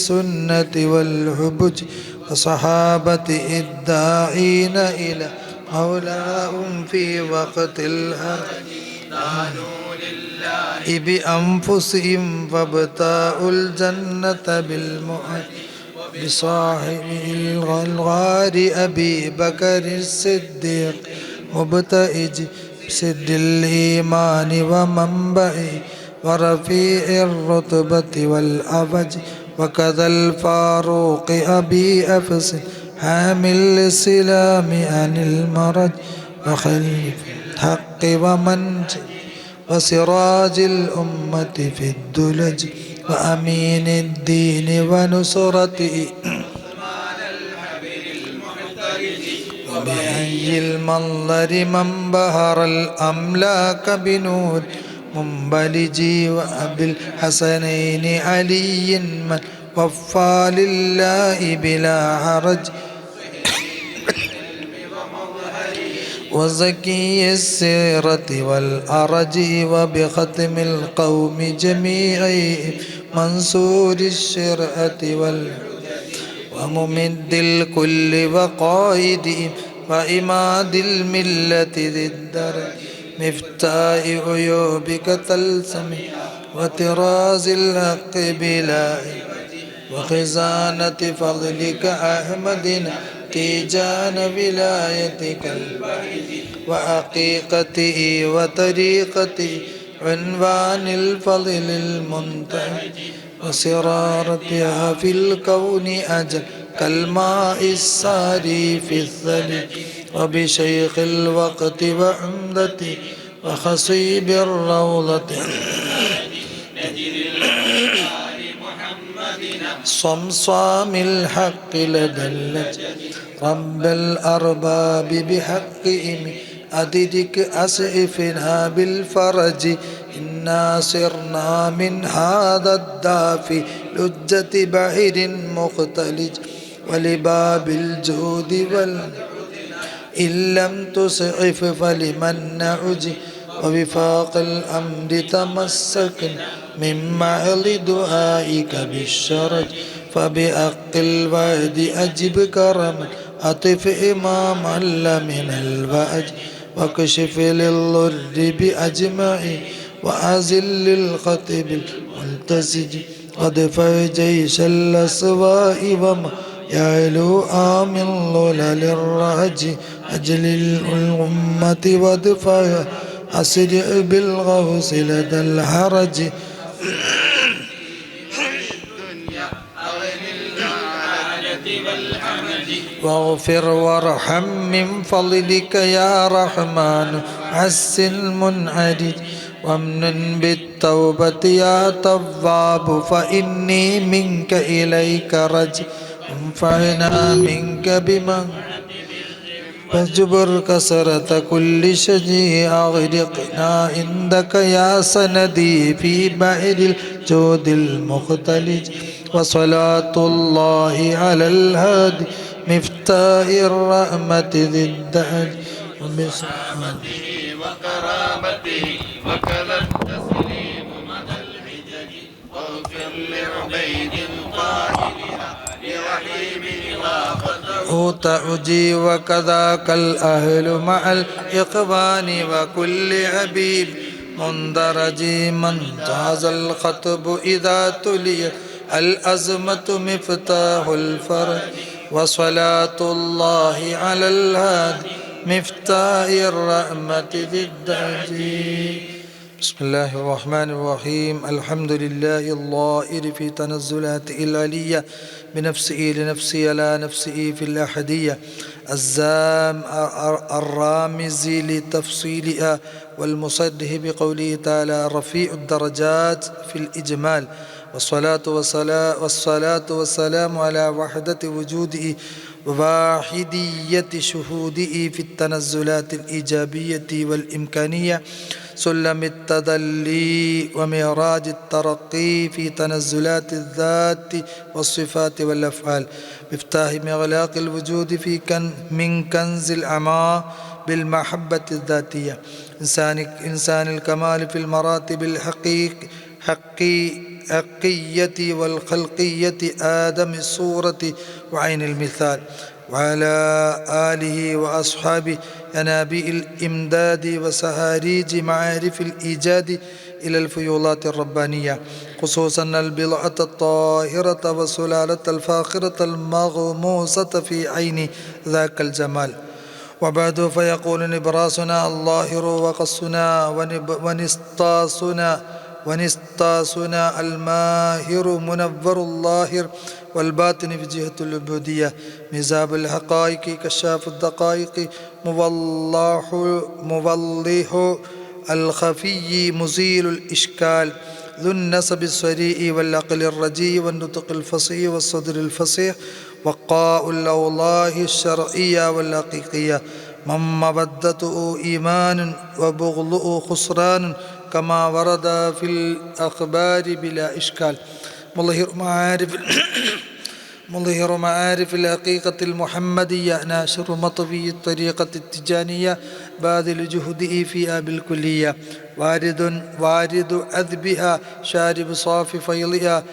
بالسنة والحبج وصحابته الداعين إلى مولاهم في وقت الحرج بأنفسهم فابتاءوا الجنة بالمؤمن بصاحب الغار أبي بكر الصديق مبتئج بسد الإيمان ومنبئه ورفيع الرتبة والأبج وكذا الفاروق أبي أفس حامل السلام عن المرج وخلف الحق ومنج وسراج الأمة في الدلج وأمين الدين ونصرته وبأي المنظر من بهر الأملاك بنور منبلجي وأبي الحسنين علي من وفى لله بلا حرج وزكي السيرة والأرج وبختم القوم جميعهم منصور الشرعة وممد الكل وقائدهم وإماد الملة ذي الدرج مفتاح عيوبك تلسم وطراز الحق بلا وخزانة فضلك أحمدنا تيجان ولايتك وحقيقته وطريقته عنوان الفضل المنتهى وسرارتها في الكون أجل كالماء الساري في الثلج وبشيخ الوقت وعمدته وخصيب الروضة صمصام الحق لدى اللج رب الأرباب بحقهم أدرك أسعفنا بالفرج إنا صرنا من هذا الدافي لجة بحر مختلج ولباب الجود إن لم تسعف فلمن نعج ووفاق الأمر تمسكنا من معل دعائك بالشرج فبأق الوعد أجب كرما أطف إماما من الوعج واكشف للضر بأجمعي وأزل الخطب الملتزج وادفع جيش الأسواء وما يعلو آمن ظلل الرهج أجل الأمة وادفع أسرع بالغوص لدى الحرج واغفر وارحم من فضلك يا رحمن حسن منعرج وامنن بالتوبة يا تواب فإني منك إليك رج وانفعنا منك بمن فاجبر كسرة كل شجي أغرقنا عندك يا سندي في بحر الجود المختلج وصلاة الله على الهادي مفتاح الرحمة ذي الدهج وبصحبته وقرابته وكذا التسليم مدى الحجج واغفر لعبيد قائلها لرحيمه وافته تعجي وكذاك الأهل مع الإخوان وكل حبيب مندرج من جاز الخطب إذا تلي الأزمة مفتاح الفرج وصلاة الله على الهادي مفتاح الرحمة ذي الدهج بسم الله الرحمن الرحيم الحمد لله الظاهر في تنزلاته العلية بنفسه لنفسه على نفسه في الأحدية الزام الرامز لتفصيلها والمصرح بقوله تعالى رفيع الدرجات في الإجمال والصلاة والسلام على وحدة وجوده وواحدية شهوده في التنزلات الإيجابية والإمكانية سلم التدلي ومعراج الترقي في تنزلات الذات والصفات والأفعال مفتاح مغلاق الوجود في من كنز الأعمى بالمحبة الذاتية إنسان الكمال في المراتب الحقية والخلقية آدم الصورة وعين المثال، وعلى آله وأصحابه ينابيع الإمداد وسهاريج معارف الإيجاد إلى الفيولات الربانية، خصوصا البضعة الطاهرة والسلالة الفاخرة المغموسة في عين ذاك الجمال. وبعد، فيقول نبراسنا الظاهر وقصنا ونسطاسنا الماهر منور الظاهر والباطن في جهة العبودية، مزاب الحقائق كشاف الدقائق موضح الخفي مزيل الإشكال، ذو النسب السريع والعقل الرجي والنطق الفصيح والصدر الفصيح، وقاء الأوضاح الشرعية والحقيقية، من مودته إيمان وبغضه خسران كما ورد في الأخبار بلا إشكال، مظهر معارف الحقيقة المحمدية، ناشر مطوي الطريقة التجانية، باذل جهده فيها بالكلية، وارد عذبها، شارب صافي فيضها،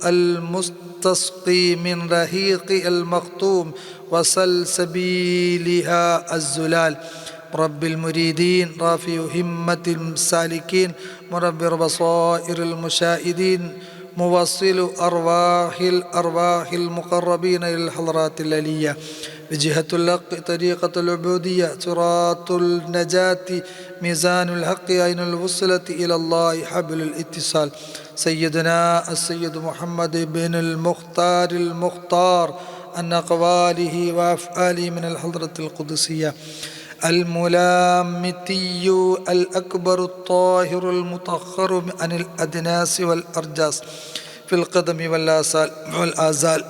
المستسقي من رهيق المختوم وسلسبيلها الزلال، مربي المريدين، رافع همة السالكين، منبر بصائر المشاهدين، موصل أرواح المقربين إلى الحضرات العلية، بجهة الحق طريقة العبودية، صراط النجاة، ميزان الحق، عين الوصلة إلى الله، حبل الاتصال، سيدنا السيد محمد بن المختار عن أقواله وأفعاله من الحضرة القدسية، الملامتي الأكبر الطاهر المطهر عن الأدناس والأرجاس في القدم والآزال،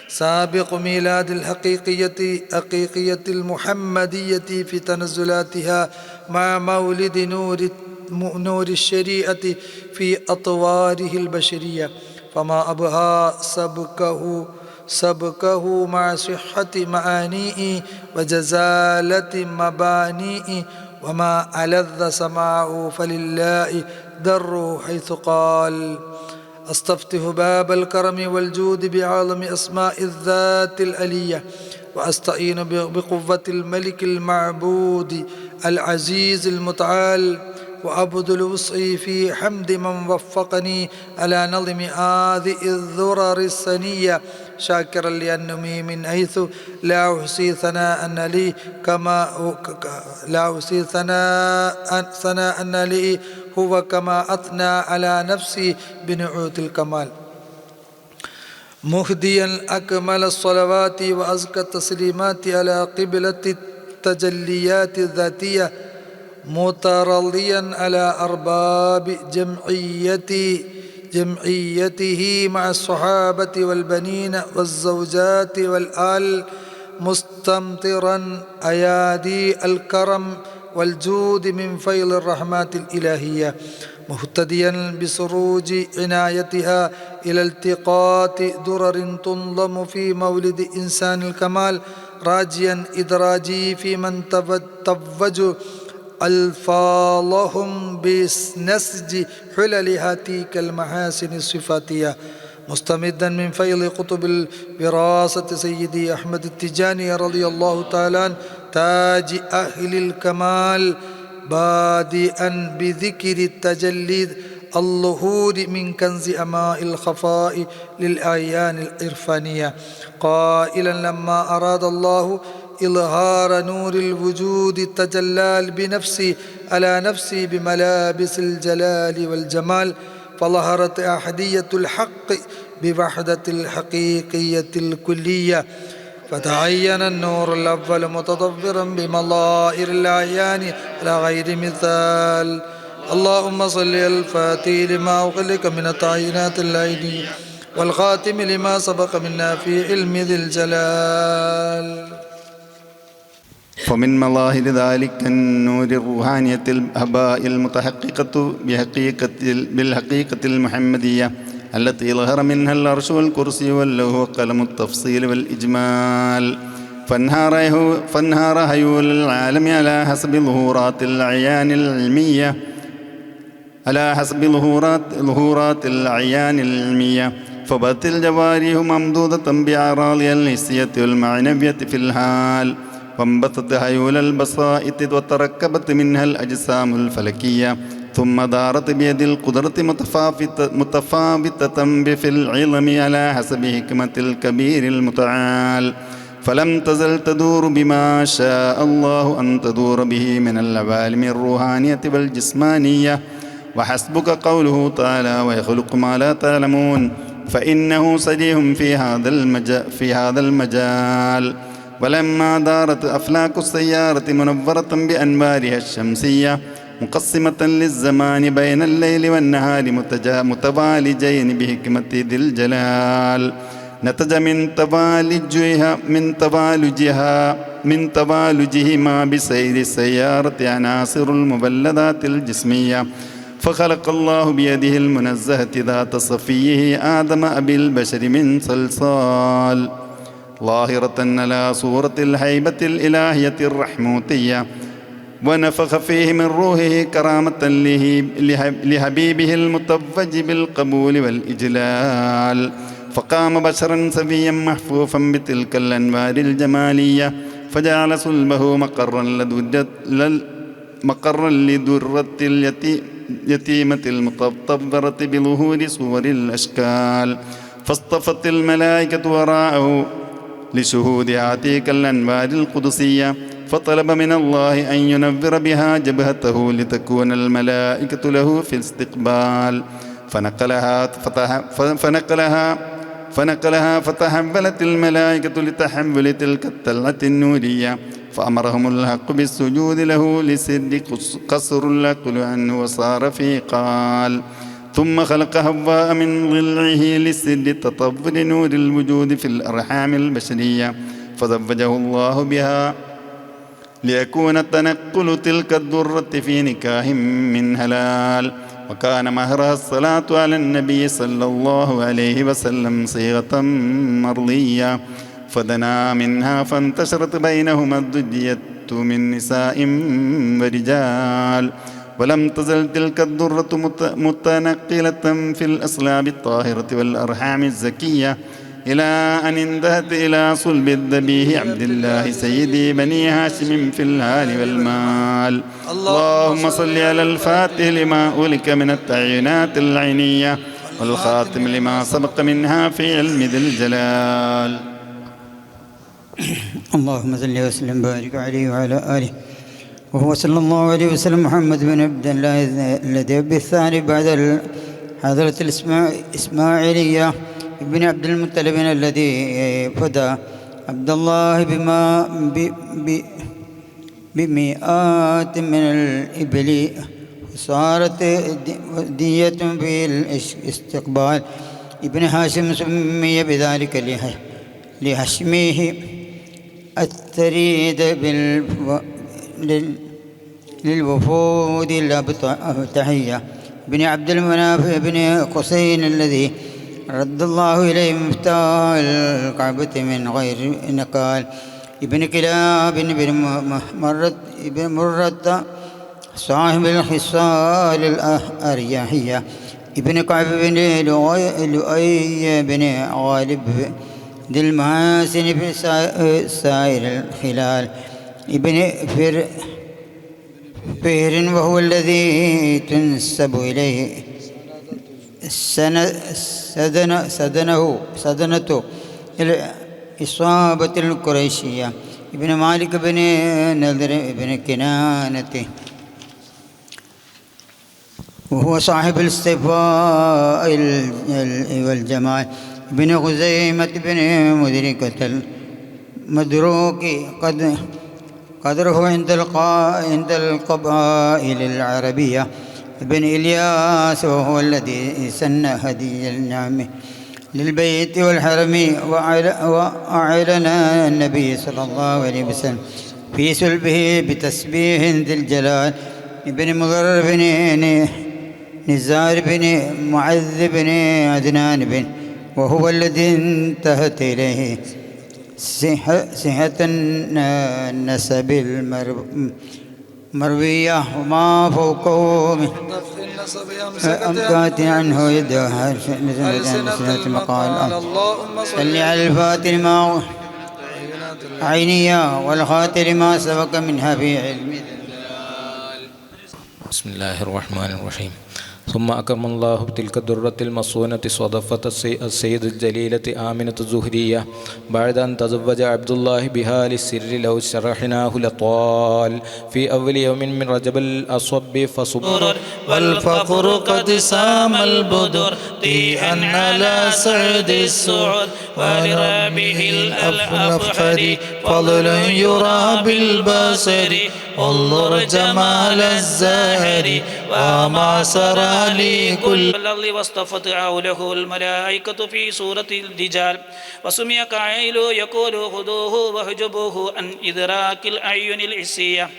سابق ميلاد الحقيقية المحمدية في تنزلاتها مع مولد نور الشريعة في أطواره البشرية، فما أبهى سبكه مع صحة معانيه وجزالة مبانيه، وما ألذ سماعه فلله دره، حيث قال: أستفتح باب الكرم والجود بعالم أسماء الذات العلية، وأستعين بقوة الملك المعبود العزيز المتعال، وأبذل وسعي في حمد من وفقني على نظم هذه الذرر السنية، شاكرا لأنمي من حيث لا أحصي ثناء لي هو كما أثنى على نفسي بنعوت الكمال، مهديا أكمل الصلوات وأزكى التسليمات على قبلة التجليات الذاتية، مترضيا على أرباب جمعيته مع الصحابة والبنين والزوجات والآل، مستمطرا أيادي الكرم والجود من فيض الرحمات الإلهية، مهتديا بسروج عنايتها إلى التقاط درر تنظم في مولد إنسان الكمال، راجيا إدراجي في من توج ألفاظهم بنسج حللها تلك المحاسن الصفاتية، مستمدا من فيض قطب الوراثة سيدي أحمد التجاني رضي الله تعالى عنه تاج أهل الكمال، بادئا بذكر التجلي الظهور من كنز أماء الخفاء للأعيان العرفانية، قائلا: لما أراد الله إظهار نور الوجود تجلى بنفسي على نفسي بملابس الجلال والجمال، فظهرت أحدية الحق بوحدة الحقيقية الكلية، فتعين النور الأول متضفرا بمظاهر الأعيان على غير مثال. اللهم صل على الفاتح لما أغلق من التعيينات العينية والخاتم لما سبق منا في علم ذي الجلال. فمن مظاهر ذلك النور الروحانية الهباء المتحققة بالحقيقة المحمدية التي ظهر منها العرش والكرسي واللوح وقلم التفصيل والإجمال، فانهار هيول العالم على حسب ظهورات الأعيان العلمية على حسب ظهورات الأعيان العلمية، فبت الجوارح ممدودة بأعراضها الحسية والمعنوية في الحال، وانبثت هيول البسائط وتركبت منها الأجسام الفلكية، ثم دارت بيد القدرة متفاوتة في العلم على حسب حكمة الكبير المتعال، فلم تزل تدور بما شاء الله أن تدور به من العوالم الروحانية والجسمانية. وحسبك قوله تعالى: ويخلق ما لا تعلمون، فإنه سريع في هذا المجال. ولما دارت أفلاك السيارة منورة بأنوارها الشمسية مقسمة للزمان بين الليل والنهار متوالجين بحكمة ذي الجلال، نتج من توالجهما بسير السيارة عناصر المبلدات الجسمية، فخلق الله بيده المنزهة ذات صفيه آدم أبي البشر من صلصال، ظاهرة على صورة الهيبة الإلهية الرحموتية، ونفخ فيه من روحه كرامة لحبيبه المتوج بالقبول والإجلال، فقام بشرا سويا محفوفا بتلك الأنوار الجمالية، فجعل صلبه مقرا لدرة اليتيمة المتطورة بظهور صور الأشكال، فاصطفت الملائكة وراءه لشهود هاتيك الأنوار القدسية، فطلب من الله أن ينور بها جبهته لتكون الملائكة له في الاستقبال، فنقلها فتحولت الملائكة لتحول تلك الطلعة النورية، فأمرهم الحق بالسجود له لسر قصر العقل عنه وصار في قال، ثم خلق حواء من ضلعه لسر تطور نور الوجود في الأرحام البشرية، فزوجه الله بها ليكون التنقل تلك الدرة في نكاح من هلال، وكان مهرها الصلاة على النبي صلى الله عليه وسلم صيغة مرضية، فدنا منها فانتشرت بينهما الذرية من نساء ورجال، ولم تزل تلك الدرة متنقلة في الأصلاب الطاهرة والأرحام الزكية إلى أن انتهت إلى صلب الذبيح عبد الله سيدي بني هاشم في الهال والمال. اللهم صل على الفاتح لما أولك من التعيينات العينية والخاتم لما سبق منها في علم ذي الجلال. اللهم صل وسلم وبارك عليه وعلى آله، وهو صلى الله عليه وسلم محمد بن عبد الله الذي بالثاني بعد حضرة الإسماعيلية ابن عبد المطلب الذي فدى عبد الله بمئات من الإبل، وصارت دية في الاستقبال. ابن هاشم سمي بذلك لهشمه الثريد للوفود الأبتحية. ابن عبد المناف بن قصين الذي رد الله إليه مفتاح الكعبة من غير نقال. ابن كلاب بن مرة صاحب الخصال الأرياحية. ابن كعب بن لؤي بن غالب ذي المحاسن في سائر الخلال. ابن فهر وهو الذي تنسب إليه سدنته الإصابة القريشية. ابن مالك بن نذر بن كنانة وهو صاحب الاصطفاء والجمال. ابن خزيمة بن مدركة المدروك قدره عند القبائل العربية. ابن إلياس وهو الذي سن هدي النعم للبيت والحرم، وأعلن النبي صلى الله عليه وسلم في سلبه بتسبيح ذي الجلال. ابن مضر بن نزار بن معذ بن عدنان بن وهو الذي انتهت إليه صحة النسب مروية وما فوقه من نفخ النسب أمكات عنه يدها سنة مقال اللهم صل على الفاتر ما عينيا والخاطر ما سبق منها في علم. بسم الله الرحمن الرحيم. ثم أكرم الله بتلك الدرة المصونة صدفة السيد الجليلة آمنة الزهرية بعد أن تزوج عبد الله بها للسر لو شرحناه لطال في أول يوم من رجب الأصب فصبر والفقر قد سام البدر طيئا على سعد السعود ولربه الأفخر فضل يرى بالبصر انظر جمال الزاهر وما سرى لكل الأرض واصطفت حوله الملائكة في سورة الدجال وسمي قائل يقول خذوه واحجبوه عن إدراك الأعين الحسية.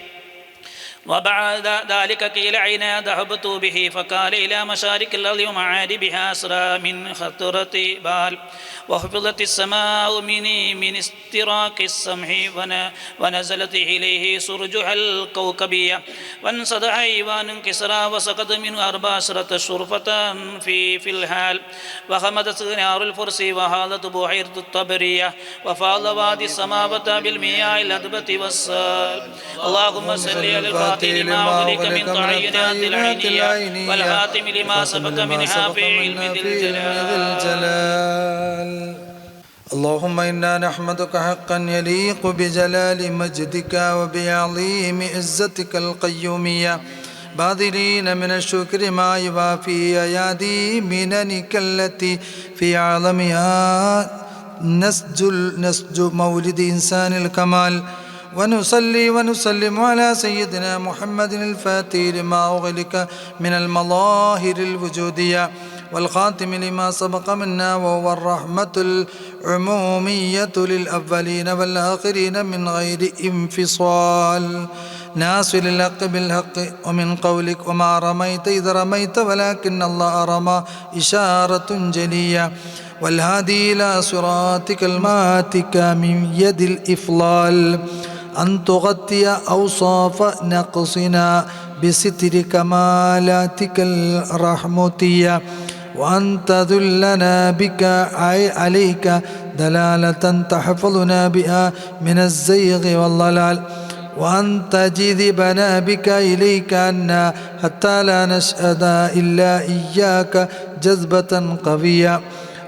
وبعد ذلك قيل أين ذهبت به فقال إلى مشارق الأرض ومعاربها أسرى من خطرة بال وحفظت السماء من استراق السمح ونزلت إليه سرجها الكوكبية وانصدح إيوان كسرى وسقط منه 14 شرفة في الحال وخمدت نار الفرس وهالت بحيرة الطبرية وفاض وادي السماوات بالمياه الأدبة والسال. اللهم صل على الفاتح لما أغلق من تعينات العينية والخاتم لما سبق منها في علم ذي الجلال. اللهم إنا نحمدك حقا يليق بجلال مجدك وبعظيم عزتك القيومية باذلين من الشكر ما يوافي أيادي مننك التي في عالمها نسج مولد إنسان الكمال. ونصلي ونسلم على سيدنا محمد الفاتح لما أغلق من المظاهر الوجودية والخاتم لما سبق منا وهو الرحمة العمومية للأولين والآخرين من غير انفصال ناصر الحق بالحق ومن قولك وما رميت إذ رميت ولكن الله رمى إشارة جلية والهادي إلى صراطك الماتك من يد الإفضال أن تغطي أوصاف نقصنا بستر كمالاتك الرحمتية وأن تذلنا بك عليك دلالة تحفظنا بها من الزيغ والضلال وأن تجذبنا بك إليك عنا حتى لا نشهد إلا إياك جذبة قوية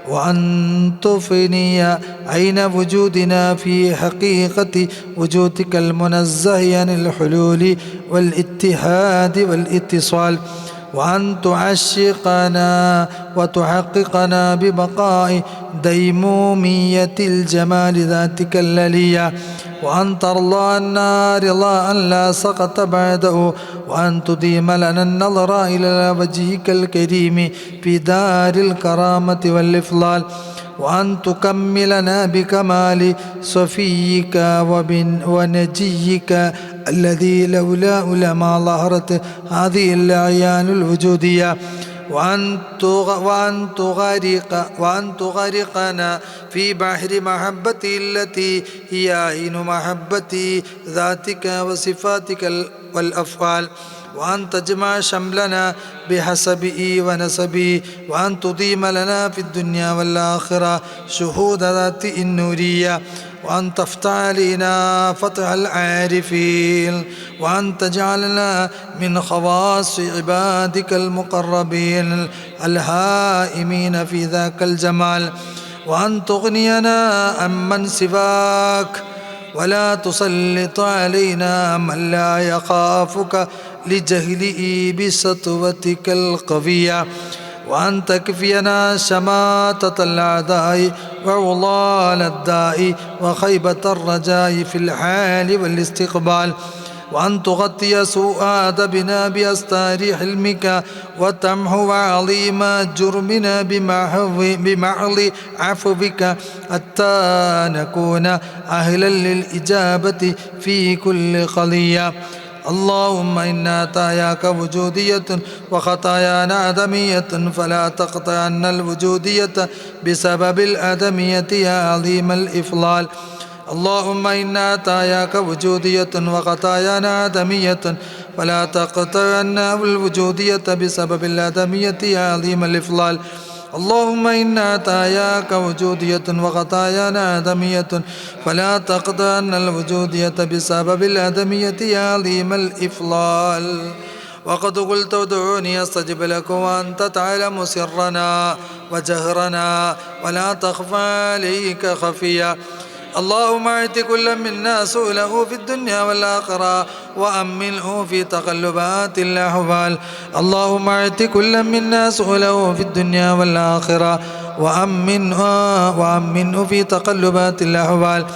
وأن تفني عين وجودنا في حقيقة وجودك المنزه عن الحلول والاتحاد والاتصال وأن تعشقنا وتحققنا ببقاء ديمومية الجمال ذاتك الليلية وأن ترضى عنا رضاء لا سقط بعده وأن تديم لنا النظر إلى وجهك الكريم في دار الكرامة والإفضال وأن تكملنا بكمال صفيك ونجيك الذي لولاه لما ظهرت هذه الأعيان الوجودية وأن تغرقنا في بحر محبتي التي هي عين محبتي ذاتك وصفاتك والأفعال وأن تجمع شملنا بحسبه ونسبه وأن تضيم لنا في الدنيا والآخرة شهود ذات النورية وأن تفتح علينا فتح العارفين وأن تجعلنا من خواص عبادك المقربين الهائمين في ذاك الجمال وأن تغنينا عمن سواك ولا تسلط علينا من لا يخافك لجهله بسطوتك القوية وأن تكفينا شماتة الأعداء وعضال الداء وخيبة الرجاء في الحال والاستقبال وأن تغطي سوء أدبنا بأستار حلمك وتمحو عظيم جرمنا بمحض عفوك حتى نكون أهلا للإجابة في كل قضية. اللهم إنا عطاياك وجودية وخطايانا آدمية فلا تقطع عنا الوجودية بسبب الآدمية يا عظيم الإفضال اللهم إنا عطاياك وجودية وخطايانا آدمية فلا تقطع عنا الوجودية بسبب الآدمية يا عظيم الإفضال. اللهم إنا عطاياك وجودية وخطايانا آدمية فلا تقطع عنا الوجودية بسبب الآدمية يا عظيم الإفضال. وقد قلت ادعوني استجب لكم وانت تعلم سرنا وجهرنا ولا تخفى عليك خفيا. اللهم اعط كل منا سؤله في الدنيا والآخرة وأمنه في تقلبات الأحوال. اللهم اعط كل منا سؤله في الدنيا والآخرة وأمنه في تقلبات الأحوال.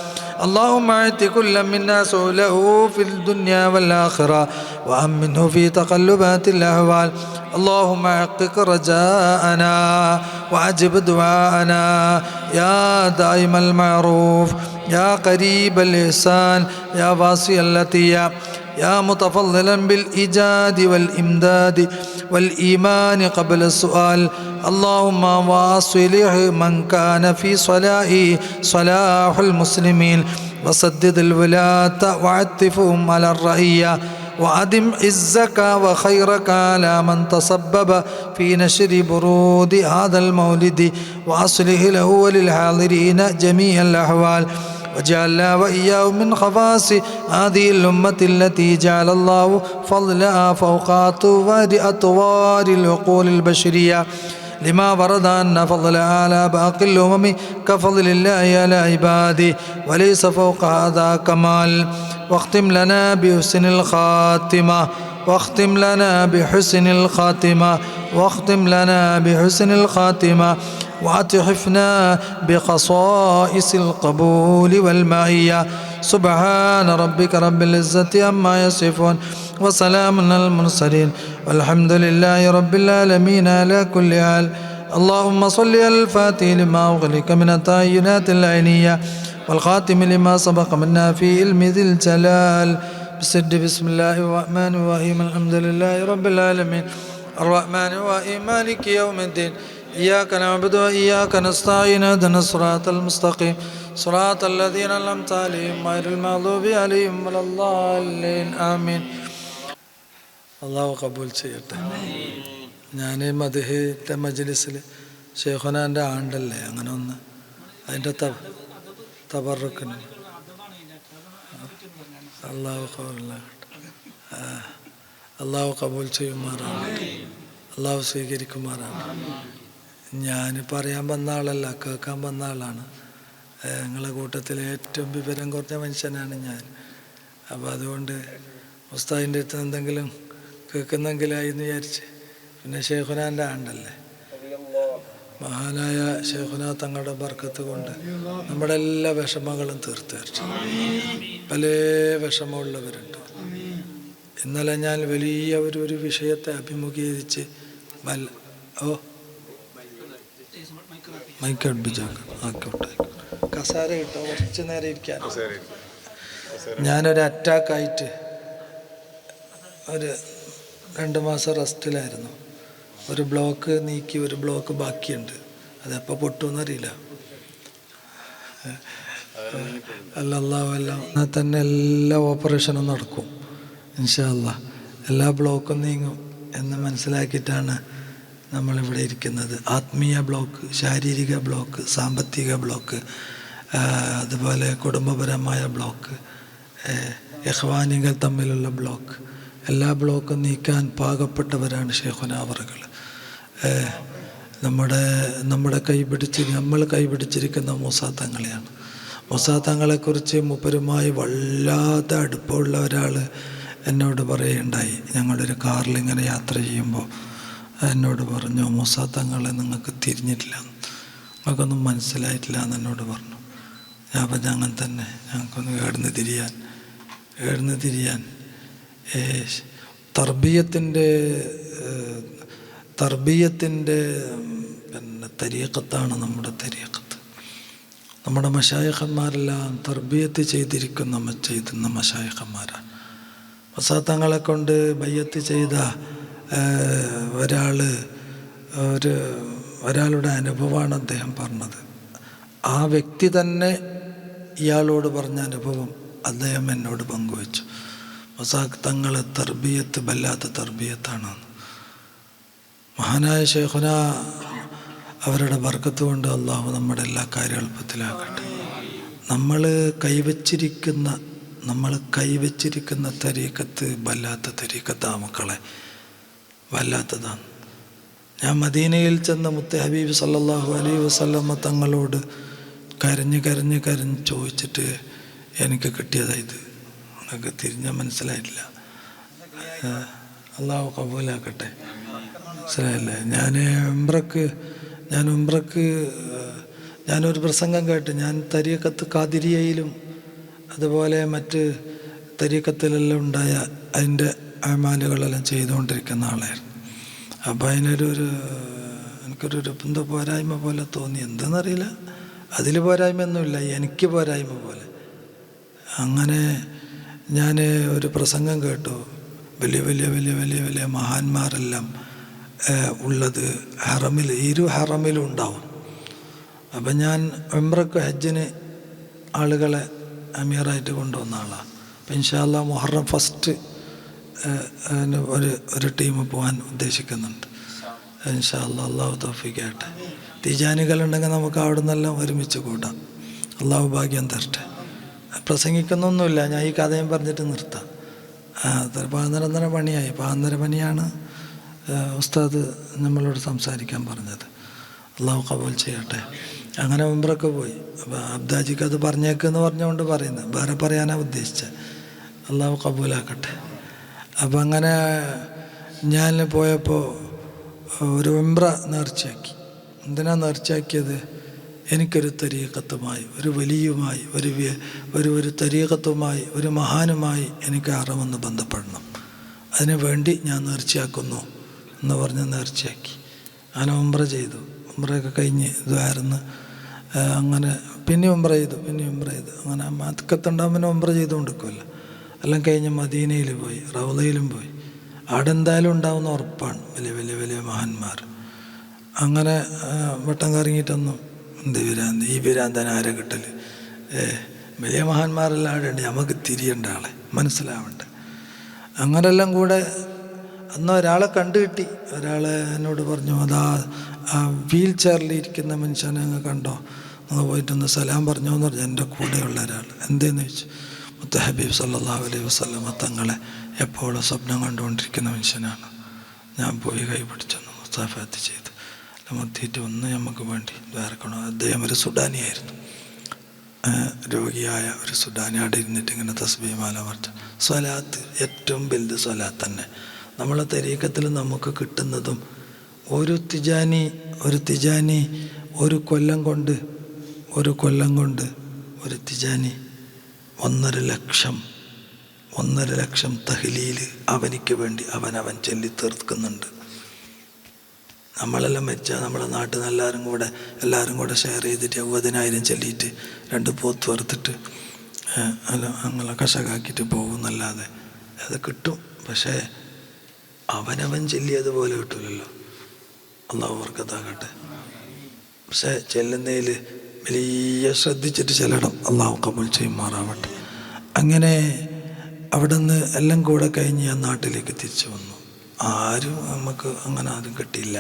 اللهم اعط كل منا سؤله في الدنيا والآخرة وأمنه في تقلبات الأحوال. اللهم حقق رجاءنا وأجب دعاءنا يا دائم المعروف يا قريب الإحسان يا واسع اللطيف يا متفضلا بالإيجاد والإمداد والإيمان قبل السؤال. اللهم واصلح من كان في صلاحه صلاح المسلمين وسدد الولاة وعطفهم على الرعية وأدم عزك وخيرك على من تسبب في نشر برود هذا المولد وأصلح له وللحاضرين جميع الأحوال. وجعلنا وإياه من خواص هذه الأمة التي جعل الله فضلها فوق أطوار العقول البشرية لما ورد أن فضلها على باقي الأمم كفضل الله على عباده وليس فوق هذا كمال. واختم لنا بحسن الخاتمة واختم لنا بحسن الخاتمة واختم لنا بحسن الخاتمة وأتحفنا بخصائص القبول والمعية. سبحان ربك رب العزة عما يصفون وسلام على المرسلين والحمد لله رب العالمين على كل حال. اللهم صل على الفاتح لما أغلق من التعينات العينية والخاتم لما سبق منا في علم ذي الجلال بسد بسم الله الرحمن الرحيم الحمد لله رب العالمين الرحمن الرحيم مالك يوم الدين إياك نعبد وإياك نستعين اهدنا الصراط المستقيم صراط الذين أنعمت عليهم غير المغضوب عليهم ولا الضالين آمين. അള്ളാഹു കബൂൽ ചെയ്യട്ടെ. ഞാൻ മദ്ഹിന്റെ മജ്ലിസിൽ ഷെയ്ഖുനാൻ്റെ ആണ്ടല്ലേ അങ്ങനെ ഒന്ന് അതിൻ്റെ തബറുക്കിന് അള്ളാഹു കബൂൽ ചെയ്യുമാറാണ്, അള്ളാഹു സ്വീകരിക്കുമാറാണ്. ഞാൻ പറയാൻ വന്ന ആളല്ല, കേൾക്കാൻ വന്ന ആളാണ്. നിങ്ങളെ കൂട്ടത്തിൽ ഏറ്റവും വിവരം കുറഞ്ഞ മനുഷ്യനാണ് ഞാൻ. അപ്പോൾ അതുകൊണ്ട് ഉസ്താദിൻ്റെ അടുത്ത് എന്തെങ്കിലും കേൾക്കുന്നെങ്കിലായി എന്ന് വിചാരിച്ച്. പിന്നെ ഷെയ്ഖുനാൻ്റെ ആണ്ടല്ലേ, മഹാനായ ഷെയ്ഖുന തങ്ങളുടെ ബർക്കത്ത് കൊണ്ട് നമ്മുടെ എല്ലാ വിഷമങ്ങളും തീർത്ത് തരട്ടെ. പല വിഷമമുള്ളവരുണ്ട്. ഇന്നലെ ഞാൻ വലിയ ഒരു വിഷയത്തെ അഭിമുഖീകരിച്ച് മൈക്കോട്ടെ കസാര കിട്ടോ കുറച്ച് നേരം ഇരിക്കാൻ. ഞാനൊരു അറ്റാക്കായിട്ട് ഒരു 2 മാസം റെസ്റ്റിലായിരുന്നു. ഒരു ബ്ലോക്ക് നീക്കി, ഒരു ബ്ലോക്ക് ബാക്കിയുണ്ട്. അതെപ്പോൾ പൊട്ടുമെന്നറിയില്ല. അല്ലാഹുവെല്ലാം തന്നെ എല്ലാ ഓപ്പറേഷനും നടക്കും ഇൻഷാ അല്ലാഹ്. എല്ലാ ബ്ലോക്കും നീങ്ങും എന്ന് മനസ്സിലാക്കിയിട്ടാണ് നമ്മളിവിടെ ഇരിക്കുന്നത്. ആത്മീയ ബ്ലോക്ക്, ശാരീരിക ബ്ലോക്ക്, സാമ്പത്തിക ബ്ലോക്ക്, അതുപോലെ കുടുംബപരമായ ബ്ലോക്ക്, ഇഖ്വാനികൾ തമ്മിലുള്ള ബ്ലോക്ക്, എല്ലാ ബ്ലോക്കും നീക്കാൻ പാകപ്പെട്ടവരാണ് ഷെയ്ഖുനാ അവറുകൾ. നമ്മൾ കൈപിടിച്ചിരിക്കുന്ന മൂസാ തങ്ങളെയാണ്. മൂസാ തങ്ങളെക്കുറിച്ച് മൂപ്പരുമായി വല്ലാതെ അടുപ്പമുള്ള ഒരാൾ എന്നോട് പറയുകയുണ്ടായി. ഞങ്ങളൊരു കാറിൽ ഇങ്ങനെ യാത്ര ചെയ്യുമ്പോൾ എന്നോട് പറഞ്ഞു, മൂസാ തങ്ങളെ നിങ്ങൾക്ക് തിരിഞ്ഞിട്ടില്ല, നിങ്ങൾക്കൊന്നും മനസ്സിലായിട്ടില്ല എന്ന് എന്നോട് പറഞ്ഞു. ഞാൻ പറഞ്ഞു അങ്ങനെ തന്നെ, ഞങ്ങൾക്കൊന്ന് ഏടുന്ന് തിരിയാൻ തർബീയത്തിൻ്റെ പിന്നെ തരീഖത്താണ് നമ്മുടെ തരീഖത്ത്. നമ്മുടെ മശായിഖന്മാരെല്ലാം തർബീയത്ത് ചെയ്തിരിക്കുന്ന മശായിഖന്മാരാണ്. മസാത്തങ്ങളെ കൊണ്ട് ബയ്യത്ത് ചെയ്ത ഒരാളുടെ അനുഭവമാണ് അദ്ദേഹം പറഞ്ഞത്. ആ വ്യക്തി തന്നെ ഇയാളോട് പറഞ്ഞ അനുഭവം അദ്ദേഹം എന്നോട് പങ്കുവച്ചു. മസാഖ് തങ്ങളെ തർബിയത്ത് വല്ലാത്ത തർബിയത്താണ്. മഹാനായ ശൈഖുന അവരുടെ ബർക്കത്ത് കൊണ്ട് അള്ളാഹു നമ്മുടെ എല്ലാ കാര്യം എളുപ്പത്തിലാക്കട്ടെ. നമ്മൾ കൈവച്ചിരിക്കുന്ന തരീക്കത്ത് വല്ലാത്ത തരീക്കത്താണ് മക്കളെ, വല്ലാത്തതാണ്. ഞാൻ മദീനയിൽ ചെന്ന മുത്ത് ഹബീബ് സല്ലല്ലാഹു അലൈഹി വസല്ലമ തങ്ങളോട് കരഞ്ഞ് ചോദിച്ചിട്ട് എനിക്ക് കിട്ടിയതായത് എനിക്ക് തിരിഞ്ഞാൽ മനസ്സിലായിട്ടില്ല. അള്ളാഹു കബൂലാക്കട്ടെ. മനസ്സിലായില്ലേ? ഞാനൊരു പ്രസംഗം കേട്ട്, ഞാൻ തരീക്കത്ത് ഖാദിരിയയിലും അതുപോലെ മറ്റ് തരീക്കത്തിലെല്ലാം ഉണ്ടായ അതിൻ്റെ അമാലുകളെല്ലാം ചെയ്തുകൊണ്ടിരിക്കുന്ന ആളായിരുന്നു. അപ്പം എനിക്കൊരു എന്തോ പോരായ്മ പോലെ തോന്നി. എന്തെന്നറിയില്ല, അതിൽ പോരായ്മയൊന്നുമില്ല, എനിക്ക് പോരായ്മ പോലെ. അങ്ങനെ ഞാൻ ഒരു പ്രസംഗം കേട്ടു. വലിയ മഹാന്മാരെല്ലാം ഉള്ളത് ഹറമിലും ഉണ്ടാവും. അപ്പം ഞാൻ ഉംറക്ക് ഹജ്ജിന് ആളുകളെ അമീറായിട്ട് കൊണ്ടുവന്ന ആളാണ്. അപ്പം ഇൻഷാ അല്ലാഹ് മുഹറം ഫസ്റ്റ് ഒരു ടീം പോകാൻ ഉദ്ദേശിക്കുന്നുണ്ട്. ഇൻഷാ അല്ലാഹ് അള്ളാഹു തൗഫീഖ് ആകട്ടെ. തിജാനികളുണ്ടെങ്കിൽ നമുക്ക് അവിടെ നിന്നെല്ലാം ഒരുമിച്ച് കൂട്ടാം. അള്ളാഹു ഭാഗ്യം തരട്ടെ. പ്രസംഗിക്കുന്നൊന്നുമില്ല, ഞാൻ ഈ കഥയും പറഞ്ഞിട്ട് നിർത്താം. 11:30 പണിയായി. 11:30 പണിയാണ് ഉസ്താദ് നമ്മളോട് സംസാരിക്കാൻ പറഞ്ഞത്. അള്ളാഹു കബൂൽ ചെയ്യട്ടെ. അങ്ങനെ ഉംറക്ക് പോയി. അപ്പോൾ അബ്ദാജിക്ക് അത് പറഞ്ഞേക്കെന്ന് പറഞ്ഞുകൊണ്ട് പറയുന്നത്, വേറെ പറയാനാണ് ഉദ്ദേശിച്ചത്. അള്ളാഹു കബൂലാക്കട്ടെ. അപ്പം അങ്ങനെ ഞാൻ പോയപ്പോൾ ഒരു ഉംറ നേർച്ചയാക്കി. എന്തിനാണ് നേർച്ചയാക്കിയത്? എനിക്കൊരു തരീഖത്തുമായി, ഒരു വലിയുമായി, ഒരു തരീഖത്തുമായി, ഒരു മഹാനുമായി എനിക്ക് ഹറമൊന്ന് ബന്ധപ്പെടണം. അതിനു വേണ്ടി ഞാൻ നേർച്ചയാക്കുന്നു എന്ന് പറഞ്ഞ് നേർച്ചയാക്കി. അങ്ങനെ ഉംറ ചെയ്തു. ഉംറയൊക്കെ കഴിഞ്ഞ് ഇതായിരുന്നു. അങ്ങനെ പിന്നെ ഉംറ ചെയ്തു. അങ്ങനെ മക്കത്തുണ്ടാകും, പിന്നെ ഉംറ ചെയ്തുകൊണ്ടിരിക്കുമല്ലോ. എല്ലാം കഴിഞ്ഞ് മദീനയിൽ പോയി, റൗളയിലും പോയി. അവിടെ എന്തായാലും ഉണ്ടാവുന്ന ഉറപ്പാണ് വലിയ മഹാന്മാർ. അങ്ങനെ വട്ടം കറങ്ങിയിട്ടൊന്നും ഈ വിരാന്തൻ ആരെ കിട്ടൽ? വലിയ മഹാന്മാരെല്ലാം അവിടെ ഉണ്ട്, നമുക്ക് തിരിയേണ്ട ആളെ മനസ്സിലാവണ്ടേ. അങ്ങനെല്ലാം കൂടെ അന്ന് ഒരാളെ കണ്ടുകിട്ടി. ഒരാൾ എന്നോട് പറഞ്ഞു, അതാ ആ വീൽ ചെയറിലിരിക്കുന്ന മനുഷ്യനെ അങ്ങ് കണ്ടോ, നിങ്ങൾ പോയിട്ടൊന്ന് സലാം പറഞ്ഞോ എന്ന് പറഞ്ഞു. എൻ്റെ കൂടെയുള്ള ഒരാൾ. എന്തേന്ന് ചോദിച്ചു. മുത്ത് ഹബീബ് സല്ലല്ലാഹു അലൈഹി വസല്ലമ തങ്ങളെ എപ്പോഴും സ്വപ്നം കണ്ടുകൊണ്ടിരിക്കുന്ന മനുഷ്യനാണ്. ഞാൻ പോയി കൈ പിടിച്ചൊന്ന് മുസാഫത്ത് ചെയ്ത് മുത്തിയിട്ട് ഒന്ന് നമുക്ക് വേണ്ടി ദ്വാരക്കണോ. അദ്ദേഹം ഒരു സുഡാനിയായിരുന്നു, രോഗിയായ ഒരു സുഡാനി. അവിടെ ഇരുന്നിട്ട് ഇങ്ങനെ തസ്ബീഹ് മാല പറഞ്ഞു. സ്വലാത്ത് ഏറ്റവും വലുത് സ്വലാത്ത് തന്നെ. നമ്മളെ തരീഖത്തിൽ നമുക്ക് കിട്ടുന്നതും ഒരു തിജാനി ഒരു കൊല്ലം കൊണ്ട് ഒരു തിജാനി 1.5 ലക്ഷം തഹ്ലീൽ അവനിക്ക് വേണ്ടി അവൻ ചൊല്ലി തീർക്കുന്നുണ്ട്. നമ്മളെല്ലാം മരിച്ചാൽ നമ്മുടെ നാട്ടിൽ നിന്ന് എല്ലാവരും കൂടെ ഷെയർ ചെയ്തിട്ട് 70,000 ചൊല്ലിയിട്ട് 2 പോത്ത് വറുത്തിട്ട് അങ്ങനെ കഷകാക്കിയിട്ട് പോകുന്നല്ലാതെ അത് കിട്ടും. പക്ഷേ അവൻ ചൊല്ലിയതുപോലെ കിട്ടില്ലല്ലോ. അള്ളാഹു ബർക്കത്താകട്ടെ. പക്ഷേ ചെല്ലുന്നതിൽ വലിയ ശ്രദ്ധിച്ചിട്ട് ചെല്ലണം. അള്ളാഹു കബൂൽ ചെയ്യുമാറാവട്ടെ. അങ്ങനെ അവിടെ നിന്ന് എല്ലാം കൂടെ കഴിഞ്ഞ് ഞാൻ നാട്ടിലേക്ക് തിരിച്ചു വന്നു. ആരും നമുക്ക് അങ്ങനെ ആരും കിട്ടിയില്ല.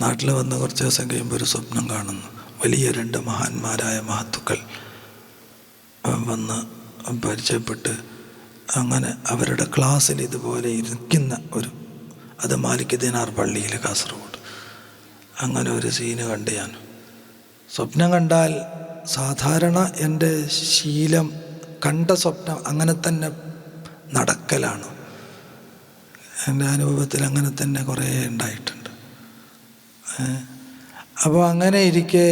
നാട്ടിൽ വന്ന് കുറച്ച് ദിവസം കഴിയുമ്പോൾ ഒരു സ്വപ്നം കാണുന്നു. വലിയ 2 മഹാന്മാരായ മഹത്തുക്കൾ വന്ന് പരിചയപ്പെട്ട് അങ്ങനെ അവരുടെ ക്ലാസ്സിൽ ഇതുപോലെ ഇരിക്കുന്ന അത് മാലിക് ദിനാർ പള്ളിയിൽ കാസർഗോഡ്. അങ്ങനെ ഒരു സീന് കണ്ട് ഞാൻ. സ്വപ്നം കണ്ടാൽ സാധാരണ എൻ്റെ ശീലം കണ്ട സ്വപ്നം അങ്ങനെ തന്നെ നടക്കലാണ്. എൻ്റെ അനുഭവത്തിൽ അങ്ങനെ തന്നെ കുറേ ഉണ്ടായിട്ടുണ്ട്. അപ്പോൾ അങ്ങനെ ഇരിക്കെ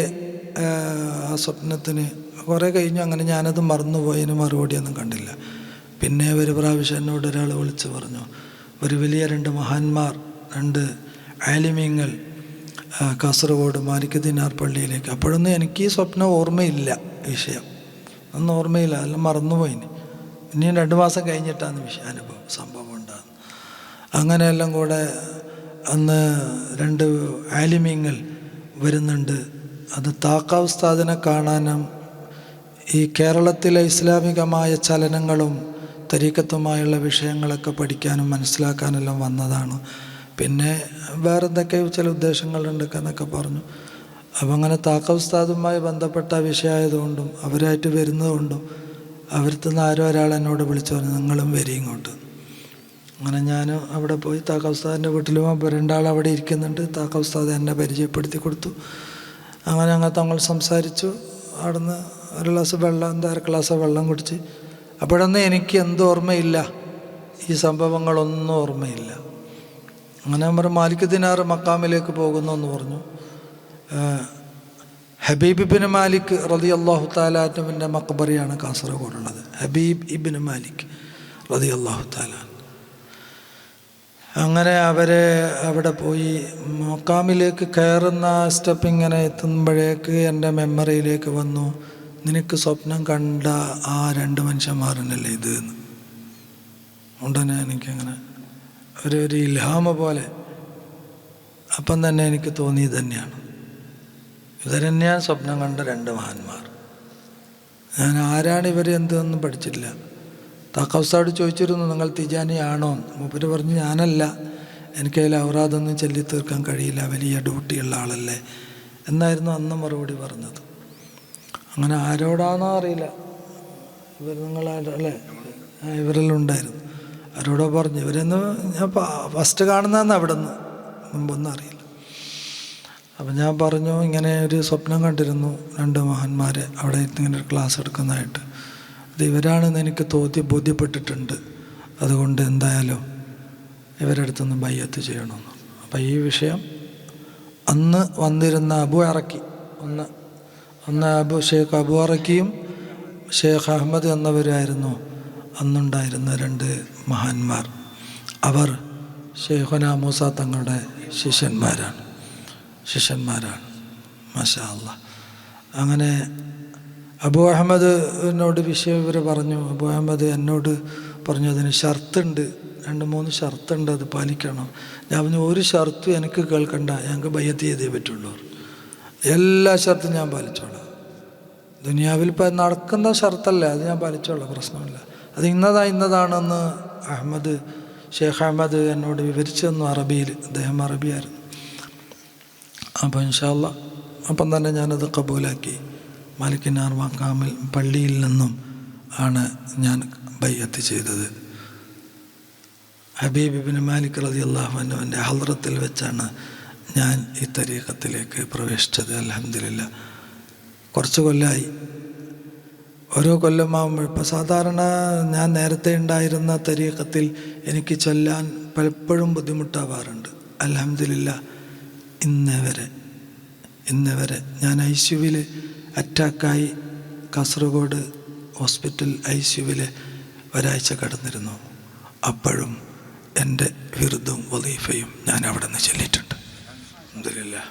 ആ സ്വപ്നത്തിന് കുറേ കഴിഞ്ഞു. അങ്ങനെ ഞാനത് മറന്നുപോയതിന് മറുപടിയൊന്നും കണ്ടില്ല. പിന്നെ ഒരു പ്രാവശ്യം എന്നോട് ഒരാൾ വിളിച്ച് പറഞ്ഞു, ഒരു വലിയ 2 മഹാന്മാർ 2 ആലിമീങ്ങൾ കാസർഗോഡ് മാലിക് ദിനാർ പള്ളിയിലേക്ക്. അപ്പോഴൊന്നും എനിക്ക് ഈ സ്വപ്നം ഓർമ്മയില്ല, വിഷയം ഒന്നും ഓർമ്മയില്ല, എല്ലാം മറന്നുപോയിന്. പിന്നെയും 2 മാസം കഴിഞ്ഞിട്ടാണ് സംഭവം ഉണ്ടാകുന്നത്. അങ്ങനെയെല്ലാം കൂടെ അന്ന് 2 ആലിമീങ്ങൾ വരുന്നുണ്ട് അത് താക്ക ഉസ്താദിനെ കാണാനും ഈ കേരളത്തിലെ ഇസ്ലാമികമായ ചലനങ്ങളും തരീക്കത്തുമായുള്ള വിഷയങ്ങളൊക്കെ പഠിക്കാനും മനസ്സിലാക്കാനെല്ലാം വന്നതാണ്. പിന്നെ വേറെ എന്തൊക്കെ ചില ഉദ്ദേശങ്ങളുണ്ട് എന്നൊക്കെ പറഞ്ഞു. അപ്പം അങ്ങനെ താക്ക ഉസ്താദുമായി ബന്ധപ്പെട്ട വിഷയമായതുകൊണ്ടും അവരായിട്ട് വരുന്നതുകൊണ്ടും അവരുടെ നിന്ന് ആരോ ഒരാൾ എന്നോട് വിളിച്ചു പറഞ്ഞു നിങ്ങളും വരി ഇങ്ങോട്ട്. അങ്ങനെ ഞാൻ അവിടെ പോയി താക്ക ഉസ്താദിൻ്റെ വീട്ടിൽ പോകുമ്പോൾ രണ്ടാൾ അവിടെ ഇരിക്കുന്നുണ്ട്. താക്ക ഉസ്താദ് എന്നെ പരിചയപ്പെടുത്തി കൊടുത്തു. അങ്ങനെ ഞങ്ങൾ തങ്ങൾ സംസാരിച്ചു. അവിടുന്ന് ഒരു ഗ്ലാസ് വെള്ളം അര ഗ്ലാസ് വെള്ളം കുടിച്ച്. അപ്പോഴൊന്നും എനിക്ക് എന്തും ഓർമ്മയില്ല, ഈ സംഭവങ്ങളൊന്നും ഓർമ്മയില്ല. അങ്ങനെ നമ്മൾ മാലിക് ദിനാർ മക്കാമിലേക്ക് പോകുന്നു എന്ന് പറഞ്ഞു. ഹബീബ് ഇബ്നു മാലിക് റളിയല്ലാഹു തആല അൻഹുവിൻ്റെ മഖബറയാണ് കാസർഗോഡുള്ളത്. ഹബീബ് ഇബ്നു മാലിക് റളിയല്ലാഹു തആല. അങ്ങനെ അവരെ അവിടെ പോയി മക്കാമിലേക്ക് കയറുന്ന സ്റ്റെപ്പ് ഇങ്ങനെ എത്തുമ്പോഴേക്ക് എൻ്റെ മെമ്മറിയിലേക്ക് വന്നു, നിനക്ക് സ്വപ്നം കണ്ട ആ 2 മനുഷ്യന്മാരനല്ലേ ഇത് എന്ന്. ഉടനെ എനിക്കങ്ങനെ ഒരു ഇൽഹാമ പോലെ അപ്പം തന്നെ എനിക്ക് തോന്നിയത് തന്നെയാണ്, ഇത് തന്നെയാണ് സ്വപ്നം കണ്ട 2 മഹാന്മാർ. ഞാൻ ആരാണ് ഇവർ എന്തെന്നും പഠിച്ചില്ല. താക്ക ഉസ്താദ് ചോദിച്ചിരുന്നു നിങ്ങൾ തിജാനി ആണോ? മൂപ്പര് പറഞ്ഞു ഞാനല്ല, എനിക്കതിൽ ഔറാദൊന്നും ചൊല്ലി തീർക്കാൻ കഴിയില്ല, വലിയ ഡ്യൂട്ടിയുള്ള ആളല്ലേ എന്നായിരുന്നു അന്ന് മറുപടി പറഞ്ഞത്. അങ്ങനെ ആരോടാണോ അറിയില്ല, ഇവർ നിങ്ങളല്ലേ ഇവരെല്ലാം ഉണ്ടായിരുന്നു, ആരോടോ പറഞ്ഞു. ഇവരെന്ന് ഞാൻ ഫസ്റ്റ് കാണുന്നതെന്ന് അവിടെ നിന്ന്, മുമ്പൊന്നും അറിയില്ല. അപ്പം ഞാൻ പറഞ്ഞു ഇങ്ങനെ ഒരു സ്വപ്നം കണ്ടിരുന്നു 2 മഹാന്മാരെ അവിടെ ഇങ്ങനെ ഒരു ക്ലാസ് എടുക്കുന്നതായിട്ട്, ഇത് ഇവരാണെന്ന് എനിക്ക് ബോധ്യപ്പെട്ടിട്ടുണ്ട്, അതുകൊണ്ട് എന്തായാലും ഇവരുടെ അടുത്തൊന്ന് ബയ്യത്ത് ചെയ്യണമെന്ന്. അപ്പം ഈ വിഷയം അന്ന് വന്നിരുന്ന അബു അറക്കി ഒന്ന് ഷെയ്ഖ് അബു അറക്കിയും ഷെയ്ഖ് അഹമ്മദ് എന്നവരായിരുന്നു അന്നുണ്ടായിരുന്ന 2 മഹാന്മാർ. അവർ ഷെയ്ഖുന മൂസ തങ്ങളുടെ ശിഷ്യന്മാരാണ്. മാഷാ അല്ലാഹ്. അങ്ങനെ അബു അഹമ്മദിനോട് വിഷയം ഇവർ പറഞ്ഞു. അബു അഹമ്മദ് എന്നോട് പറഞ്ഞു അതിന് ഷർത്തുണ്ട്, 2-3 ഷർത്തുണ്ട്, അത് പാലിക്കണം. ഞാൻ പറഞ്ഞു ഒരു ഷർത്തും എനിക്ക് കേൾക്കണ്ട, ഞങ്ങൾക്ക് ബയ്യത്ത് ചെയ്തേ പറ്റുള്ളൂ, എല്ലാ ഷർത്തും ഞാൻ പാലിച്ചോളാം. ദുനിയാവിൽ ഇപ്പം നടക്കുന്ന ഷർത്തല്ലേ, അത് ഞാൻ പാലിച്ചോളാം, പ്രശ്നമില്ല. അത് ഇന്നതാണെന്ന് ഷെയ്ഖ് അഹമ്മദ് എന്നോട് വിവരിച്ചു തന്നു അറബിയിൽ. അദ്ദേഹം അറബിയായിരുന്നു. അപ്പോൾ ഇൻഷാ അല്ലാഹ് അപ്പം തന്നെ ഞാനത് കബൂലാക്കി. മാലിക് ദിനാർ മഖാമിൽ പള്ളിയിൽ നിന്നും ആണ് ഞാൻ ബയ്യത്ത് ചെയ്തത്. ഹബീബ് ഇബ്നു മാലിക് റളിയല്ലാഹു അൻഹുവിൻ്റെ ഹളറത്തിൽ വെച്ചാണ് ഞാൻ ഈ തരീഖത്തിലേക്ക് പ്രവേശിച്ചത്. അൽഹംദുലില്ലാ. കുറച്ച് കൊല്ലമായി. ഓരോ കൊല്ലമാകുമ്പോൾ ഇപ്പോൾ സാധാരണ ഞാൻ നേരത്തെ ഉണ്ടായിരുന്ന തരീഖത്തിൽ എനിക്ക് ചൊല്ലാൻ പലപ്പോഴും ബുദ്ധിമുട്ടാവാറുണ്ട്. അൽഹംദുലില്ലാ ഇന്ന് വരെ ഞാൻ ICUവിൽ അറ്റാക്കായി കാസർഗോഡ് ഹോസ്പിറ്റൽ ICUവിൽ ഒരാഴ്ച കിടന്നിരുന്നു. അപ്പോഴും എൻ്റെ വിറുദും വളീഫയും ഞാൻ അവിടെ നിന്ന് ചൊല്ലിയിട്ടുണ്ട്. അൽഹംദുലില്ലാ.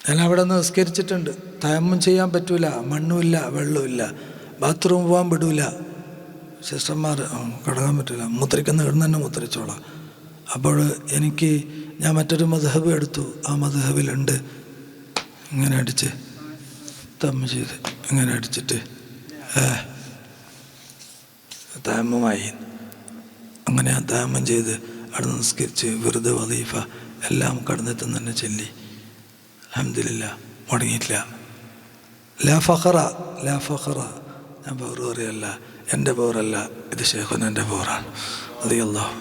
ഞാൻ അവിടെ നിന്ന് നിസ്കരിച്ചിട്ടുണ്ട്. തയമ്മം ചെയ്യാൻ പറ്റൂല, മണ്ണുമില്ല, വെള്ളമില്ല, ബാത്റൂം പോകാൻ വിടൂല, സിസ്റ്റർമാർ കിടക്കാൻ പറ്റില്ല, മൂത്രിക്കുന്ന കിടന്ന് തന്നെ മൂത്രിച്ചോളാം. അപ്പോൾ ഞാൻ മറ്റൊരു മദ്ഹബ് എടുത്തു. ആ മദ്ഹബിലുണ്ട് ഇങ്ങനെ അടിച്ച് തമ്മ ചെയ്ത് ഇങ്ങനെ അടിച്ചിട്ട് തയമ്മമായി. അങ്ങനെ ആ തയമ്മം ചെയ്ത് അവിടെ നിസ്കരിച്ച് വെറുതെ വളീഫ എല്ലാം കടന്നെത്തുന്ന തന്നെ ചൊല്ലി. അൽഹംദുലില്ലാ. മുടങ്ങിയിട്ടില്ല. ലാ ഫഖറ ഞാൻ പൗറ് പറയല്ല, എൻ്റെ പൗറല്ല, ഇത് ഷെയ്ഖുനാൻ്റെ പൗറാണ്. റളിയല്ലാഹു.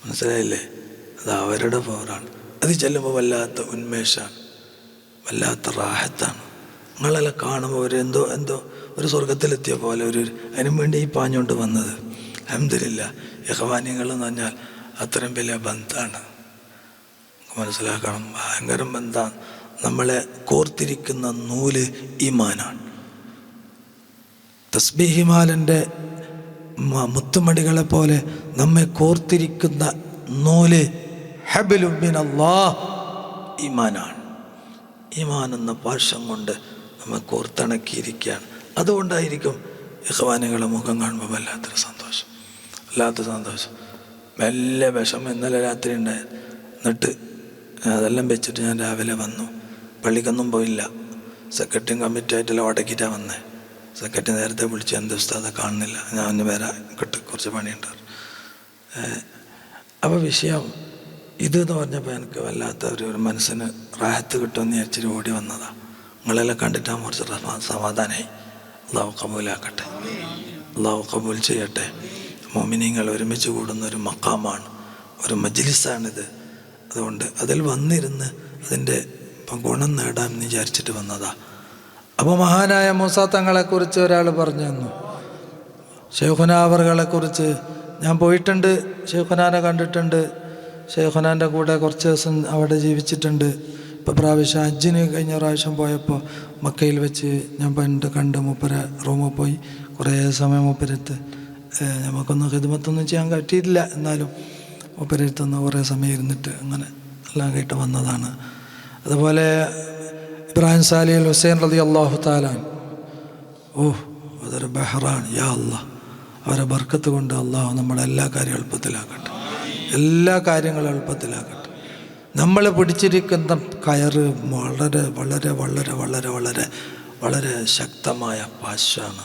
മനസ്സിലായില്ലേ? അത് അവരുടെ പൗറാണ്. അത് ചെല്ലുമ്പോൾ വല്ലാത്ത ഉന്മേഷമാണ്, വല്ലാത്ത റാഹത്താണ്. നിങ്ങളെല്ലാം കാണുമ്പോൾ എന്തോ ഒരു സ്വർഗത്തിലെത്തിയ പോലെ അതിനു വേണ്ടി ഈ പാഞ്ഞുകൊണ്ട് വന്നത്. അൽഹംദുലില്ലാ. ഇഖ്വാനികൾ എന്ന് പറഞ്ഞാൽ അത്രയും വലിയ ബന്ധമാണ്, മനസ്സിലാക്കണം. ഭയങ്കര ബന്ധമാണ്. നമ്മളെ കോർത്തിരിക്കുന്ന നൂല് ഈമാനാണ്. തസ്ബീഹിമാലിൻ്റെ മുത്തുമണികളെ പോലെ നമ്മെ കോർത്തിരിക്കുന്ന നൂല് ഹബ്ലു മിനല്ലാഹ് ഈമാനാണ്. ഈമാൻ എന്ന പാർശ്വം കൊണ്ട് നമ്മെ കോർത്തിണക്കിയിരിക്കുകയാണ്. അതുകൊണ്ടായിരിക്കും ഇഖ്വാനികളെ മുഖം കാണുമ്പോൾ വല്ലാത്ത സന്തോഷം. വലിയ വിഷമം ഇന്നലെ രാത്രി ഉണ്ടായത്. എന്നിട്ട് അതെല്ലാം വെച്ചിട്ട് ഞാൻ രാവിലെ വന്നു. പള്ളിക്കൊന്നും പോയില്ല. സെക്രട്ടറിയും കമ്മിറ്റിയായിട്ടെല്ലാം ഉടക്കിയിട്ടാണ് വന്നത്. സെക്രട്ടറി നേരത്തെ വിളിച്ച് എന്ത് ഉസ്താദെ കാണുന്നില്ല, ഞാൻ ഒന്ന് വരാൻ കുറച്ച് പണിയുണ്ട്. അപ്പോൾ വിഷയം ഇതെന്ന് പറഞ്ഞപ്പോൾ എനിക്ക് വല്ലാത്ത ഒരു മനസ്സിന് റാഹത്ത് കിട്ടുമെന്ന് വിചാരിച്ചിട്ട് ഓടി വന്നതാണ്. നിങ്ങളെല്ലാം കണ്ടിട്ടാൽ കുറച്ച് സമാധാനമായി. അള്ളാഹു കബൂലാക്കട്ടെ, അള്ളാഹു കബൂൽ ചെയ്യട്ടെ. മോമിനീങ്ങൾ ഒരുമിച്ച് കൂടുന്ന ഒരു മക്കാമാണ്, ഒരു മജ്ലിസാണിത്. അതുകൊണ്ട് അതിൽ വന്നിരുന്ന് അതിൻ്റെ ഗുണം നേടാമെന്ന് വിചാരിച്ചിട്ട് വന്നതാണ്. അപ്പോൾ മഹാനായ മൂസാ തങ്ങളെക്കുറിച്ച് ഒരാൾ പറഞ്ഞു തന്നു. ശൈഖുനാ അവറുകളെക്കുറിച്ച് ഞാൻ പോയിട്ടുണ്ട്, ശൈഖുനാനെ കണ്ടിട്ടുണ്ട്, ശൈഖുനാൻ്റെ കൂടെ കുറച്ച് ദിവസം അവിടെ ജീവിച്ചിട്ടുണ്ട്. ഇപ്പോൾ പ്രാവശ്യം ഹജ്ജിന് കഴിഞ്ഞ പ്രാവശ്യം പോയപ്പോൾ മക്കയിൽ വെച്ച് ഞാൻ കണ്ട് മൂപ്പര റൂമിൽ പോയി കുറേ സമയം മൂപ്പരത്ത്. നമുക്കൊന്നും ഖിദ്മത്തൊന്നും ചെയ്യാൻ പറ്റിയിട്ടില്ല, എന്നാലും മൂപ്പരത്തുനിന്ന് കുറേ സമയം ഇരുന്നിട്ട് അങ്ങനെ എല്ലാം കേട്ട് വന്നതാണ്. അതുപോലെ ഇബ്രാഹിം സാലിഹ് അൽ ഹുസൈൻ റളിയല്ലാഹു തആല, അതൊരു ബഹ്റാണ്. യാ അല്ലാഹ്, അവരെ ബർക്കത്ത് കൊണ്ട് അള്ളാഹു നമ്മുടെ എല്ലാ കാര്യവും എളുപ്പത്തിലാക്കട്ടെ, എല്ലാ കാര്യങ്ങളും എളുപ്പത്തിലാക്കട്ടെ. നമ്മൾ പിടിച്ചിരിക്കുന്ന കയറ് വളരെ വളരെ വളരെ വളരെ വളരെ വളരെ ശക്തമായ പാശാണ്.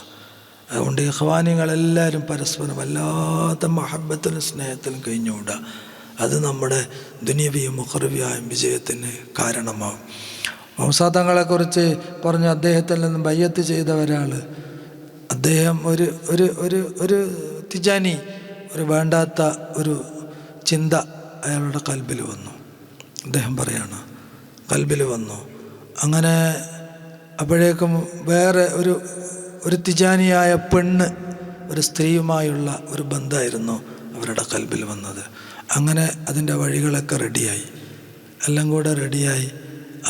അതുകൊണ്ട് ഇഖ്വാനികളെല്ലാവരും പരസ്പരം വല്ലാത്ത മഹബത്തിനും സ്നേഹത്തിനും കഴിഞ്ഞുകൂടാ. അത് നമ്മുടെ ദുനിയവിയും മുഖർവിയായ വിജയത്തിന് കാരണമാകും. മൂസാ തങ്ങളെക്കുറിച്ച് പറഞ്ഞു, അദ്ദേഹത്തിൽ നിന്നും ബയ്യത്ത് ചെയ്ത ഒരാൾ, അദ്ദേഹം ഒരു ഒരു ഒരു ഒരു തിജാനി, ഒരു വേണ്ടാത്ത ഒരു ചിന്ത അയാളുടെ കൽബിൽ വന്നു. അദ്ദേഹം പറയാണ്, കൽബിൽ വന്നു. അങ്ങനെ അപ്പോഴേക്കും വേറെ ഒരു തിജാനിയായ പെണ്ണ്, ഒരു സ്ത്രീയുമായുള്ള ഒരു ബന്ധമായിരുന്നു അവരുടെ കൽബിൽ വന്നത്. അങ്ങനെ അതിൻ്റെ വഴികളൊക്കെ റെഡിയായി, എല്ലാം കൂടെ റെഡിയായി.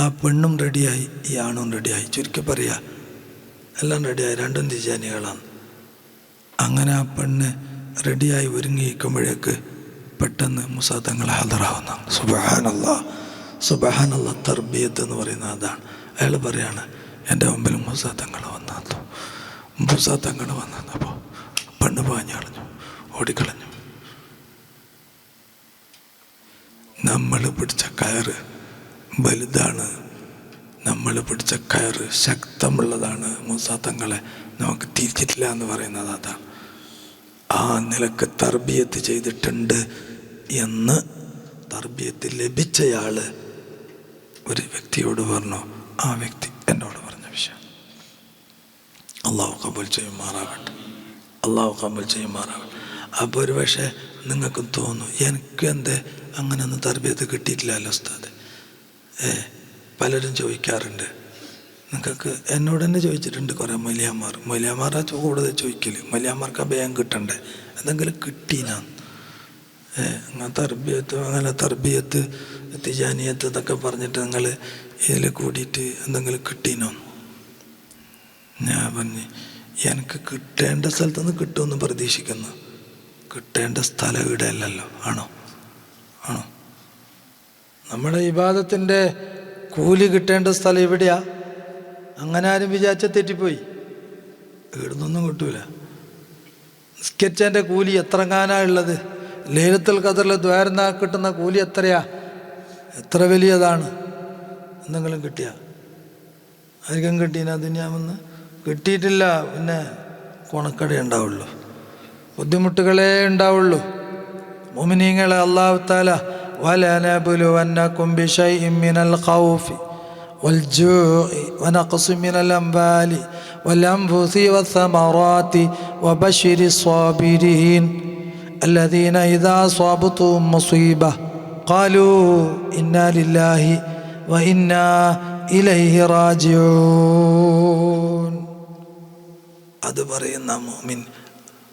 ആ പെണ്ണും റെഡിയായി, ഈ ആണും റെഡിയായി. ചുരുക്കി പറയുക, എല്ലാം റെഡിയായി, രണ്ടും തിജാനികളാണ്. അങ്ങനെ ആ പെണ്ണ് റെഡിയായി ഒരുങ്ങിയിരിക്കുമ്പോഴേക്ക് പെട്ടെന്ന് മൂസാ തങ്ങൾ ഹാദറാവുന്നതാണ്. സുബ്ഹാനല്ലാഹ്, സുബ്ഹാനല്ലാഹ്. തർബിയത്ത് എന്ന് പറയുന്നത് അതാണ്. അയാൾ പറയാണ്, എൻ്റെ മുമ്പിൽ മൂസാ തങ്ങൾ വന്നു. മൂസാ തങ്ങൾ വന്നപ്പോൾ പെണ്ണ് പാഞ്ഞു കളഞ്ഞു, ഓടിക്കളഞ്ഞു. നമ്മൾ പിടിച്ച കയറ് വലുതാണ്, നമ്മൾ പിടിച്ച കയറ് ശക്തമുള്ളതാണ്. മൂസാ തങ്ങളെ നമുക്ക് തിരിച്ചിട്ടില്ല എന്ന് പറയുന്നത് അതാണ്. ആ നിലക്ക് തർബിയത്ത് ചെയ്തിട്ടുണ്ട് എന്ന് തർബിയത്ത് ലഭിച്ചയാൾ ഒരു വ്യക്തിയോട് പറഞ്ഞു. ആ വ്യക്തി എന്നോട് പറഞ്ഞ വിഷയം. അള്ളാഹു കബൂൽ ചെയ്യുമാറാകട്ടെ, അള്ളാഹു കബൂൽ ചെയ്യുമാറാകട്ടെ. അപ്പോൾ ഒരു പക്ഷേ നിങ്ങൾക്ക് തോന്നും, എനിക്ക് എന്തേ അങ്ങനെ ഒന്നും തർബിയത്ത് കിട്ടിയിട്ടില്ലല്ലോ ഉസ്താദ്. പലരും ചോദിക്കാറുണ്ട്. നിങ്ങൾക്ക് എന്നോട് തന്നെ ചോദിച്ചിട്ടുണ്ട് കുറേ മൊയ്ലിയാമാരാ കൂടുതൽ ചോദിക്കൽ. മൊയ്ലിയാമാർക്ക് അഭയം കിട്ടണ്ടേ, എന്തെങ്കിലും കിട്ടീനാന്ന്. അങ്ങനെ തർബിയത്ത് തിജാനിയത്ത് എന്നൊക്കെ പറഞ്ഞിട്ട് നിങ്ങൾ ഇതിൽ കൂടിയിട്ട് എന്തെങ്കിലും കിട്ടീനോ? ഞാൻ പറഞ്ഞു, എനിക്ക് കിട്ടേണ്ട സ്ഥലത്തുനിന്ന് കിട്ടുമെന്ന് പ്രതീക്ഷിക്കുന്നു. കിട്ടേണ്ട സ്ഥലം ഇവിടെ അല്ലല്ലോ. ആണോ? നമ്മുടെ ഇബാദത്തിൻ്റെ കൂലി കിട്ടേണ്ട സ്ഥലം ഇവിടെയാ. അങ്ങനെ ആരും വിചാരിച്ച തെറ്റിപ്പോയി. ഇവിടുന്നൊന്നും കിട്ടൂല. നിസ്കരിച്ചതിൻ്റെ കൂലി എത്രങ്ങാനാ ഉള്ളത്? ലൈലത്തുൽ ഖദറിൽ ദ്വാരനാ കിട്ടുന്ന കൂലി എത്രയാ? എത്ര വലിയതാണ്. എന്തെങ്കിലും കിട്ടിയാ? ആർക്കും കിട്ടീനാ ദുനിയാവെന്ന്? കിട്ടിയിട്ടില്ല. പിന്നെ കൊണക്കട ഉണ്ടാവുള്ളൂ, ബുദ്ധിമുട്ടുകളേ ഉണ്ടാവുള്ളൂ. മുഅ്മിനീങ്ങളെ അല്ലാഹു തആല വലനബ്ലുവന്നകും ബിശൈഇൻ മിനൽ ഖൗഫി വൽജൂഇ വനഖ്സിൻ മിനൽ അംവാലി വൽഅൻഫുസി വസ്സമറാത്തി വബശ്ശിരിസ് സ്വാബിരീൻ الذين إذا أصابتهم مصيبة قالوا إنا لله وإنا إليه راجعون. അത് പറയുന്ന മുഅ്മിൻ,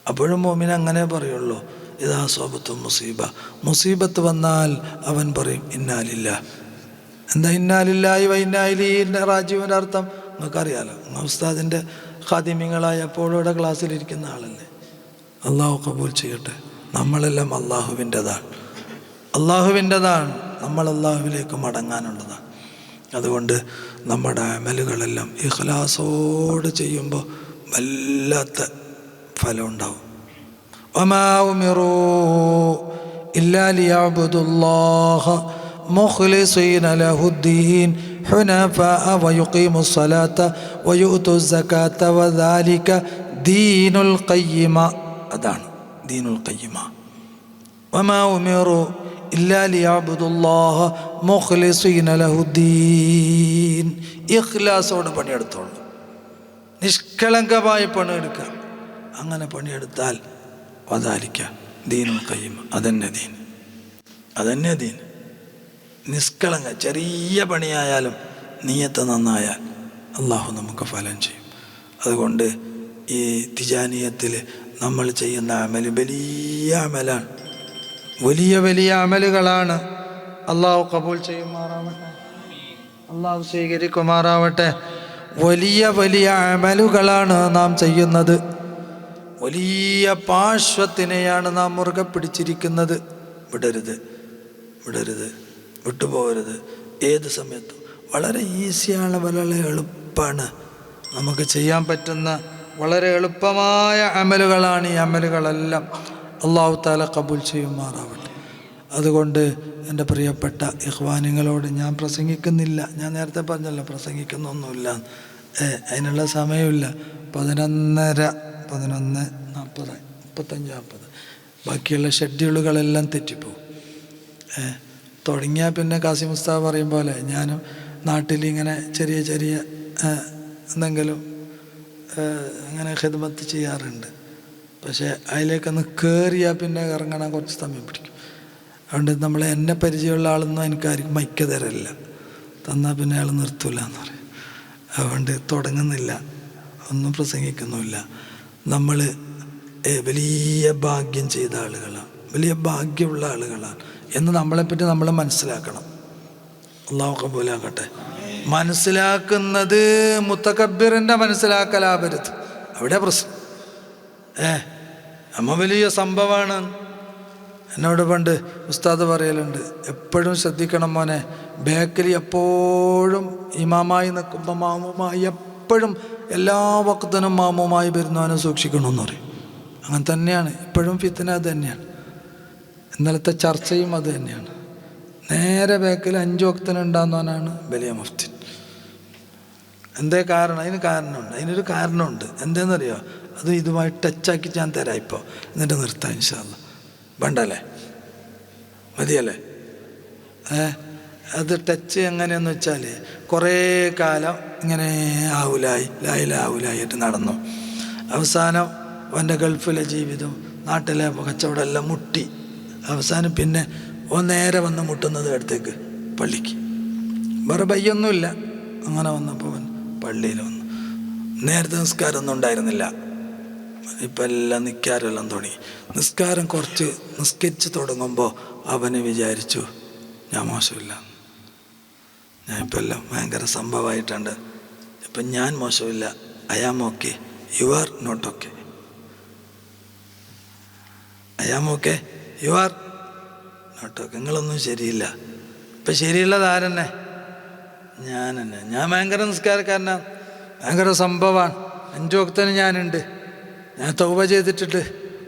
അപ്പോഴും മുഅ്മിൻ അങ്ങനെ പറയുള്ളൂ. ഇദാ അസ്വാബത്തുഹും മുസീബത്ത് വന്നാൽ അവൻ പറയും ഇന്നാ ലില്ലാഹ്. എന്താ ഇന്നാ ലില്ലാഹി വ ഇന്നാ ഇലൈഹി റാജിഊൻ അർത്ഥം നിങ്ങൾക്കറിയാലോ. ഉസ്താദിൻ്റെ ഖാദിമിങ്ങളായ എപ്പോഴും ഇവിടെ ക്ലാസ്സിലിരിക്കുന്ന ആളല്ലേ. അള്ളാഹു കബൂൽ ചെയ്യട്ടെ. നമ്മളെല്ലാം അള്ളാഹുവിൻ്റെതാണ്. നമ്മൾ അള്ളാഹുവിലേക്ക് മടങ്ങാനുള്ളതാണ്. അതുകൊണ്ട് നമ്മുടെ അമലുകളെല്ലാം ഇഖ്ലാസോട് ചെയ്യുമ്പോൾ വല്ലാത്ത ഫലം ഉണ്ടാവും. വമാ ഉമിറൂ ഇല്ലാ ലിയഅ്ബുദുല്ലാഹ മുഖ്ലിസീന ലഹുദ്ദീൻ حنفاء ويقيموا الصلاة ويؤتوا الزكاة وذلك دين القيمة. അതാണ് ദീനുൽ ഖയ്യിമ. വമാ ഉമിറു ഇല്ലാ ലിയഅബ്ദുല്ലാഹ മുഖ്ലിസീന ലഹുദ്ദീൻ. ഇഖ്ലാസോടെ പണിയെടുത്തോളൂ, നിഷ്കളങ്കമായി പണിയെടുക്കുക. അങ്ങനെ പണിയെടുത്താൽ വദാലിക ദീനുൽ ഖയ്യിമ. അതന്നെ ദീൻ, അതന്നെ ദീൻ. നിഷ്കളങ്ക ചെറിയ പണിയായാലും നിയ്യത്ത് നന്നായാൽ അള്ളാഹു നമുക്ക് ഫലം ചെയ്യും. അതുകൊണ്ട് ഈ തിജാനിയത്തിൽ നമ്മൾ ചെയ്യുന്ന അമല് വലിയ അമലാണ്, വലിയ വലിയ അമലുകളാണ്. അള്ളാഹു കബൂൽ ചെയ്യുമാറാവട്ടെ, അള്ളാഹു സ്വീകരിക്കുമാറാവട്ടെ. വലിയ വലിയ അമലുകളാണ് നാം ചെയ്യുന്നത്. വലിയ പാർശ്വത്തിനെയാണ് നാം മുറുകെ പിടിച്ചിരിക്കുന്നത്. വിടരുത്, വിടരുത്, വിട്ടുപോകരുത്. ഏത് സമയത്തും വളരെ ഈസിയാണ്, വളരെ എളുപ്പമാണ്. നമുക്ക് ചെയ്യാൻ പറ്റുന്ന വളരെ എളുപ്പമായ അമലുകളാണ് ഈ അമലുകളെല്ലാം. അള്ളാഹു തആല കബൂൽ ചെയ്യുമാറാവട്ടെ. അതുകൊണ്ട് എൻ്റെ പ്രിയപ്പെട്ട ഇഖ്വാനിങ്ങളോട് ഞാൻ പ്രസംഗിക്കുന്നില്ല. ഞാൻ നേരത്തെ പറഞ്ഞല്ലോ പ്രസംഗിക്കുന്നൊന്നുമില്ല, അതിനുള്ള സമയമില്ല. 11:30, 11:40, 35, 40 ബാക്കിയുള്ള ഷെഡ്യൂളുകളെല്ലാം തെറ്റിപ്പോവും. തുടങ്ങിയാൽ പിന്നെ കാസിം ഉസ്താദ് പറയും പോലെ ഞാനും നാട്ടിലിങ്ങനെ ചെറിയ ചെറിയ എന്തെങ്കിലും അങ്ങനെ ഖിദ്മത്ത് ചെയ്യാറുണ്ട്. പക്ഷേ അതിലേക്കൊന്ന് കയറിയാൽ പിന്നെ ഇറങ്ങണം കുറച്ച് സമയം പിടിക്കും. അതുകൊണ്ട് എന്നെ പരിചയമുള്ള ആളൊന്നും എനിക്കാർക്കും മൈക്ക് തരല്ല, തന്നാൽ പിന്നെ അയാൾ നിർത്തൂല എന്ന് പറയും. അതുകൊണ്ട് തുടങ്ങുന്നില്ല, ഒന്നും പ്രസംഗിക്കുന്നുമില്ല. നമ്മൾ വലിയ ഭാഗ്യം ചെയ്ത ആളുകളാണ്, വലിയ ഭാഗ്യമുള്ള ആളുകളാണ് എന്ന് നമ്മളെപ്പറ്റി നമ്മൾ മനസ്സിലാക്കണം. അള്ളാഹു കബൂലാക്കട്ടെ. മനസ്സിലാക്കുന്നത് മുത്തക്കബ്ബിറിൻ്റെ മനസ്സിലാക്കലാവരുത്, അവിടെ പ്രശ്നം. അമ്മ വലിയ സംഭവമാണ്. എന്നോട് പണ്ട് ഉസ്താദ് പറയലുണ്ട്, എപ്പോഴും ശ്രദ്ധിക്കണം മോനെ, ബേക്കലി എപ്പോഴും ഇമാമായി നിൽക്കുമ്പോൾ മാമുമായി എപ്പോഴും എല്ലാ വക്തനും മാമുമായി വരുന്നവനെ സൂക്ഷിക്കണമെന്ന് പറയും. അങ്ങനെ തന്നെയാണ് ഇപ്പോഴും ഫിത്ന അത് തന്നെയാണ്. ഇന്നലത്തെ ചർച്ചയും അത് തന്നെയാണ്. നേരെ ബേക്കിൽ 5 വക്തനുണ്ടാകുന്നവനാണ് വലിയ മുഫ്തി. എന്തേ കാരണം? അതിന് കാരണമുണ്ട്, അതിനൊരു കാരണമുണ്ട്. എന്താണെന്നറിയോ? അത് ഇതുമായി ടച്ചാക്കി ഞാൻ തരാം ഇപ്പോൾ, എന്നിട്ട് നിർത്താം ഇൻഷാ അല്ലാഹ്. വേണ്ടല്ലേ? മതിയല്ലേ? അത് ടച്ച് എങ്ങനെയെന്ന് വെച്ചാൽ കുറേ കാലം ഇങ്ങനെ ആവുലായിട്ട് നടന്നു. അവസാനം അവൻ്റെ ഗൾഫിലെ ജീവിതം, നാട്ടിലെ കച്ചവടം എല്ലാം മുട്ടി. അവസാനം പിന്നെ നേരെ വന്ന് മുട്ടുന്നത് അടുത്തേക്ക് പള്ളിക്ക്. വേറെ ബയ്യൊന്നുമില്ല. അങ്ങനെ വന്നപ്പോൾ അവൻ പള്ളിയിൽ വന്നു. നേരത്തെ നിസ്കാരമൊന്നും ഉണ്ടായിരുന്നില്ല, ഇപ്പം എല്ലാം നിസ്കാരമെല്ലാം തുടങ്ങി. നിസ്കാരം കുറച്ച് നിസ്കരിച്ച് തുടങ്ങുമ്പോൾ അവന് വിചാരിച്ചു ഞാൻ മോശമില്ല, ഞാൻ ഇപ്പം എല്ലാം ഭയങ്കര സംഭവമായിട്ടുണ്ട്, ഇപ്പം ഞാൻ മോശമില്ല, I am okay, you are not okay, I am okay, you are not okay. നിങ്ങളൊന്നും ശരിയില്ല. ഇപ്പം ശരിയുള്ളത് ആരെന്നെ? ഞാൻ തന്നെ. ഞാൻ ഭയങ്കര നിസ്കാരക്കാരനാണ്, ഭയങ്കര സംഭവമാണ്, 5 വക്തന് ഞാനുണ്ട്, ഞാൻ തൗബ ചെയ്തിട്ടിട്ട്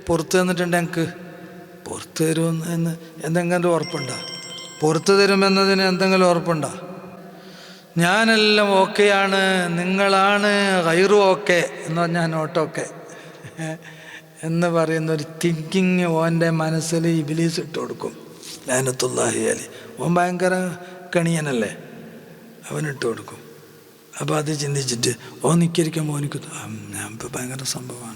പുറത്ത് തന്നിട്ടുണ്ട്. എനിക്ക് പുറത്ത് തരുമെന്ന് എന്തെങ്കിലും ഉറപ്പുണ്ടോ? പുറത്ത് തരുമെന്നതിന് എന്തെങ്കിലും ഉറപ്പുണ്ടോ? ഞാനെല്ലാം ഓക്കെയാണ്, നിങ്ങളാണ് ഗൈറു ഓക്കെ എന്ന് പറഞ്ഞാൽ നോട്ട് ഓക്കെ എന്ന് പറയുന്നൊരു തിങ്കിങ് ഓൻ്റെ മനസ്സിൽ ഇബ്ലീസ് ഇട്ട് കൊടുക്കും. ലഅനത്തുല്ലാഹി അലൈഹി. ഓൻ ഭയങ്കര കണിയനല്ലേ, അവനിട്ട് കൊടുക്കും. അപ്പോൾ അത് ചിന്തിച്ചിട്ട് ഓൻ നിൽക്കരിക്കുമ്പോൾ ഓനിക്ക് ഞാൻ ഇപ്പോൾ ഭയങ്കര സംഭവമാണ്.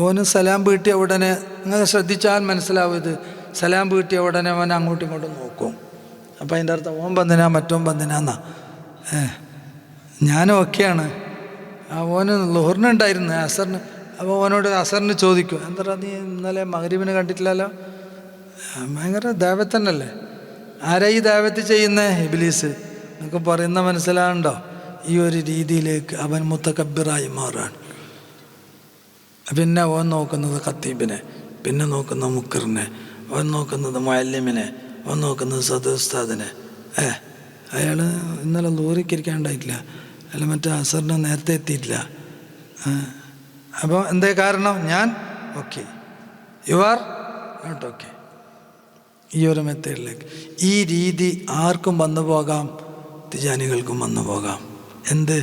ഓന് സലാം വീട്ടിയ ഉടനെ, നിങ്ങൾ ശ്രദ്ധിച്ചാൽ മനസ്സിലാവും, ഇത് സലാം വീട്ടിയ ഉടനെ അവൻ അങ്ങോട്ടും ഇങ്ങോട്ടും നോക്കും. അപ്പോൾ അതിൻ്റെ അർത്ഥം ഓൻ ബന്ധിനാ മറ്റോൻ ബന്ധിനാന്നാ. ഞാനും ഒക്കെയാണ്. ഓന് ലുഹറിനുണ്ടായിരുന്നു, അസറിന്. അപ്പോൾ ഓനോട് അസറിന് ചോദിക്കും, എന്താ നീ ഇന്നലെ മഗ്രിബിന് കണ്ടിട്ടില്ലല്ലോ? ഭയങ്കര ദാവത്തന്നല്ലേ. ആരാ ഈ ദാവത്ത് ചെയ്യുന്നേ? ഇബ്ലീസ്. നിങ്ങൾക്ക് പറയുന്ന മനസ്സിലാകുന്നുണ്ടോ? ഈ ഒരു രീതിയിലേക്ക് അവൻ മുത്തക്കബ്ബിറായി മാറാണ്. പിന്നെ ഓൻ നോക്കുന്നത് ഖത്തീബിനെ, പിന്നെ നോക്കുന്ന മുക്കറിനെ, ഓൻ നോക്കുന്നത് മുഅല്ലിമിനെ, ഓൻ നോക്കുന്നത് സദർ ഉസ്താദിനെ. അയാൾ ഇന്നലെ ലൂറിക്കിരിക്കാണ്ടായിട്ടില്ല, അല്ല മറ്റേ അസറിന് നേരത്തെ എത്തിയിട്ടില്ല. അപ്പോൾ എന്തേ കാരണം? ഞാൻ okay, you are not okay. ഈ ഒരു മെത്തേഡിലേക്ക്, ഈ രീതി ആർക്കും വന്നു പോകാം. തിജാനികൾക്കും വന്നു പോകാം. എന്ത്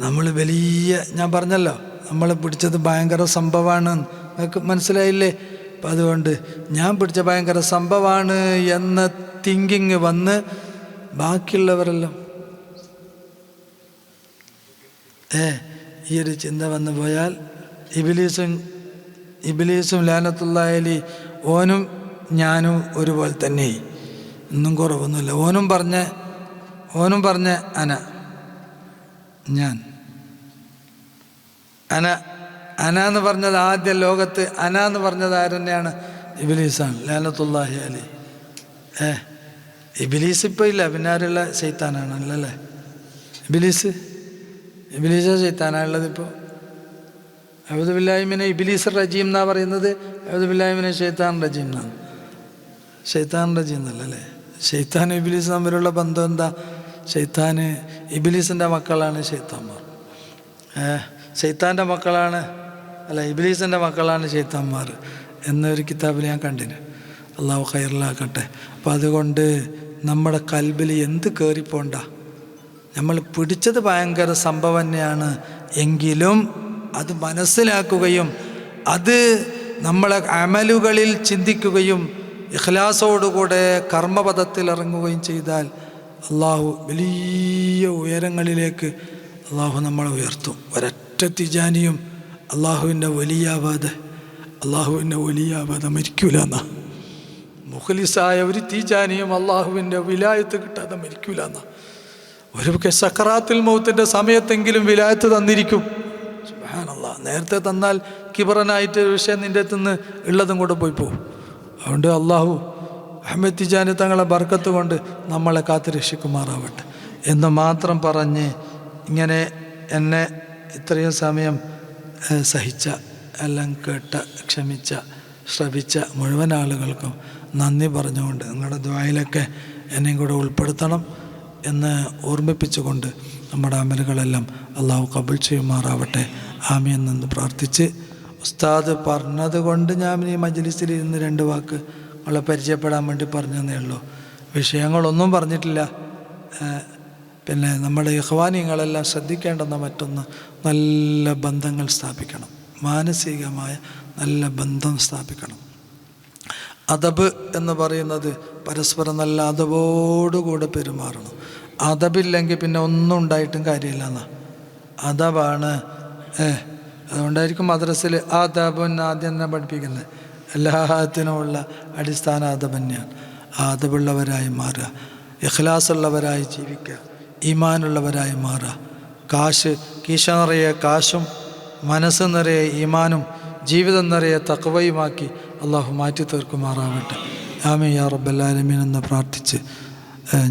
നമ്മൾ വലിയ, ഞാൻ പറഞ്ഞല്ലോ നമ്മൾ പിടിച്ചത് ഭയങ്കര സംഭവമാണ്, നിങ്ങൾക്ക് മനസ്സിലായില്ലേ? അപ്പം അതുകൊണ്ട് ഞാൻ പിടിച്ച ഭയങ്കര സംഭവമാണ് എന്ന തിങ്കിങ് വന്ന് ബാക്കിയുള്ളവരെല്ലാം ഈ ഒരു ചിന്ത വന്നു പോയാൽ ഇബിലീസും ലാനത്തുല്ലാഹി അലൈഹി ഓനും ഞാനും ഒരുപോലെ തന്നെ, ഒന്നും കുറവൊന്നുമില്ല. ഓനും പറഞ്ഞ ഞാൻ അന എന്ന് പറഞ്ഞത് ആദ്യ ലോകത്ത് എന്ന് പറഞ്ഞത് ആരെന്നെയാണ്? ഇബ്ലീസാണ് ലാനത്തുല്ലാഹി അലൈഹി. ഇബ്ലീസ് ഇപ്പോൾ ഇല്ല, പിന്നെ ആരുള്ള ശൈത്താനാണല്ലോ അല്ലേ? ഇബ്ലീസ് ശൈത്താനാണുള്ളത് ഇപ്പോൾ. അഊദു ബില്ലാഹി മിന ഇബ്ലീസ് റജീം എന്നാണ് പറയുന്നത്, അഊദു ബില്ലാഹി മിന ശൈത്താൻ റജീം എന്നാണ്. ശൈത്താൻ റജീം എന്നല്ല അല്ലേ? ശൈത്താനും ഇബ്ലീസ് തമ്മിലുള്ള ബന്ധം എന്താ? ശൈത്താന് ഇബ്ലീസിൻ്റെ മക്കളാണ് ശൈത്താന്മാർ, ശൈത്താൻ്റെ മക്കളാണ് ഇബ്ലീസിൻ്റെ മക്കളാണ് ശൈത്താന്മാർ എന്നൊരു കിതാബിൽ ഞാൻ കണ്ടിന്. അള്ളാഹു ഖൈറിലാക്കട്ടെ. അപ്പം അതുകൊണ്ട് നമ്മുടെ കൽബിൽ എന്ത് കയറിപ്പോണ്ട, നമ്മൾ പിടിച്ചത് ഭയങ്കര സംഭവം തന്നെയാണ് എങ്കിലും അത് മനസ്സിലാക്കുകയും അത് നമ്മളെ അമലുകളിൽ ചിന്തിക്കുകയും ഇഖ്ലാസോടുകൂടെ കർമ്മപഥത്തിൽ ഇറങ്ങുകയും ചെയ്താൽ അള്ളാഹു വലിയ ഉയരങ്ങളിലേക്ക് അള്ളാഹു നമ്മളെ ഉയർത്തും. ഒരൊറ്റ തിജാനിയും അള്ളാഹുവിൻ്റെ വലിയാവാതെ മരിക്കൂല എന്നാ. മുഖ്ലിസായ ഒരു തിജാനിയും അള്ളാഹുവിൻ്റെ വിലായത്ത് കിട്ടാതെ മരിക്കൂല എന്നാ. ഒരു സക്കറാത്തുൽ മൗത്തിൻ്റെ സമയത്തെങ്കിലും വിലായത്ത് തന്നിരിക്കും. സുബ്ഹാനല്ലാഹ്. നേരത്തെ തന്നാൽ കിബറനായിട്ട് ഒരു വിഷയം നിൻ്റെ അടുത്തുനിന്ന് ഉള്ളതും കൂടെ പോയി പോകും. അതുകൊണ്ട് അള്ളാഹു അഹ്മദ് തിജാനി തങ്ങളെ ബർക്കത്ത് കൊണ്ട് നമ്മളെ കാത്ത് രക്ഷിക്കുമാറാവട്ടെ എന്ന് മാത്രം പറഞ്ഞ് ഇങ്ങനെ എന്നെ ഇത്രയും സമയം സഹിച്ച, എല്ലാം കേട്ട, ക്ഷമിച്ച, ശ്രവിച്ച മുഴുവൻ ആളുകൾക്കും നന്ദി പറഞ്ഞുകൊണ്ട് നിങ്ങളുടെ ദുആയിലൊക്കെ എന്നെയും കൂടെ ഉൾപ്പെടുത്തണം എന്ന് ഓർമ്മിപ്പിച്ചുകൊണ്ട് നമ്മുടെ അമലുകളെല്ലാം അള്ളാഹു കബൂൽ ചെയ്യുമാറാവട്ടെ. ആമീൻ എന്ന് പ്രാർത്ഥിച്ച് ഉസ്താദ് പറഞ്ഞത് കൊണ്ട് ഞാൻ ഈ മജ്ലിസിൽ ഇരുന്ന് 2 വാക്ക് നമ്മളെ പരിചയപ്പെടാൻ വേണ്ടി പറഞ്ഞതേ ഉള്ളൂ. വിഷയങ്ങളൊന്നും പറഞ്ഞിട്ടില്ല. പിന്നെ നമ്മുടെ ഇഖ്വാനികളെല്ലാം ശ്രദ്ധിക്കേണ്ടുന്ന മറ്റൊന്ന്, നല്ല ബന്ധങ്ങൾ സ്ഥാപിക്കണം. മാനസികമായ നല്ല ബന്ധം സ്ഥാപിക്കണം. അദബ് എന്ന് പറയുന്നത് പരസ്പരം നല്ല അദബോടുകൂടെ പെരുമാറണം. അദബില്ലെങ്കിൽ പിന്നെ ഒന്നും ഉണ്ടായിട്ടും കാര്യമില്ല എന്നാ. അദബാണ്. അതുകൊണ്ടായിരിക്കും മദ്രസയിൽ അദബൻ ആദ്യം തന്നെ പഠിപ്പിക്കുന്നത്. എല്ലാത്തിനുമുള്ള അടിസ്ഥാന അദബ് തന്നെയാണ്. അദബുള്ളവരായി മാറുക, ഇഖ്ലാസുള്ളവരായി ജീവിക്കുക, ഈമാനുള്ളവരായി മാറുക. കീശ നിറയെ കാശും മനസ്സ് നിറയെ ഈമാനും ജീവിതം നിറയെ തഖ്വയുമാക്കി അള്ളാഹു മാറ്റി തീർക്കുമാറാവട്ടെ. ആമീൻ യാ റബ്ബൽ ആലമീൻ എന്ന് പ്രാർത്ഥിച്ച്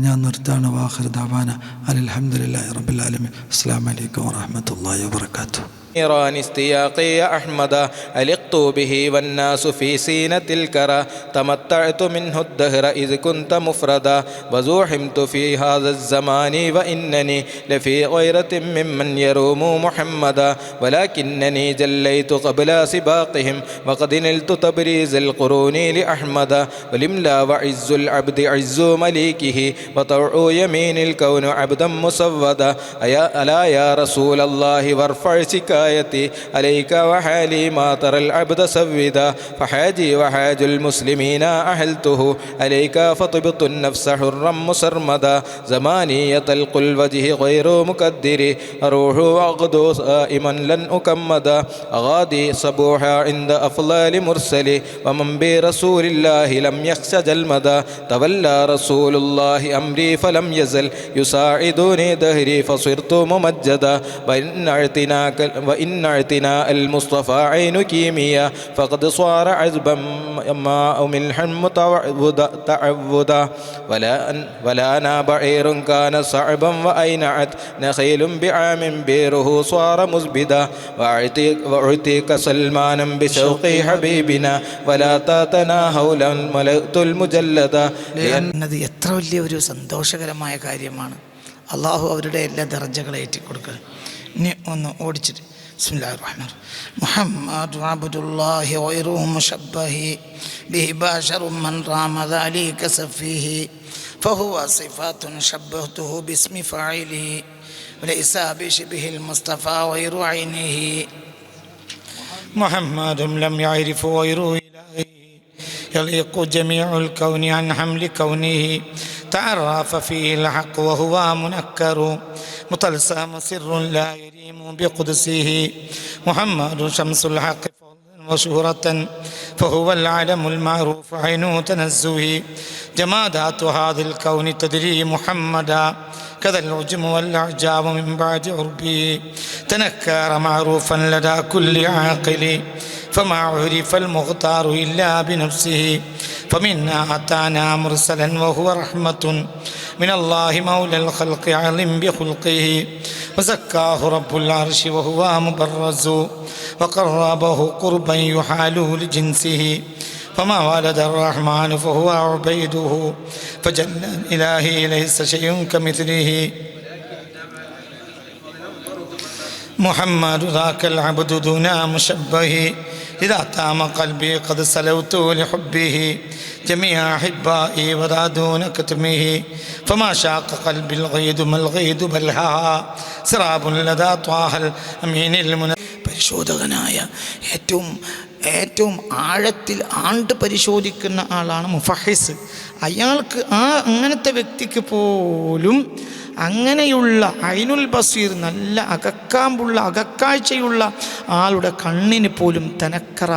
ഞാൻ നിർത്താണ്. വാഖിർ ദഅവാന അൽഹംദുലില്ലാഹി റബ്ബിൽ ആലമീൻ. അസ്സലാമു അലൈക്കും വറഹ്മത്തുള്ളാഹി വബറകാതുഹു. نيران استياقي أحمدا ألقت به والناس في سينة الكرى تمتعت منه الدهر إذ كنت مفردا وزوحمت في هذا الزمان وإنني لفي غيرة ممن يروم محمدا ولكنني جليت قبل سباقهم وقد نلت تبريز القرون لأحمدا ولملا وعز العبد عز مليكه وطوع يمين الكون عبدا مسودا ألا يا رسول الله وارفع شكايتي عليك وحالي ما ترى العبد سودا فحاجي وحاج المسلمين أحلته عليك فطبت النفس حرا مسرمدا زماني يطلق الوجه غير مكدر أروح وأغدو صائما لن أكمدا أغادي صبوحا عند أفضل مرسل ومن برسول الله لم يخش جلمدا تولى رسول الله أمري فلم يزل يساعدني دهري فصرت ممجدا وإن اعتناء المصطفى عين كيمياء فقد صار عذبا ماء ملح تعودا ولا أنا بعير كان صعبا وأينعت نخيل بعام بيره صار مزبدا وأعطيك سلمانا بشوق حبيبنا ولا تاتنا هولا ملأت المجلدا എന്നത് എത്ര വലിയ ഒരു സന്തോഷകരമായ കാര്യമാണ്. അള്ളാഹു അവരുടെ എല്ലാ ദർജകളെ ഏറ്റിക്കൊടുക്കുക. ഇനി ഒന്ന് ഓടിച്ചിട്ട് ബിസ്മില്ലാഹിർ റഹ്മാനിർ റഹീം. മുഹമ്മദ് അബ്ദുല്ലാഹി ഗൈറു മുശബ്ബഹി ബിഹി ബശറു മൻ റാമ ദാലിക സഫീഹി فهو صفات شبهته باسم فاعله وليس بشبه المصطفى غير عينه. محمد لم يعرف غير إلهه يليق جميع الكون عن حمل كونه. تعرف فيه الحق وهو منكر مطلسم سر لا يريم بقدسه. محمد شمس الحق وشهرة فهو العلم المعروف عين تنزه. جمادات هذا الكون تدري محمدا كذا العجم والأعجاب من بعد عربه. تنكر معروفا لدى كل عاقل فما عرف المختار إلا بنفسه. فمنا أتانا مرسلا وهو رحمة من الله مولى الخلق علم بخلقه. وزكاه رب العرش وهو مبرز وقربه قربا يحال لجنسه. فما ولد الرحمن فهو عبيده فجل إلهي ليس شيء كمثله. محمد ذاك العبد دون مشبه إذا تام قلبي قد سلوت لحبه. جميع أحبائي وذا دون كتمه. فما شاق قلبي الغيد ما الغيد بل ها سراب لدى طه الأمين المنى. പരിശോധകനായ ഏറ്റവും ആഴത്തിൽ ആണ്ട് പരിശോധിക്കുന്ന ആളാണ് മുഫഹിസ്. അയാൾക്ക് അങ്ങനത്തെ വ്യക്തിക്ക് പോലും അങ്ങനെയുള്ള ഐനുൽ ബസീർ നല്ല അകക്കാഴ്ചയുള്ള ആളുടെ കണ്ണിന് പോലും തനക്കറ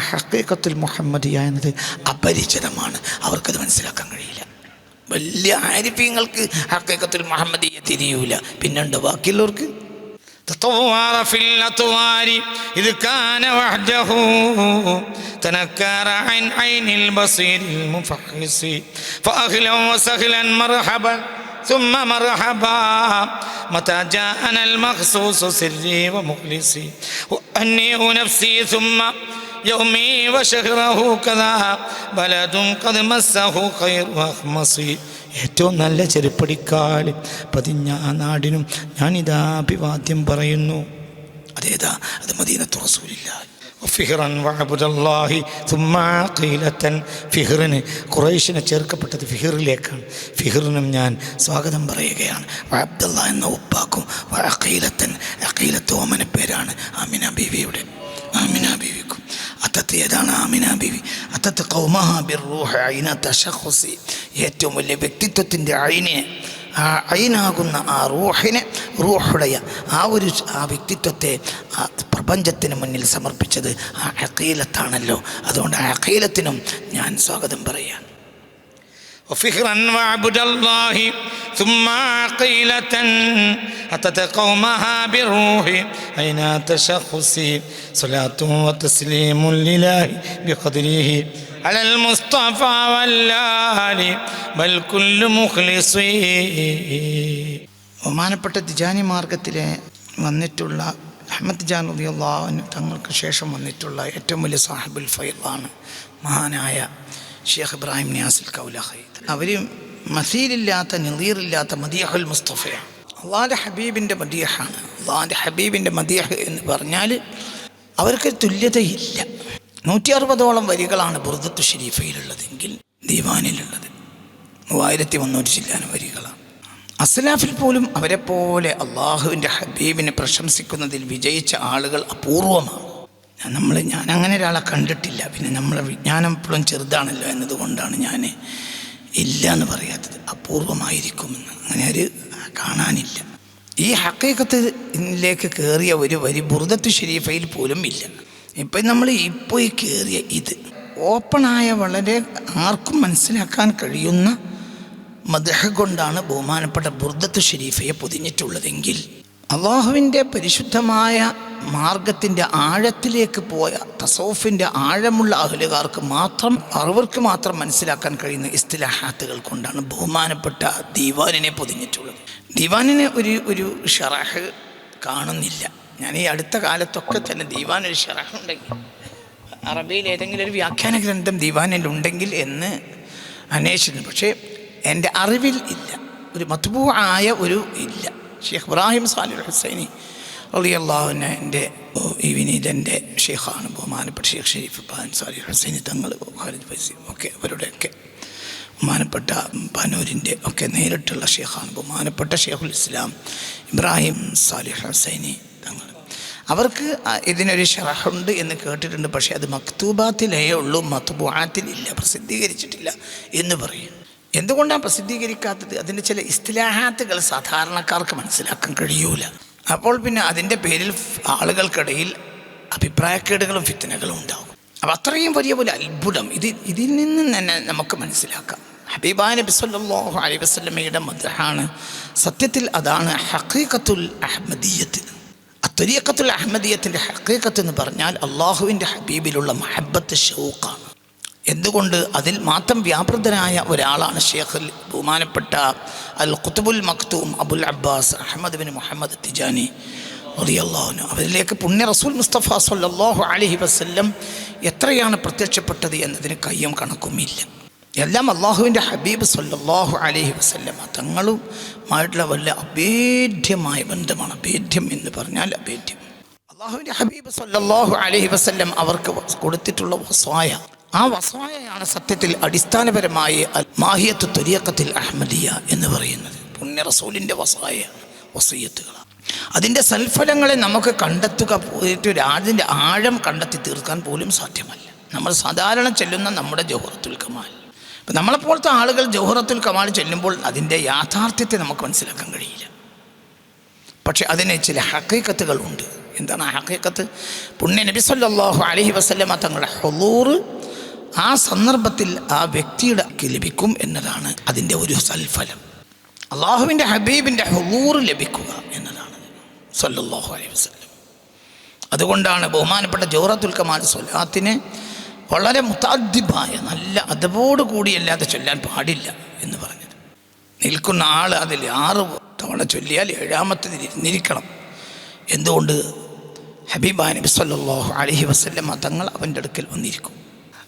ഹഖീഖത്തുൽ മുഹമ്മദിയ എന്നത് അപരിചിതമാണ്. അവർക്കത് മനസ്സിലാക്കാൻ കഴിയില്ല. വലിയ ആരിഫീങ്ങൾക്ക് ഹഖീഖത്തുൽ മുഹമ്മദിയ തിരിയൂല. പിന്നുണ്ട് ബാക്കിയുള്ളവർക്ക്. تطور في الأطوار إذ كان وحده تنكر عن عين البصير المفحص. فأهلا وسهلا مرحبا ثم مرحبا متى جاءنا المخصوص سري ومخلصي. وأني نفسي ثم يومي وشهره كذا بلد قد مسه خير وأخمصي. ഏറ്റവും നല്ല ചെരുപ്പടിക്കാൽ പതിഞ്ഞ ആ നാടിനും ഞാനിതാ അഭിവാദ്യം പറയുന്നു. അതേതാ? അത് മദീനത്തു റസൂലില്ലാഹി. ഫിഹ്റൻ വഅബ്ദുല്ലാഹി സുമ്മ ഖീലതൻ. ഫിഹ്റിന് ഖുറൈശിനെ ചേർക്കപ്പെട്ടത് ഫിഹ്റിലേക്കാണ്. ഫിഹ്റിനും ഞാൻ സ്വാഗതം പറയുകയാണ്. അബ്ദുല്ലാ എന്ന ഉപ്പാക്കും അഖീലത്തൻ, അഖീലത്ത് ഓമന പേരാണ് ആമിന ബീവിയുടെ. ആമിന ബീവിക്കും അത്തത്ത് ഏതാണ് ആമിന ബീവി? അത്തത്ത് ഖൗമഹ ബിർറൂഹ് ഐന തശഖുസി. ഏറ്റവും വലിയ വ്യക്തിത്വത്തിൻ്റെ ഐനിനെ, ആ ഐനാകുന്ന ആ റൂഹിനെ, റൂഹുടയ ആ വ്യക്തിത്വത്തെ ആ പ്രപഞ്ചത്തിന് മുന്നിൽ സമർപ്പിച്ചത് ആ അഖീലത്താണല്ലോ. അതുകൊണ്ട് ആ അഖീലത്തിനും ഞാൻ സ്വാഗതം പറയാൻ. وفخرا وعبد الله ثم عقيلة أتت قومها بالروح أين تشخصي. صلاة وتسليم لله بقدره على المصطفى والآل بل كل مخلصي. ബഹുമാനപ്പെട്ട തിജാനി മാർഗത്തിലെ വന്നിട്ടുള്ള അഹ്മദ് തിജാനി റളിയല്ലാഹു അൻഹു തങ്ങൾക്ക് ശേഷം വന്നിട്ടുള്ള ഏറ്റവും വലിയ സാഹിബുൽ ഫൈളാണ് മഹാനായ ഷെയ്ഖ് ഇബ്രാഹിം നിയാസിൽ കൗലഖി. അവർ മസീലില്ലാത്ത നദീറില്ലാത്ത മദീഹുൽ മുസ്തഫയാണ്. അള്ളാഹിൻ്റെ ഹബീബിൻ്റെ മദീഹാണ്. അള്ളാഹിൻ്റെ ഹബീബിൻ്റെ മദീഹ് എന്ന് പറഞ്ഞാൽ അവർക്ക് തുല്യതയില്ല. 160ഓളം വരികളാണ് ബുർദത്തു ഷരീഫയിലുള്ളതെങ്കിൽ ദീവാനിലുള്ളത് 3300 ചില്ലാനം വരികളാണ്. അസ്ലാഫിൽ പോലും അവരെപ്പോലെ അള്ളാഹുവിൻ്റെ ഹബീബിനെ പ്രശംസിക്കുന്നതിൽ വിജയിച്ച ആളുകൾ അപൂർവമാണ്. ഞാൻ അങ്ങനെ ഒരാളെ കണ്ടിട്ടില്ല. പിന്നെ നമ്മളെ വിജ്ഞാനം എപ്പോഴും ചെറുതാണല്ലോ എന്നതുകൊണ്ടാണ് ഞാൻ ഇല്ല എന്ന് പറയാത്തത്. അപൂർവമായിരിക്കുമെന്ന് അങ്ങനെ ഒരു കാണാനില്ല. ഈ ഹഖീഖത്തിലേക്ക് കയറിയ ഒരു വരി ബുർദത്തു ഷരീഫയിൽ പോലും ഇല്ല. ഇപ്പം നമ്മൾ ഇപ്പോൾ ഈ കയറിയ ഇത് ഓപ്പണായ വളരെ ആർക്കും മനസ്സിലാക്കാൻ കഴിയുന്ന മദ്ഹ് കൊണ്ടാണ് ബഹുമാനപ്പെട്ട ബുർദത്തു ഷരീഫയെ പൊതിഞ്ഞിട്ടുള്ളതെങ്കിൽ അള്ളാഹുവിൻ്റെ പരിശുദ്ധമായ മാർഗത്തിൻ്റെ ആഴത്തിലേക്ക് പോയ തസൗഫിൻ്റെ ആഴമുള്ള അഹ്ലുകാർക്ക് മാത്രം, അവർക്ക് മാത്രം മനസ്സിലാക്കാൻ കഴിയുന്ന ഇസ്തിലാഹാത്തുകൾ കൊണ്ടാണ് ബഹുമാനപ്പെട്ട ദീവാനിനെ പൊതിഞ്ഞിട്ടുള്ളത്. ദീവാനിന് ഒരു ഷറഹ് കാണുന്നില്ല. ഞാൻ ഈ അടുത്ത കാലത്തൊക്കെ തന്നെ ദീവാനൊരു ഷറഹ് ഉണ്ടെങ്കിൽ, അറബിയിൽ ഏതെങ്കിലും ഒരു വ്യാഖ്യാന ഗ്രന്ഥം ദീവാനിലുണ്ടെങ്കിൽ എന്ന് അന്വേഷിച്ചിട്ടുണ്ട്. പക്ഷേ എൻ്റെ അറിവിൽ ഇല്ല. ഒരു മത്ബൂ ആയ ഒരു ഇല്ല. ഷെയ്ഖ് ഇബ്രാഹിം സാലിഹ് ഹുസൈനി റളിയല്ലാഹു അൻഹു എൻ്റെ ഈ വിനീതൻ്റെ ഷെയ്ഖാണ്. ബഹുമാനപ്പെട്ട ഷെയ്ഖ് ഷരീഫ് ഇബ്രാഹിം സാലിഹ് ഹുസൈനി തങ്ങൾ, ഖാലിദ് ഫൈസി ഒക്കെ അവരുടെയൊക്കെ ബഹുമാനപ്പെട്ട പാനൂരിൻ്റെ ഒക്കെ നേരിട്ടുള്ള ഷെയ്ഖാണ് ബഹുമാനപ്പെട്ട ഷെയ്ഖുൽ ഇസ്ലാം ഇബ്രാഹിം സാലിഹ് ഹുസൈനി തങ്ങൾ. അവർക്ക് ഇതിനൊരു ഷറഹുണ്ട് എന്ന് കേട്ടിട്ടുണ്ട്. പക്ഷേ അത് മക്തൂബാത്തിലേ ഉള്ളൂ, മത്ബൂആത്തിലില്ല, പ്രസിദ്ധീകരിച്ചിട്ടില്ല എന്ന് പറയും. എന്തുകൊണ്ടാണ് പ്രസിദ്ധീകരിക്കാത്തത്? അതിൻ്റെ ചില ഇസ്തിലാഹാത്തുകൾ സാധാരണക്കാർക്ക് മനസ്സിലാക്കാൻ കഴിയൂല. അപ്പോൾ പിന്നെ അതിൻ്റെ പേരിൽ ആളുകൾക്കിടയിൽ അഭിപ്രായക്കേടുകളും ഫിത്നകളും ഉണ്ടാകും. അപ്പം അത്രയും വലിയ അത്ഭുതം ഇതിൽ നിന്ന് തന്നെ നമുക്ക് മനസ്സിലാക്കാം. ഹബീബായ നബി സല്ലല്ലാഹു അലൈഹി വസല്ലമയുടെ മദ്ഹാണ്. സത്യത്തിൽ അതാണ് ഹഖീഖത്തുൽ അഹ്മദിയ്യത്ത്. ത്വരീഖത്തുൽ അഹ്മദിയ്യത്തിൻ്റെ ഹഖീഖത്ത് എന്ന് പറഞ്ഞാൽ അള്ളാഹുവിൻ്റെ ഹബീബിലുള്ള മഹബ്ബത്ത് ഷൗഖാണ്. എന്തുകൊണ്ട്? അതിൽ മാത്രം വ്യാപൃതനായ ഒരാളാണ് ഷെയ്ഖ് ബഹുമാനപ്പെട്ട അൽ ഖുത്ബുൽ മക്തൂം Abul Abbas Ahmad bin Muhammad Tijani റളിയല്ലാഹു അൻഹു. അവരിലേക്ക് പുണ്യ റസൂൽ മുസ്തഫ സല്ലല്ലാഹു അലൈഹി വസല്ലം എത്രയാണ് പ്രത്യക്ഷപ്പെട്ടത് എന്നതിന് കയ്യും കണക്കുമില്ല. എല്ലാം അള്ളാഹുവിൻ്റെ ഹബീബ് സല്ലല്ലാഹു അലൈഹി വസല്ലം തങ്ങളുമായിട്ടുള്ള വല്ല അഭേദ്യമായ ബന്ധമാണ്. അഭേദ്യം എന്ന് പറഞ്ഞാൽ അഭേദ്യം. അള്ളാഹുവിൻ്റെ ഹബീബ് സല്ലല്ലാഹു അലൈഹി വസല്ലം അവർക്ക് കൊടുത്തിട്ടുള്ള വസായ, ആ വസായയാണ് സത്യത്തിൽ അടിസ്ഥാനപരമായി മാഹിയത്ത് ത്വരീഖത്തുൽ അഹ്മദിയ്യ എന്ന് പറയുന്നത്. പുണ്യ റസൂലിൻ്റെ വസായയാണ്, വസിയ്യത്തുകളാണ്. അതിൻ്റെ സൽഫലങ്ങളെ നമുക്ക് കണ്ടെത്തുക പോയിട്ട് അതിൻ്റെ ആഴം കണ്ടെത്തി തീർക്കാൻ പോലും സാധ്യമല്ല. നമ്മൾ സാധാരണ ചെല്ലുന്ന നമ്മുടെ ജൗഹറത്തുൽ കമാൽ, ഇപ്പം നമ്മളെപ്പോലത്തെ ആളുകൾ ജൗഹറത്തുൽ കമാൽ ചെല്ലുമ്പോൾ അതിൻ്റെ യാഥാർത്ഥ്യത്തെ നമുക്ക് മനസ്സിലാക്കാൻ കഴിയില്ല. പക്ഷെ അതിന് ചില ഹഖീഖത്തുകളുണ്ട്. എന്താണ് ആ ഹഖീഖത്ത്? പുണ്യ നബി സല്ലല്ലാഹു അലൈഹി വസല്ലമ തങ്ങളുടെ ഹുളൂർ ആ സന്ദർഭത്തിൽ ആ വ്യക്തിയുടെ ലഭിക്കും എന്നതാണ് അതിൻ്റെ ഒരു സൽഫലം. അള്ളാഹുവിൻ്റെ ഹബീബിൻ്റെ ഹുളൂർ ലഭിക്കുക എന്നതാണ് സല്ലല്ലാഹു അലൈഹി വസല്ലം. അതുകൊണ്ടാണ് ബഹുമാനപ്പെട്ട ജൗഹറത്തുൽ കമാൽ സ്വലാത്തിനെ വളരെ മുതഅദ്ദിബായ നല്ല അദബോട് കൂടിയല്ലാതെ ചൊല്ലാൻ പാടില്ല എന്ന് പറഞ്ഞത്. നിൽക്കുന്ന ആൾ അതിൽ 6 തവണ ചൊല്ലിയാൽ 7ാമത്തേത് ഇരുന്നിരിക്കണം. എന്തുകൊണ്ട്? ഹബീബായ നബി സല്ലല്ലാഹു അലൈഹി വസല്ലം തങ്ങൾ അവൻ്റെ അടുക്കൽ വന്നിരിക്കും.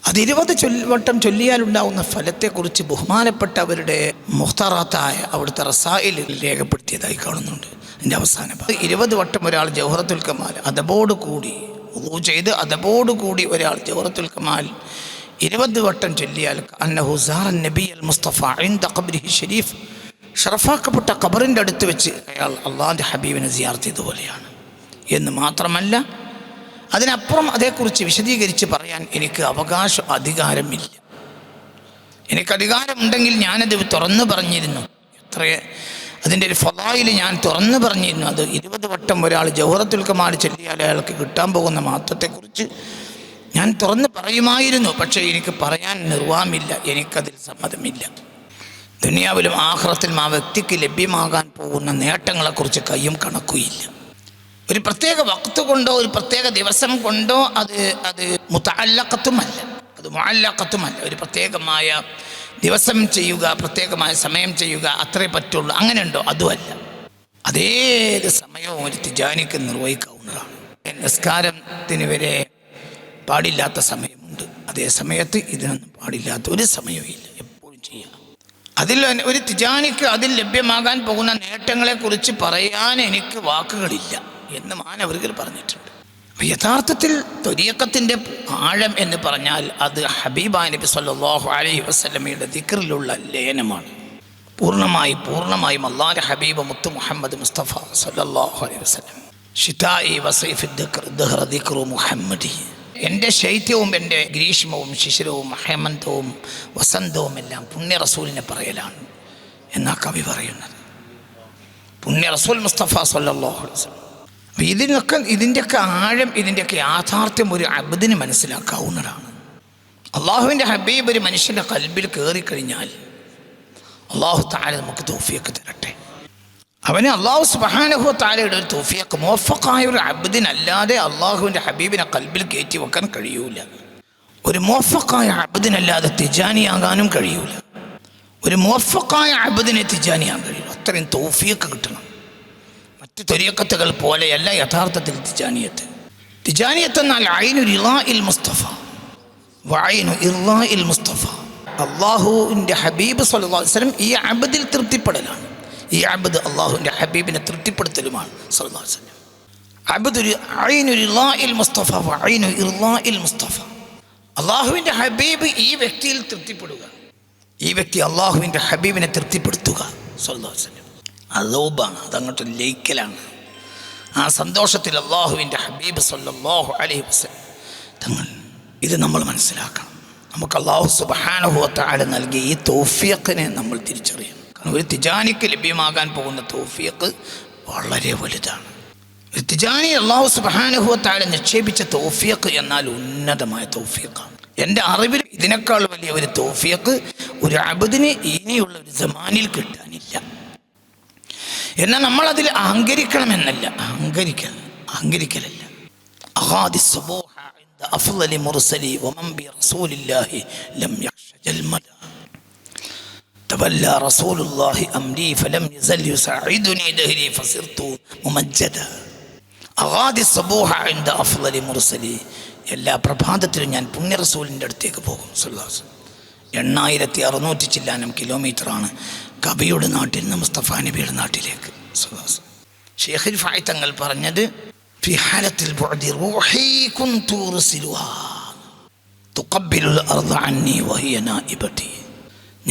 അത് 20 വട്ടം ചൊല്ലിയാലുണ്ടാവുന്ന ഫലത്തെക്കുറിച്ച് ബഹുമാനപ്പെട്ടവരുടെ മുഖ്തറാത്തായ അവിടുത്തെ റസായിലിൽ രേഖപ്പെടുത്തിയതായി കാണുന്നുണ്ട്. അതിൻ്റെ അവസാനം 20 വട്ടം ഒരാൾ ജൗഹറത്തുൽ കമാൽ അതബോട് കൂടി വുളൂ ചെയ്ത് അതബോട് കൂടി ഒരാൾ ജൗഹറത്തുൽ കമാൽ 20 വട്ടം ചൊല്ലിയാൽ അന്നഹു സാറൻ നബി അൽ മുസ്തഫ ഇൻദ ഖബ്രിഹി ഷരീഫ്, ഷറഫാക്കപ്പെട്ട ഖബറിൻ്റെ അടുത്ത് വെച്ച് അയാൾ അള്ളാഹിൻ്റെ ഹബീബിനെ സിയാറത്ത് ചെയ്തതുപോലെയാണ് എന്ന് മാത്രമല്ല, അതിനപ്പുറം അതേക്കുറിച്ച് വിശദീകരിച്ച് പറയാൻ എനിക്ക് അധികാരമില്ല. എനിക്ക് അധികാരമുണ്ടെങ്കിൽ ഞാനത് തുറന്നു പറഞ്ഞിരുന്നു. അതിൻ്റെ ഒരു ഫളായിൽ ഞാൻ തുറന്നു പറഞ്ഞിരുന്നു. അത് 20 വട്ടം ഒരാൾ ജൗഹറത്തുൽ കമാൽ ചൊല്ലിയാൽ അയാൾക്ക് കിട്ടാൻ പോകുന്ന മഹത്വത്തെക്കുറിച്ച് ഞാൻ തുറന്ന് പറയുമായിരുന്നു. പക്ഷേ എനിക്ക് പറയാൻ നിർവാഹമില്ല, എനിക്കതിൽ സമ്മതമില്ല. ദുനിയാവിലും ആഖിറത്തിലും ആ വ്യക്തിക്ക് ലഭ്യമാകാൻ പോകുന്ന നേട്ടങ്ങളെക്കുറിച്ച് കയ്യും കണക്കുമില്ല. ഒരു പ്രത്യേക വഖ്ത് കൊണ്ടോ ഒരു പ്രത്യേക ദിവസം കൊണ്ടോ അത് മുതഅല്ലഖത്തുമല്ല, അത് മുഅല്ലഖത്തുമല്ല. ഒരു പ്രത്യേകമായ ദിവസം ചെയ്യുക, പ്രത്യേകമായ സമയം ചെയ്യുക, അത്രേ പറ്റുള്ളൂ, അങ്ങനെയുണ്ടോ? അതുമല്ല. അതേത് സമയവും ഒരു തിജാനിക്ക് നിർവഹിക്കാവുന്നതാണ്. നിസ്കാരത്തിന് വരെ പാടില്ലാത്ത സമയമുണ്ട്, അതേ സമയത്ത് ഇതിനൊന്നും പാടില്ലാത്ത ഒരു സമയവും എപ്പോഴും ചെയ്യാം. അതിൽ ഒരു തിജാനിക്ക് അതിൽ ലഭ്യമാകാൻ പോകുന്ന നേട്ടങ്ങളെക്കുറിച്ച് പറയാൻ എനിക്ക് വാക്കുകളില്ല എന്ന് മാനവர்கள் പറഞ്ഞിട്ടുണ്ട്. അപ്പോൾ യഥാർത്ഥത്തിൽ ത്വരീഖത്തിൻ്റെ ആഴം എന്ന് പറഞ്ഞാൽ അത് ഹബീബായ നബി സല്ലല്ലാഹു അലൈഹി വസല്ലമയുടെ ദിക്റിലുള്ള ലയനമാണ്. പൂർണ്ണമായും അല്ലാഹുവിൻ്റെ ഹബീബ് മുത്ത് മുഹമ്മദ് മുസ്തഫ സല്ലല്ലാഹു അലൈഹി വസല്ലം ഷിതാഇ വസൈഫി ദഹ്റ ദിക്റു മുഹമ്മദി, എൻ്റെ ശൈത്യവും എൻ്റെ ഗ്രീഷ്മവും ശിശിരവും ഹേമന്തവും വസന്തവും എല്ലാം പുണ്യ റസൂലിനെ പറയലാണ് എന്നാ കവി പറയുന്നത്. പുണ്യ റസൂൽ മുസ്തഫ സല്ലല്ലാഹു അലൈഹി വസല്ലം. അപ്പോൾ ഇതിൻ്റെയൊക്കെ ആഴം, ഇതിൻ്റെയൊക്കെ യാഥാർത്ഥ്യം ഒരു അബ്ദിന് മനസ്സിലാക്കാവുന്നതാണ്. അള്ളാഹുവിൻ്റെ ഹബീബ് ഒരു മനുഷ്യൻ്റെ ഖൽബിൽ കയറിക്കഴിഞ്ഞാൽ അള്ളാഹു തആല നമുക്ക് തൗഫീഖ് തരട്ടെ. അവന് അള്ളാഹു സുബ്ഹാനഹു വ തആലയുടെ ഒരു തൗഫീഖ്, മുവഫഖായ ഒരു അബ്ദിനല്ലാതെ അള്ളാഹുവിൻ്റെ ഹബീബിനെ ഖൽബിൽ കയറ്റി വെക്കാൻ കഴിയൂല. ഒരു മുവഫഖായ അബ്ദിനല്ലാതെ തിജാനിയാകാനും കഴിയൂല. ഒരു മുവഫഖായ അബ്ദിനെ തിജാനിയാകാൻ കഴിയും. അത്രയും തൗഫീഖ് കിട്ടണം. മറ്റ് ത്വരീഖത്തുകൾ പോലെയല്ല യഥാർത്ഥത്തിൽ തിജാനിയത്ത് എന്നാൽ ഐനു റിളാഇൽ മുസ്തഫ വഐനു ഇർളാഇൽ മുസ്തഫ. അള്ളാഹുവിൻ്റെ ഹബീബ് സല്ലല്ലാഹു അലൈഹി വസല്ലം ഈ അബ്ദിൽ തൃപ്തിപ്പെടലാണ്. ഈ അബ്ദ് അള്ളാഹുവിൻ്റെ ഹബീബിനെ തൃപ്തിപ്പെടുത്തലുമാണ് സല്ലല്ലാഹു അലൈഹി വസല്ലം. അബ്ദു ഐനു റിളാഇൽ മുസ്തഫ വഐനു ഇർളാഇൽ മുസ്തഫ. അള്ളാഹുവിൻ്റെ ഹബീബ് ഈ വ്യക്തിയിൽ തൃപ്തിപ്പെടുക, ഈ വ്യക്തി അള്ളാഹുവിൻ്റെ ഹബീബിനെ തൃപ്തിപ്പെടുത്തുക സ്വല്ലല്ലാഹു അലൈഹി വസല്ലം. അത് ലൗബാണ്, അതങ്ങോട്ട് ലയിക്കലാണ്. ആ സന്തോഷത്തിൽ അള്ളാഹുവിൻ്റെ ഹബീബ് സ്വല്ലല്ലാഹു അലൈഹി വസല്ലം തങ്ങൾ. ഇത് നമ്മൾ മനസ്സിലാക്കണം. നമുക്ക് അള്ളാഹു സുബ്ഹാനഹു വ തആല നൽകിയ ഈ തൗഫീഖിനെ നമ്മൾ തിരിച്ചറിയണം. കാരണം ഒരു തിജാനിക്ക് ലഭ്യമാകാൻ പോകുന്ന തൗഫീഖ് വളരെ വലുതാണ്. ഒരു തിജാനി അള്ളാഹു സുബ്ഹാനഹു വ തആല നിക്ഷേപിച്ച തൗഫീഖ് എന്നാൽ ഉന്നതമായ തൗഫീഖാണ്. എൻ്റെ അറിവിൽ ഇതിനേക്കാൾ വലിയ ഒരു തൗഫീഖ് ഒരു അബ്ദിന് ഇനിയുള്ള ഒരു സമാനിൽ കിട്ടാനില്ല. എന്നാൽ നമ്മളതിൽ അഹങ്കരിക്കണമെന്നല്ല, അഹങ്കരിക്കലല്ല. അഗാദി സബൂഹ ഇൻദ അഫ്ളലി മുർസലി വമൻ ബി റസൂലില്ലാഹി ലം യഖ്ശൽ മദ തവല്ല റസൂലുള്ളാഹി അംരി ഫലം യസൽ യുസഈദുനി ദഹരി ഫസിർതു മുമജ്ജദ. അഗാദി സബൂഹ ഇൻദ അഫ്ളലി മുർസലി. എല്ലാ പ്രഭാതത്തിലും ഞാൻ പുണ്യ റസൂലിൻ്റെ അടുത്തേക്ക് പോകും സ്വല്ലല്ലാഹു അലൈഹി വസല്ലം. 8600 ചില്ലാനം കിലോമീറ്ററാണ് കബിയുടെ നാട്ടിൽ നിന്ന് മുസ്തഫ നബിയുടെ നാട്ടിലേക്ക്. ശൈഖ് റിഫായി തങ്ങൾ പറഞ്ഞത് ഫി ഹാലത്തിൽ ബുഅദി റൂഹി കുൻതു ഉർസിലുഹാ തുഖബ്ബിലുൽ അർള അന്നി വഹിയ നായിബതി.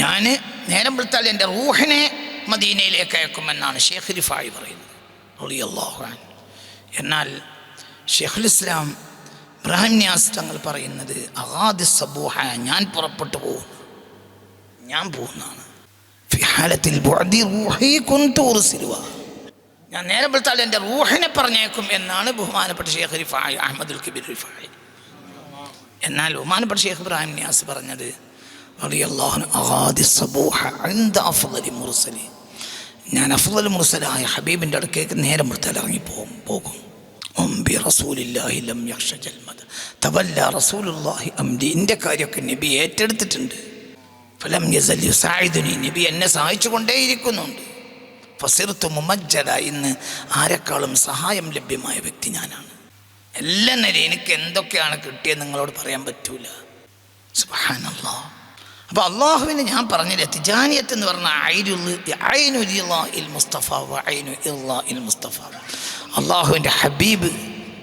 ഞാൻ നേരം വെളുത്താൽ എൻ്റെ റൂഹിനെ മദീനയിലേക്ക് അയക്കുമെന്നാണ് ശൈഖ് റിഫായി പറയുന്നത് റളിയല്ലാഹു അൻഹു. എന്നാൽ ശൈഖുൽ ഇസ്ലാം ഇബ്രാഹിം നിയാസ് തങ്ങൾ പറയുന്നത് അഗാദി സബൂഹ, ഞാൻ പുറപ്പെട്ടു പോകുന്നു, ഞാൻ പോകുന്നതാണ്. ഫി ഹാലത്തിൽ ബുഅദി റൂഹി കുൻതു ഉർസിലുഹാ, ഞാൻ നേരം വെളുത്താൽ എൻ്റെ റൂഹിനെ പറഞ്ഞേക്കും എന്നാണ് ബഹുമാനപ്പെട്ട ശൈഖ് റിഫായി അഹ്മദുൽ കബീർ റിഫായി. എന്നാൽ ബഹുമാനപ്പെട്ട ശൈഖ് ഇബ്രാഹിം നിയാസ് പറഞ്ഞത് റളിയല്ലാഹു അൻഹു അഗാദി സബൂഹ ഇൻദ അഫ്ളലി മുർസലി, ഞാൻ അഫ്ളൽ മുർസലായ ഹബീബിൻ്റെ അടുക്കേക്ക് നേരം വെളുത്താൽ ഇറങ്ങിപ്പോകും. ബി റസൂലില്ലാഹി ലം യഖ്ശൽ മദ തവല്ല റസൂലുള്ളാഹി അംരി, എൻ്റെ കാര്യമൊക്കെ നബി ഏറ്റെടുത്തിട്ടുണ്ട്. ഫലം യസൽ യുസഈദുനി, നബി എന്നെ സഹായിച്ചു കൊണ്ടേയിരിക്കുന്നുണ്ട്. ഫസിർതു മുമജ്ജദ, ഇന്ന് ആരെക്കാളും സഹായം ലഭ്യമായ വ്യക്തി ഞാനാണ്. എല്ലാ നിലയും എനിക്ക് എന്തൊക്കെയാണ് കിട്ടിയത് നിങ്ങളോട് പറയാൻ പറ്റൂല. സുബ്ഹാനല്ലാഹ്. അപ്പോൾ അള്ളാഹുവിന് ഞാൻ പറഞ്ഞില്ല, തിജാനിയത്ത് എന്ന് പറഞ്ഞാൽ അള്ളാഹുവിൻ്റെ ഹബീബ്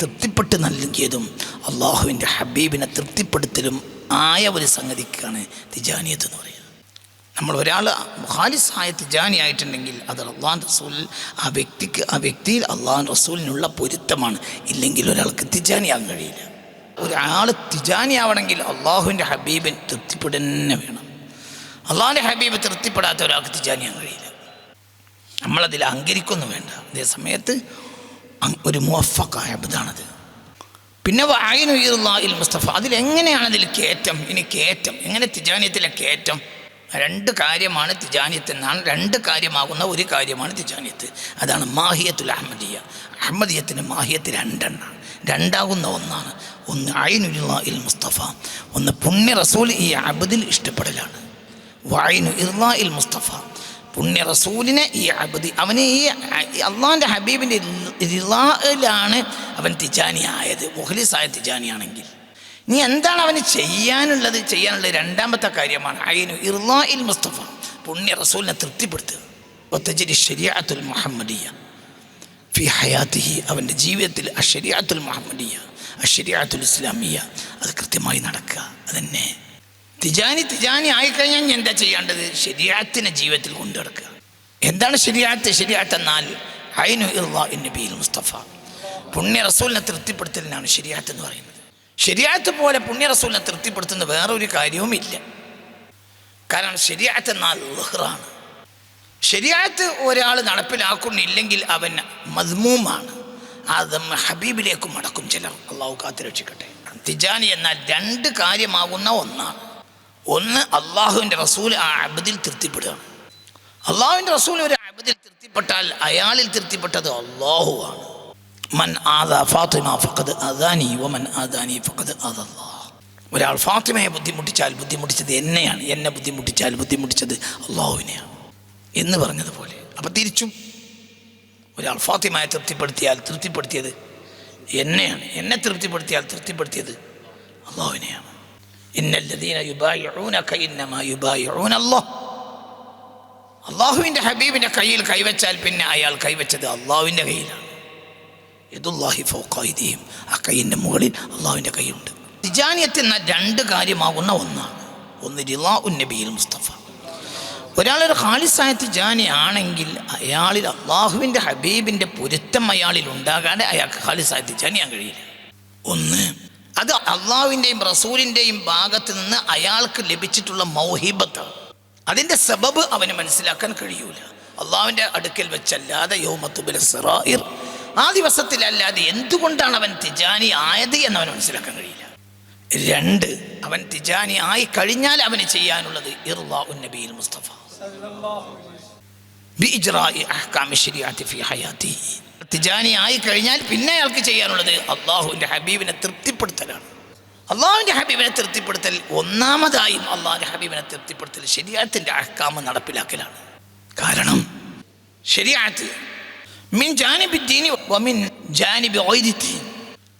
തൃപ്തിപ്പെട്ട് നൽകിയതും അള്ളാഹുവിൻ്റെ ഹബീബിനെ തൃപ്തിപ്പെടുത്തലും ആയ ഒരു സംഗതിക്കാണ് തിജാനിയത്ത് എന്ന് പറയുന്നത്. നമ്മൾ ഒരാൾ ഖാലിസായ തിജാനി ആയിട്ടുണ്ടെങ്കിൽ അത് അള്ളാഹു റസൂൽ ആ വ്യക്തിയിൽ അള്ളാഹു റസൂലിനുള്ള പൊരുത്തമാണ്. ഇല്ലെങ്കിൽ ഒരാൾക്ക് തിജാനിയാകാൻ കഴിയില്ല. ഒരാൾ തിജാനിയാവണമെങ്കിൽ അള്ളാഹുവിൻ്റെ ഹബീബിന് തൃപ്തിപ്പെടുന്നെ വേണം. അള്ളാഹുവിൻ്റെ ഹബീബ് തൃപ്തിപ്പെടാത്ത ഒരാൾക്ക് തിജാനിയാകാൻ കഴിയില്ല. നമ്മളതിൽ അഹങ്കരിക്കൊന്നും വേണ്ട. അതേ സമയത്ത് ഒരു മുവഫഖായ അബ്ദാണത്. പിന്നെ വഅയ്നുൽ മുസ്തഫ, അതിലെങ്ങനെയാണ് അതിൽ കയറ്റം? ഇനി കയറ്റം എങ്ങനെ? തിജാനിയത്തിലെ കയറ്റം 2 കാര്യമാണ് തിജാനിയത്ത് എന്നാണ്. 2 കാര്യമാകുന്ന ഒരു കാര്യമാണ് തിജാനിയത്ത്. അതാണ് മാഹിയത്തുൽ അഹമ്മദിയ. അഹമ്മദിയത്തിന് മാഹിയത്ത് 2 രണ്ടാകുന്ന ഒന്നാണ്. ഒന്ന് ഐനുൽ മുസ്തഫ, ഒന്ന് പുണ്യ റസൂൽ ഈ അബ്ദിൽ ഇഷ്ടപ്പെടലാണ്. വഅയ്നുൽ മുസ്തഫ, പുണ്യ റസൂലിനെ ഈ അബ്ദി, അവന് ഈ അള്ളാഹിൻ്റെ ഹബീബിൻ്റെ റിളായിലാണ് അവൻ തിജാനി ആയത്. മുഖ്ലിസായ തിജാനിയാണെങ്കിൽ നീ എന്താണ് അവന് ചെയ്യാനുള്ളത്? രണ്ടാമത്തെ കാര്യമാണ് ഐനുൽ മുസ്തഫ, പുണ്യ റസൂലിനെ തൃപ്തിപ്പെടുത്തുക. വതജ്രി ശരീഅത്തുൽ മുഹമ്മദിയ ഫി ഹയാത്തിഹി, അവൻ്റെ ജീവിതത്തിൽ അശ്ശരീഅത്തുൽ മുഹമ്മദിയ അശ്ശരീഅത്തുൽ ഇസ്ലാമിയ അത് കൃത്യമായി നടക്കുക. അതന്നെ തിജാനി ആയിക്കഴിഞ്ഞാൽ ഞാൻ എന്താ ചെയ്യേണ്ടത്? ശരീഅത്തിനെ ജീവിതത്തിൽ കൊണ്ടു നടക്കുക. എന്താണ് ശരീഅത്ത്? ശരീഅത്ത് എന്നാൽ ഐനുൽ നബിയിൽ മുസ്തഫ, പുണ്യ റസൂലിനെ തൃപ്തിപ്പെടുത്തലിനാണ് ശരീഅത്ത് എന്ന് പറയുന്നത്. ശരീഅത്ത് പോലെ പുണ്യ റസൂലിനെ തൃപ്തിപ്പെടുത്തുന്ന വേറൊരു കാര്യവുമില്ല. കാരണം ശരീഅത്ത് എന്നാൽ ളുഹ്റാണ്. ശരീഅത്ത് ഒരാൾ നടപ്പിലാക്കുന്നില്ലെങ്കിൽ അവൻ മദ്മൂമാണ്. അത് ഹബീബിലേക്ക് മടക്കും ചിലർ. അള്ളാഹു കാത്തുരക്ഷിക്കട്ടെ. തിജാനി എന്നാൽ 2 കാര്യമാകുന്ന ഒന്നാണ്. ഒന്ന് അള്ളാഹുവിൻ്റെ റസൂൽ ആ അബ്ദിൽ തൃപ്തിപ്പെടുകയാണ്. അള്ളാഹുവിൻ്റെ റസൂൽ ഒരു അബ്ദിൽ തൃപ്തിപ്പെട്ടാൽ അയാളിൽ തൃപ്തിപ്പെട്ടത് അള്ളാഹുവാണ്. മൻ ആദാ ഫാത്തിമ ഫഖദ് ആദാനി വമൻ ആദാനി ഫഖദ് ആദല്ലാഹ്. ഒരാൾ ഫാത്തിമയെ ബുദ്ധിമുട്ടിച്ചത് എന്നെയാണ്, എന്നെ ബുദ്ധിമുട്ടിച്ചത് അള്ളാഹുവിനെയാണ് എന്ന് പറഞ്ഞതുപോലെ. അപ്പം തിരിച്ചും ഒരാൾ ഫാത്തിമയെ തൃപ്തിപ്പെടുത്തിയത് എന്നെയാണ്, എന്നെ തൃപ്തിപ്പെടുത്തിയത് അള്ളാഹുവിനെയാണ്. ഇന്നല്ലദീന യുബായിഊനക ഇന്നമാ യുബായിഊന അല്ലാഹ്. അള്ളാഹുവിൻ്റെ ഹബീബിൻ്റെ കയ്യിൽ കൈവച്ചാൽ പിന്നെ അയാൾ കൈവച്ചത് അള്ളാഹുവിൻ്റെ കയ്യിലാണ്. യദുല്ലാഹി ഫൗഖ അയ്ദിഹിം, ആ കൈയിൻ്റെ മുകളിൽ അള്ളാഹുവിൻ്റെ കൈയുണ്ട്. തിജാനിയത്ത് എന്ന 2 കാര്യമാകുന്ന ഒന്നാണ്. ഒന്ന് റിളാഉൻ നബിയിൽ മുസ്തഫ, ഒരാളൊരു ഖാലിസായ തിജാനി ആണെങ്കിൽ അയാളിൽ അള്ളാഹുവിൻ്റെ ഹബീബിൻ്റെ പൊരുത്തം അയാളിൽ ഉണ്ടാകാതെ അയാൾക്ക് ഖാലിസായ തിജാനിയാൻ കഴിയില്ല. ഒന്ന്, അത് അള്ളാഹുവിൻ്റെയും റസൂലിൻ്റെയും ഭാഗത്ത് നിന്ന് അയാൾക്ക് ലഭിച്ചിട്ടുള്ള മൗഹിബത്താണ്. അതിൻ്റെ സബബ് അവന് മനസ്സിലാക്കാൻ കഴിയൂല. അള്ളാഹുവിൻ്റെ അടുക്കൽ വെച്ചല്ലാതെ യൗമത്തുബിൽ സിറായിർ, ആ ദിവസത്തിലല്ലാതെ എന്തുകൊണ്ടാണ് അവൻ തിജാനി ആയത് എന്നവൻ മനസ്സിലാക്കാൻ കഴിയില്ല. രണ്ട്, അവൻ തിജാനി ആയി കഴിഞ്ഞാൽ അവന് ചെയ്യാനുള്ളത് ഇർളാഉൻ നബിയിൽ മുസ്തഫ ബിഇജ്റാഇ അഹ്കാമി ശരീഅത്തി ഫീ ഹയാത്തിഹി. തിജാനി ആയി കഴിഞ്ഞാൽ പിന്നെ അയാൾക്ക് ചെയ്യാനുള്ളത് അള്ളാഹുവിൻ്റെ ഹബീബിനെ തൃപ്തിപ്പെടുത്തലാണ്. അള്ളാഹുവിൻ്റെ ഹബീബിനെ തൃപ്തിപ്പെടുത്തൽ ഒന്നാമതായും അള്ളാഹുവിൻ്റെ ഹബീബിനെ തൃപ്തിപ്പെടുത്തൽ ശരീഅത്തിൻ്റെ അഹ്കാം നടപ്പിലാക്കലാണ്. കാരണം ശരീഅത്ത് മിൻ ജാനിബി ദീനി വമിൻ ജാനിബി ഗൈരി ദീൻ,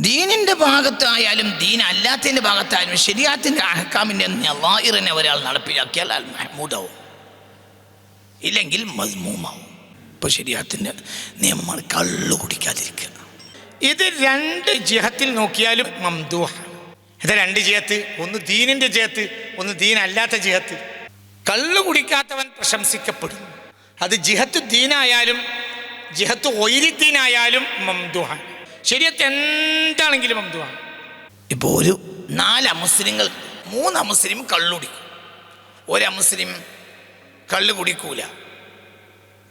ദീനിൻ്റെ ഭാഗത്തായാലും ദീൻ അല്ലാത്തതിൻ്റെ ഭാഗത്തായാലും ശരീഅത്തിൻ്റെ അഹ്കാമിൻ്റെ നളായിറിനെ ഒരാൾ നടപ്പിലാക്കിയാൽ അൽ മഹ്മൂദാവും, ഇല്ലെങ്കിൽ മസ്മൂമാവും. ഇപ്പോൾ ശരീഅത്തിൻ്റെ നിയമമാണ് കള്ളു കുടിക്കാതിരിക്കുക. ഇത് രണ്ട് ജിഹത്തിൽ നോക്കിയാലും മംദൂഹ. ഇത് രണ്ട് ജിഹത്ത്, ഒന്ന് ദീനിൻ്റെ ജിഹത്ത്, ഒന്ന് ദീൻ അല്ലാത്ത ജിഹത്ത്. കള്ളു കുടിക്കാത്തവൻ പ്രശംസിക്കപ്പെടും. അത് ജിഹത്ത് ദീനായാലും ജിഹത്ത് ഒയിരിദ്ദീനായാലും മംദൂഹാണ്. ശരീഅത്ത് എന്താണെങ്കിലും മംദൂഹാണ്. ഇപ്പോൾ ഒരു 4 അമുസ്ലിങ്ങൾ, 3 അമുസ്ലിം കള്ളുടിക്കും, 1 അമുസ്ലിം കള്ളു കുടിക്കൂല,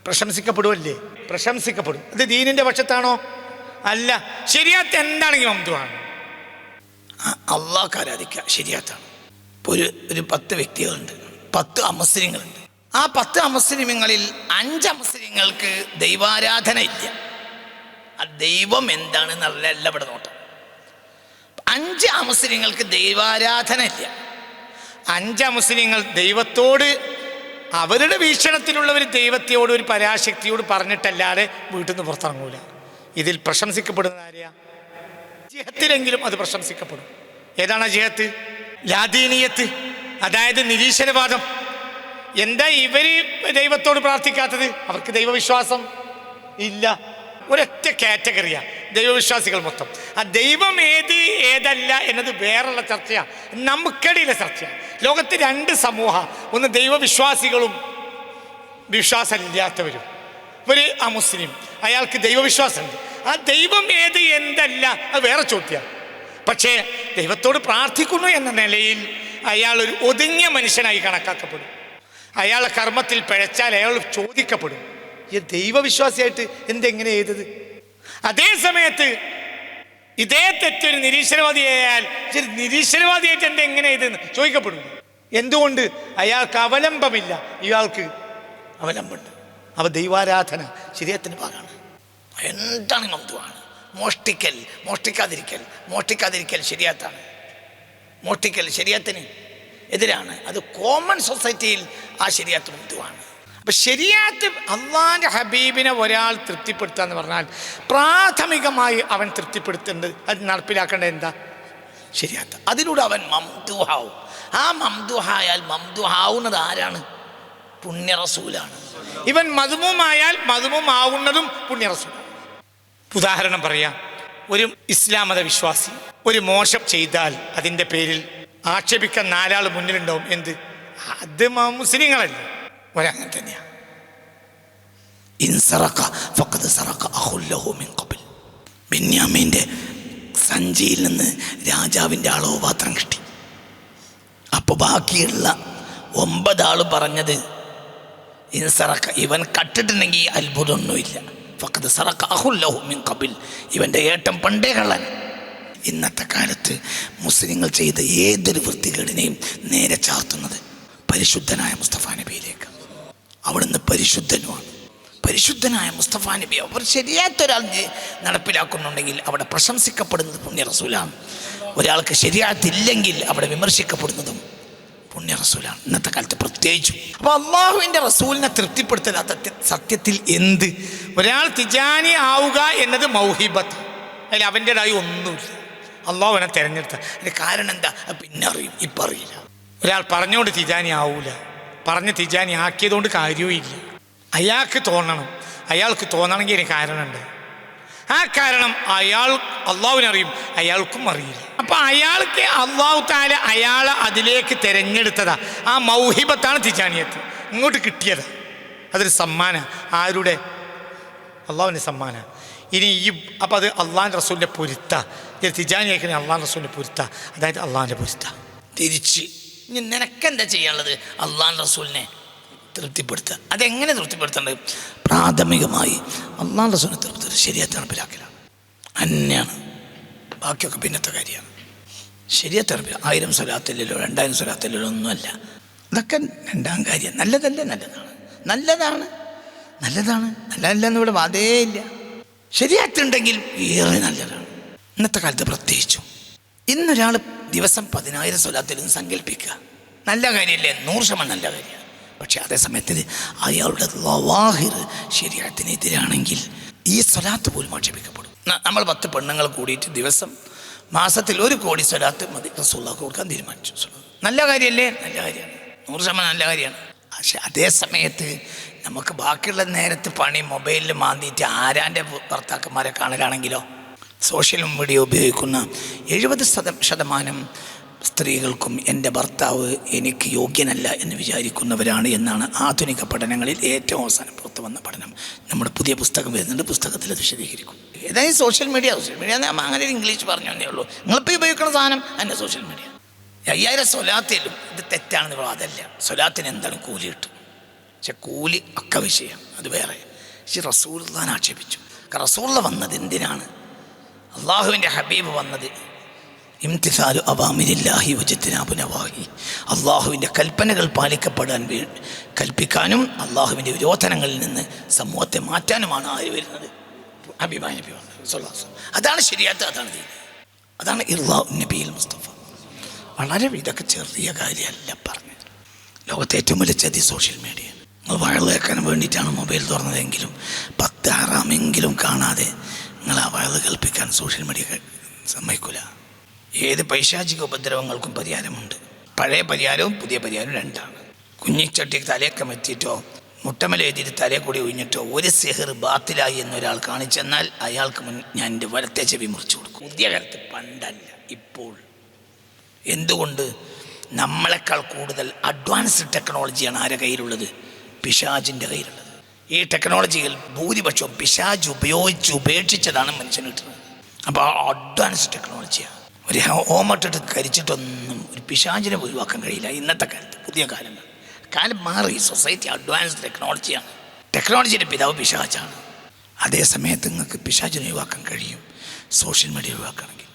പ്രശംസിക്കപ്പെടുമല്ലേ? പ്രശംസിക്കപ്പെടും. ഇത് ദീനിൻ്റെ പക്ഷത്താണോ? അല്ല. ശരീഅത്ത് എന്താണെങ്കിലും മംദൂഹാണ്. അള്ളാഹ്ക്ക് ആരാധിക്കുക ശരീഅത്താണ്. ഇപ്പോൾ ഒരു 10 വ്യക്തികളുണ്ട്, 10 അമുസ്ലിങ്ങളുണ്ട്. ആ 10 അമുസ്ലിങ്ങളിൽ 5 അമുസ്ലിങ്ങൾക്ക് ദൈവാരാധന ഇല്ല. ആ ദൈവം എന്താണെന്നല്ല ഇവിടെ നോട്ടം. 5 അമുസ്ലിങ്ങൾക്ക് ദൈവാരാധന ഇല്ല. 5 മുസ്ലിങ്ങൾ ദൈവത്തോട്, അവരുടെ വീക്ഷണത്തിലുള്ളവർ ദൈവത്തോട് ഒരു പരാശക്തിയോട് പറഞ്ഞിട്ടല്ലാതെ വീട്ടിൽ നിന്ന് പുറത്തിറങ്ങൂല. ഇതിൽ പ്രശംസിക്കപ്പെടുന്ന ആരെയാ? ജിഹത്തിലെങ്കിലും അത് പ്രശംസിക്കപ്പെടും. ഏതാണ് ജിഹത്ത്? ലാദീനിയത്ത്, അതായത് നിരീശ്വരവാദം. എന്താ ഇവർ ദൈവത്തോട് പ്രാർത്ഥിക്കാത്തത്? അവർക്ക് ദൈവവിശ്വാസം ഇല്ല. ഒരൊറ്റ കാറ്റഗറിയാ ദൈവവിശ്വാസികൾ മൊത്തം. ആ ദൈവം ഏതല്ല എന്നത് വേറുള്ള ചർച്ചയാണ്, നമുക്കിടയിലെ ചർച്ചയാണ്. ലോകത്ത് 2 സമൂഹം, ഒന്ന് ദൈവവിശ്വാസികളും വിശ്വാസമില്ലാത്തവരും. ഒരു അമുസ്ലിം, അയാൾക്ക് ദൈവവിശ്വാസമുണ്ട്. ആ ദൈവം എന്തല്ല അത് വേറെ ചോദ്യമാണ്. പക്ഷേ ദൈവത്തോട് പ്രാർത്ഥിക്കുന്നു എന്ന നിലയിൽ അയാൾ ഒരു ഒതുങ്ങിയ മനുഷ്യനായി കണക്കാക്കപ്പെടും. അയാളെ കർമ്മത്തിൽ പിഴച്ചാൽ അയാൾ ചോദിക്കപ്പെടും, ഈ ദൈവവിശ്വാസിയായിട്ട് എന്തെങ്ങനെ ചെയ്തത്? അതേ സമയത്ത് ഇതേ തെറ്റൊരു നിരീശ്വരവാദിയായാൽ നിരീശ്വരവാദിയായിട്ട് എന്തെങ്ങനെ ചെയ്തെന്ന് ചോദിക്കപ്പെടും. എന്തുകൊണ്ട്? അയാൾക്ക് അവലംബമില്ല, ഇയാൾക്ക് അവലംബമുണ്ട്. അവ ദൈവാരാധന ശരീഅത്തിൻ്റെ ഭാഗമാണ്. എന്താണ് മംദൂഹാണ്? മോഷ്ടിക്കാതിരിക്കൽ ശരീഅത്താണ്. മോഷ്ടിക്കൽ ശരീഅത്തിന് എതിരാണ്. അത് കോമൺ സൊസൈറ്റിയിൽ ആ ശരീഅത്ത് മംദൂഹാണ്. അപ്പം ശരീഅത്ത് അള്ളാഹിൻ്റെ ഹബീബിനെ ഒരാൾ തൃപ്തിപ്പെടുത്തുക എന്ന് പറഞ്ഞാൽ പ്രാഥമികമായി അവൻ തൃപ്തിപ്പെടുത്തേണ്ടത്, അത് നടപ്പിലാക്കേണ്ടത് എന്താ? ശരീഅത്ത്. അതിലൂടെ അവൻ മംദൂഹാവും. ആ മംദൂഹായാൽ മംദൂഹാവുന്നത് ആരാണ്? പുണ്യ റസൂലാണ്. ഇവൻ മദ്മൂമായാൽ മദ്മൂമാവുന്നതും പുണ്യ റസൂലാണ്. ഉദാഹരണം പറയാം, ഒരു ഇസ്ലാം മത വിശ്വാസി ഒരു മോശം ചെയ്താൽ അതിൻ്റെ പേരിൽ ആക്ഷേപിക്കാൻ 4 ആൾ മുന്നിലുണ്ടാവും. എന്ത്? അത് മുസ്ലിങ്ങളല്ല. ഒരങ്ങനെ തന്നെയാണ്. ബെന്യാമീൻ്റെ സഞ്ചിയിൽ നിന്ന് രാജാവിൻ്റെ അളവുപാത്രം കിട്ടി. അപ്പോൾ ബാക്കിയുള്ള 9 ആൾ പറഞ്ഞത് ഇൻസറക്ക, ഇവൻ കട്ടിട്ടുണ്ടെങ്കിൽ അത്ഭുതമൊന്നുമില്ല. ഫഖദ് സറഖ അഖുൽ ലഹു മിൻ ഖബൽ, ഇവൻ്റെ ഏട്ടൻ പണ്ടേ കള്ളൻ. ഇന്നത്തെ കാലത്ത് മുസ്ലിങ്ങൾ ചെയ്ത ഏതൊരു വൃത്തികേടിനെയും നേരെ ചാർത്തുന്നത് പരിശുദ്ധനായ മുസ്തഫ നബിയിലേക്ക്. അവിടുന്ന് പരിശുദ്ധനുമാണ്. പരിശുദ്ധനായ മുസ്തഫ നബി അവർ ശരിയാത്തൊരാൾ നടപ്പിലാക്കുന്നുണ്ടെങ്കിൽ അവിടെ പ്രശംസിക്കപ്പെടുന്നത് പുണ്യ റസൂലാണ്. ഒരാൾക്ക് ശരിയാത്തില്ലെങ്കിൽ അവിടെ വിമർശിക്കപ്പെടുന്നതും പുണ്യ റസൂലാണ്, ഇന്നത്തെ കാലത്ത് പ്രത്യേകിച്ചും. അപ്പോൾ അള്ളാഹുവിൻ്റെ റസൂലിനെ തൃപ്തിപ്പെടുത്തലാത്ത സത്യത്തിൽ എന്ത്? ഒരാൾ തിജാനി ആവുക എന്നത് മൗഹിബത്ത്, അതിൽ അവൻ്റെതായി ഒന്നുമില്ല. അള്ളാഹു അവനെ തിരഞ്ഞെടുത്ത. അതിന് കാരണം എന്താ? പിന്നെ അറിയും, ഇപ്പം അറിയില്ല. ഒരാൾ പറഞ്ഞുകൊണ്ട് തിജാനി ആവൂല, പറഞ്ഞ് തിജാനി ആക്കിയതുകൊണ്ട് കാര്യവും ഇല്ല. അയാൾക്ക് തോന്നണം. അയാൾക്ക് തോന്നണമെങ്കിൽ അതിന് കാരണമുണ്ട്. ആ കാരണം അയാൾ അള്ളാഹുവിനറിയും, അയാൾക്കും അറിയില്ല. അപ്പം അയാൾക്ക് അള്ളാഹു തആല അയാളെ അതിലേക്ക് തിരഞ്ഞെടുത്തതാ. ആ മൗഹിബത്താണ് തിജാനിയത്ത്. ഇങ്ങോട്ട് കിട്ടിയതാണ്. അതൊരു സമ്മാനം. ആരുടെ? അള്ളാഹുവിൻ്റെ സമ്മാനം. ഇനി ഈ അപ്പോൾ അത് അള്ളാഹിൻ്റെ റസൂലിൻ്റെ പൊരുത്ത. തിജാനി ആയിക്കണേ അള്ളാഹിൻ്റെ റസൂലിൻ്റെ പൊരുത്ത, അതായത് അള്ളാഹിൻ്റെ പൊരുത്ത. തിരിച്ച് ഇനി നിനക്കെന്താ ചെയ്യാനുള്ളത്? അള്ളാഹിൻ്റെ റസൂലിനെ തൃപ്തിപ്പെടുത്തുക. അതെങ്ങനെ തൃപ്തിപ്പെടുത്തേണ്ടത്? പ്രാഥമികമായി അള്ളാഹിൻ്റെ റസൂലിനെ തൃപ്തിപ്പെടുത്തുക ശരിയാത്ത് നടപ്പിലാക്കലാണ്. തന്നെയാണ്. ബാക്കിയൊക്കെ പിന്നത്തെ കാര്യമാണ്. ശരിയാത്ത് നടപ്പില്ല. 1000 സ്വലാത്തില്ലല്ലോ 2000 സ്വലാത്തില്ലല്ലോ ഒന്നുമല്ല. അതൊക്കെ രണ്ടാം കാര്യം. നല്ലതല്ലേ? നല്ലതാണ്. നല്ലതല്ലെന്ന് ഇവിടെ വാദേ ഇല്ല. ശരിയാത്തുണ്ടെങ്കിൽ ഏറെ നല്ലതാണ്. ഇന്നത്തെ കാലത്ത് പ്രത്യേകിച്ചും. ഇന്നൊരാൾ ദിവസം 10,000 സ്വലാത്തിലും സങ്കല്പിക്കുക, നല്ല കാര്യമല്ലേ? 100% നല്ല കാര്യമാണ്. പക്ഷെ അതേ സമയത്ത് അയാളുടെ ലവാഹിർ ശരീഅത്തിനെതിരാണെങ്കിൽ ഈ സ്വലാത്ത് പോലും ആക്ഷേപിക്കപ്പെടും. നമ്മൾ 10 പെണ്ണുങ്ങൾ കൂടിയിട്ട് ദിവസം മാസത്തിൽ 1 കോടി സ്വലാത്ത് മതി റസൂലുള്ളാഹിക്ക് കൊടുക്കാൻ തീരുമാനിച്ചു. നല്ല കാര്യമല്ലേ? നല്ല കാര്യമാണ്. 100% നല്ല കാര്യമാണ്. പക്ഷെ അതേ സമയത്ത് നമുക്ക് ബാക്കിയുള്ള നേരത്ത് പണി മൊബൈലിൽ മാന്തിയിട്ട് ആരാൻ്റെ ഭർത്താക്കന്മാരെ കാണലാണെങ്കിലോ, സോഷ്യൽ മീഡിയ ഉപയോഗിക്കുന്ന 70% സ്ത്രീകൾക്കും എൻ്റെ ഭർത്താവ് എനിക്ക് യോഗ്യനല്ല എന്ന് വിചാരിക്കുന്നവരാണ് എന്നാണ് ആധുനിക പഠനങ്ങളിൽ ഏറ്റവും അവസാനം പുറത്തു വന്ന പഠനം. നമ്മുടെ പുതിയ പുസ്തകം വരുന്നുണ്ട്, പുസ്തകത്തിൽ അത് വിശദീകരിക്കും. ഏതായാലും സോഷ്യൽ മീഡിയ അങ്ങനെ ഒരു ഇംഗ്ലീഷ് പറഞ്ഞു തന്നേ ഉള്ളൂ. നിങ്ങളിപ്പോൾ ഉപയോഗിക്കുന്ന സാധനം എൻ്റെ സോഷ്യൽ മീഡിയ. 5000 സ്വലാത്തിലും ഇത് തെറ്റാണെന്ന് പറയുക. അതല്ല, സ്വലാത്തിന് എന്താണ് കൂലി കിട്ടും. പക്ഷെ കൂലി ഒക്കെ വിഷയം, അത് വേറെ. പക്ഷെ റസൂലുള്ളാഹിനെ ആക്ഷേപിച്ചു. റസൂലുള്ള വന്നത് എന്തിനാണ്? അള്ളാഹുവിൻ്റെ ഹബീബ് വന്നത് ഇംതിസാലു അവാമിരില്ലാഹി വജ്തിനാബു നവാഹി, അള്ളാഹുവിൻ്റെ കൽപ്പനകൾ പാലിക്കപ്പെടാൻ കൽപ്പിക്കാനും അള്ളാഹുവിൻ്റെ വിരോധനങ്ങളിൽ നിന്ന് സമൂഹത്തെ മാറ്റാനുമാണ് ആര് വരുന്നത്? ഹബീബായ നബി വന്നത്. അതാണ് ശരിയാത്ത്, അതാണ് ദീൻ, അതാണ് ഇർളാഉ നബിയിൽ മുസ്തഫ. വളരെ ഇതൊക്കെ ചെറിയ കാര്യമല്ല പറഞ്ഞത്. ലോകത്തെ ഏറ്റവും വലിയ ചതി സോഷ്യൽ മീഡിയ. നിങ്ങൾ വയറ് കേൾക്കാൻ വേണ്ടിയിട്ടാണ് മൊബൈൽ തുറന്നതെങ്കിലും 10 ഹറാമെങ്കിലും കാണാതെ നിങ്ങൾ ആ വയറ് കേൾപ്പിക്കാൻ സോഷ്യൽ മീഡിയ സമ്മതിക്കില്ല. ഏത് പൈശാചിക ഉപദ്രവങ്ങൾക്കും പരിഹാരമുണ്ട്. പഴയ പരിഹാരവും പുതിയ പരിഹാരവും രണ്ടാണ്. കുഞ്ഞിച്ചട്ടിക്ക് തലയൊക്കെ മെറ്റിയിട്ടോ മുട്ടമലെഴുതിയിട്ട് തലയെ കൂടി ഒഴിഞ്ഞിട്ടോ ഒരു സിഹർ ബാത്തിലായി എന്നൊരാൾ കാണിച്ചെന്നാൽ അയാൾക്ക് ഞാൻ എൻ്റെ വലത്തെ ചെവി മുറിച്ചു കൊടുക്കും. പുതിയ കാലത്ത് പണ്ടല്ല, ഇപ്പോൾ. എന്തുകൊണ്ട്? നമ്മളെക്കാൾ കൂടുതൽ അഡ്വാൻസ്ഡ് ടെക്നോളജിയാണ് ആരുടെ കയ്യിലുള്ളത്? പിശാചിൻ്റെ കയ്യിലുള്ളത്. ഈ ടെക്നോളജികൾ ഭൂരിപക്ഷവും പിശാച് ഉപേക്ഷിച്ചതാണ് മനുഷ്യന് കിട്ടുന്നത്. അപ്പോൾ ആ അഡ്വാൻസ്ഡ് ടെക്നോളജിയാണ്. ഒരു ഹോമട്ടിട്ട് കരിച്ചിട്ടൊന്നും ഒരു പിശാചിനെ ഒഴിവാക്കാൻ കഴിയില്ല ഇന്നത്തെ കാലത്ത്. പുതിയ കാലം മാറി. സൊസൈറ്റി അഡ്വാൻസ്ഡ് ടെക്നോളജിയാണ്. ടെക്നോളജിയുടെ പിതാവ് പിശാചാണ്. അതേ സമയത്ത് നിങ്ങൾക്ക് പിശാചിനെ ഒഴിവാക്കാൻ കഴിയും സോഷ്യൽ മീഡിയ ഒഴിവാക്കുകയാണെങ്കിൽ.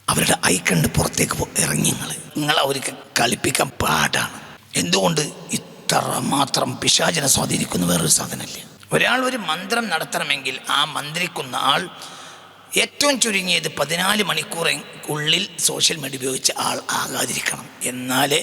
അവരുടെ ഐക്കണ്ട് പുറത്തേക്ക് ഇറങ്ങി നിങ്ങൾ അവർക്ക് കളിപ്പിക്കാൻ പാടാണ്. എന്തുകൊണ്ട്? ഇത്ര മാത്രം പിശാചിനെ സ്വാധീനിക്കുന്ന വേറൊരു സാധനമില്ല. ഒരാൾ ഒരു മന്ത്രം നടത്തണമെങ്കിൽ ആ മന്ത്രിക്കുന്ന ആൾ ഏറ്റവും ചുരുങ്ങിയത് 14 മണിക്കൂറിനുള്ളിൽ സോഷ്യൽ മീഡിയ ഉപയോഗിച്ച ആൾ ആകാതിരിക്കണം. എന്നാലേ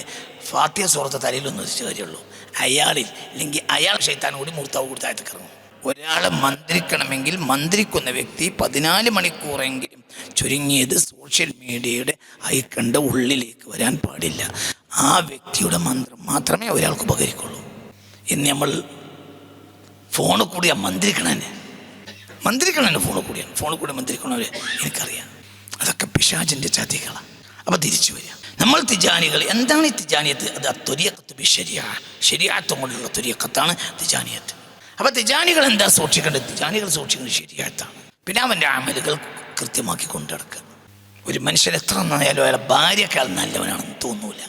ഫാത്തിഹ സൂറത്ത് തലയിലൊന്നും വെച്ച് കാര്യമുള്ളൂ. അയാളിൽ അല്ലെങ്കിൽ അയാൾ ശൈത്താൻ കൂടി മൂർത്താവ് കൊടുത്തായിട്ട് ഇറങ്ങും. ഒരാളെ മന്ത്രിക്കണമെങ്കിൽ മന്ത്രിക്കുന്ന വ്യക്തി 14 മണിക്കൂറെങ്കിലും ചുരുങ്ങിയത് സോഷ്യൽ മീഡിയയുടെ ഐക്കണ്ട ഉള്ളിലേക്ക് വരാൻ പാടില്ല. ആ വ്യക്തിയുടെ മന്ത്രം മാത്രമേ ഒരാൾക്ക് ഉപകരിക്കുള്ളൂ. ഇന്ന് നമ്മൾ ഫോണിൽ കൂടിയാ മന്ത്രിക്കണേ ഫോണിൽ കൂടി മന്ത്രിക്കണവരെ എനിക്കറിയാം. അതൊക്കെ പിശാചിൻ്റെ ചതികളാണ്. അപ്പോൾ തിരിച്ചു വരിക. നമ്മൾ തിജാനികൾ. എന്താണ് ഈ തിജാനിയത്ത്? അത് ത്വരീഖത്ത് ബിശ്ശരിഅ, ശരീഅത്ത് കൊണ്ടുള്ള ത്വരീഖത്താണ് തിജാനിയത്ത്. അപ്പോൾ തിജാനികൾ എന്താ സൂക്ഷിക്കേണ്ടത്? തിജാനികൾ സൂക്ഷിക്കേണ്ടത് ശരീഅത്താണ്. പിന്നെ അവൻ്റെ അമലുകൾ കൃത്യമാക്കി കൊണ്ടുനടക്കുക. ഒരു മനുഷ്യൻ എത്ര നന്നായാലും അയാളെ ഭാര്യക്കാൾ നല്ലവനാണെന്ന് തോന്നൂല.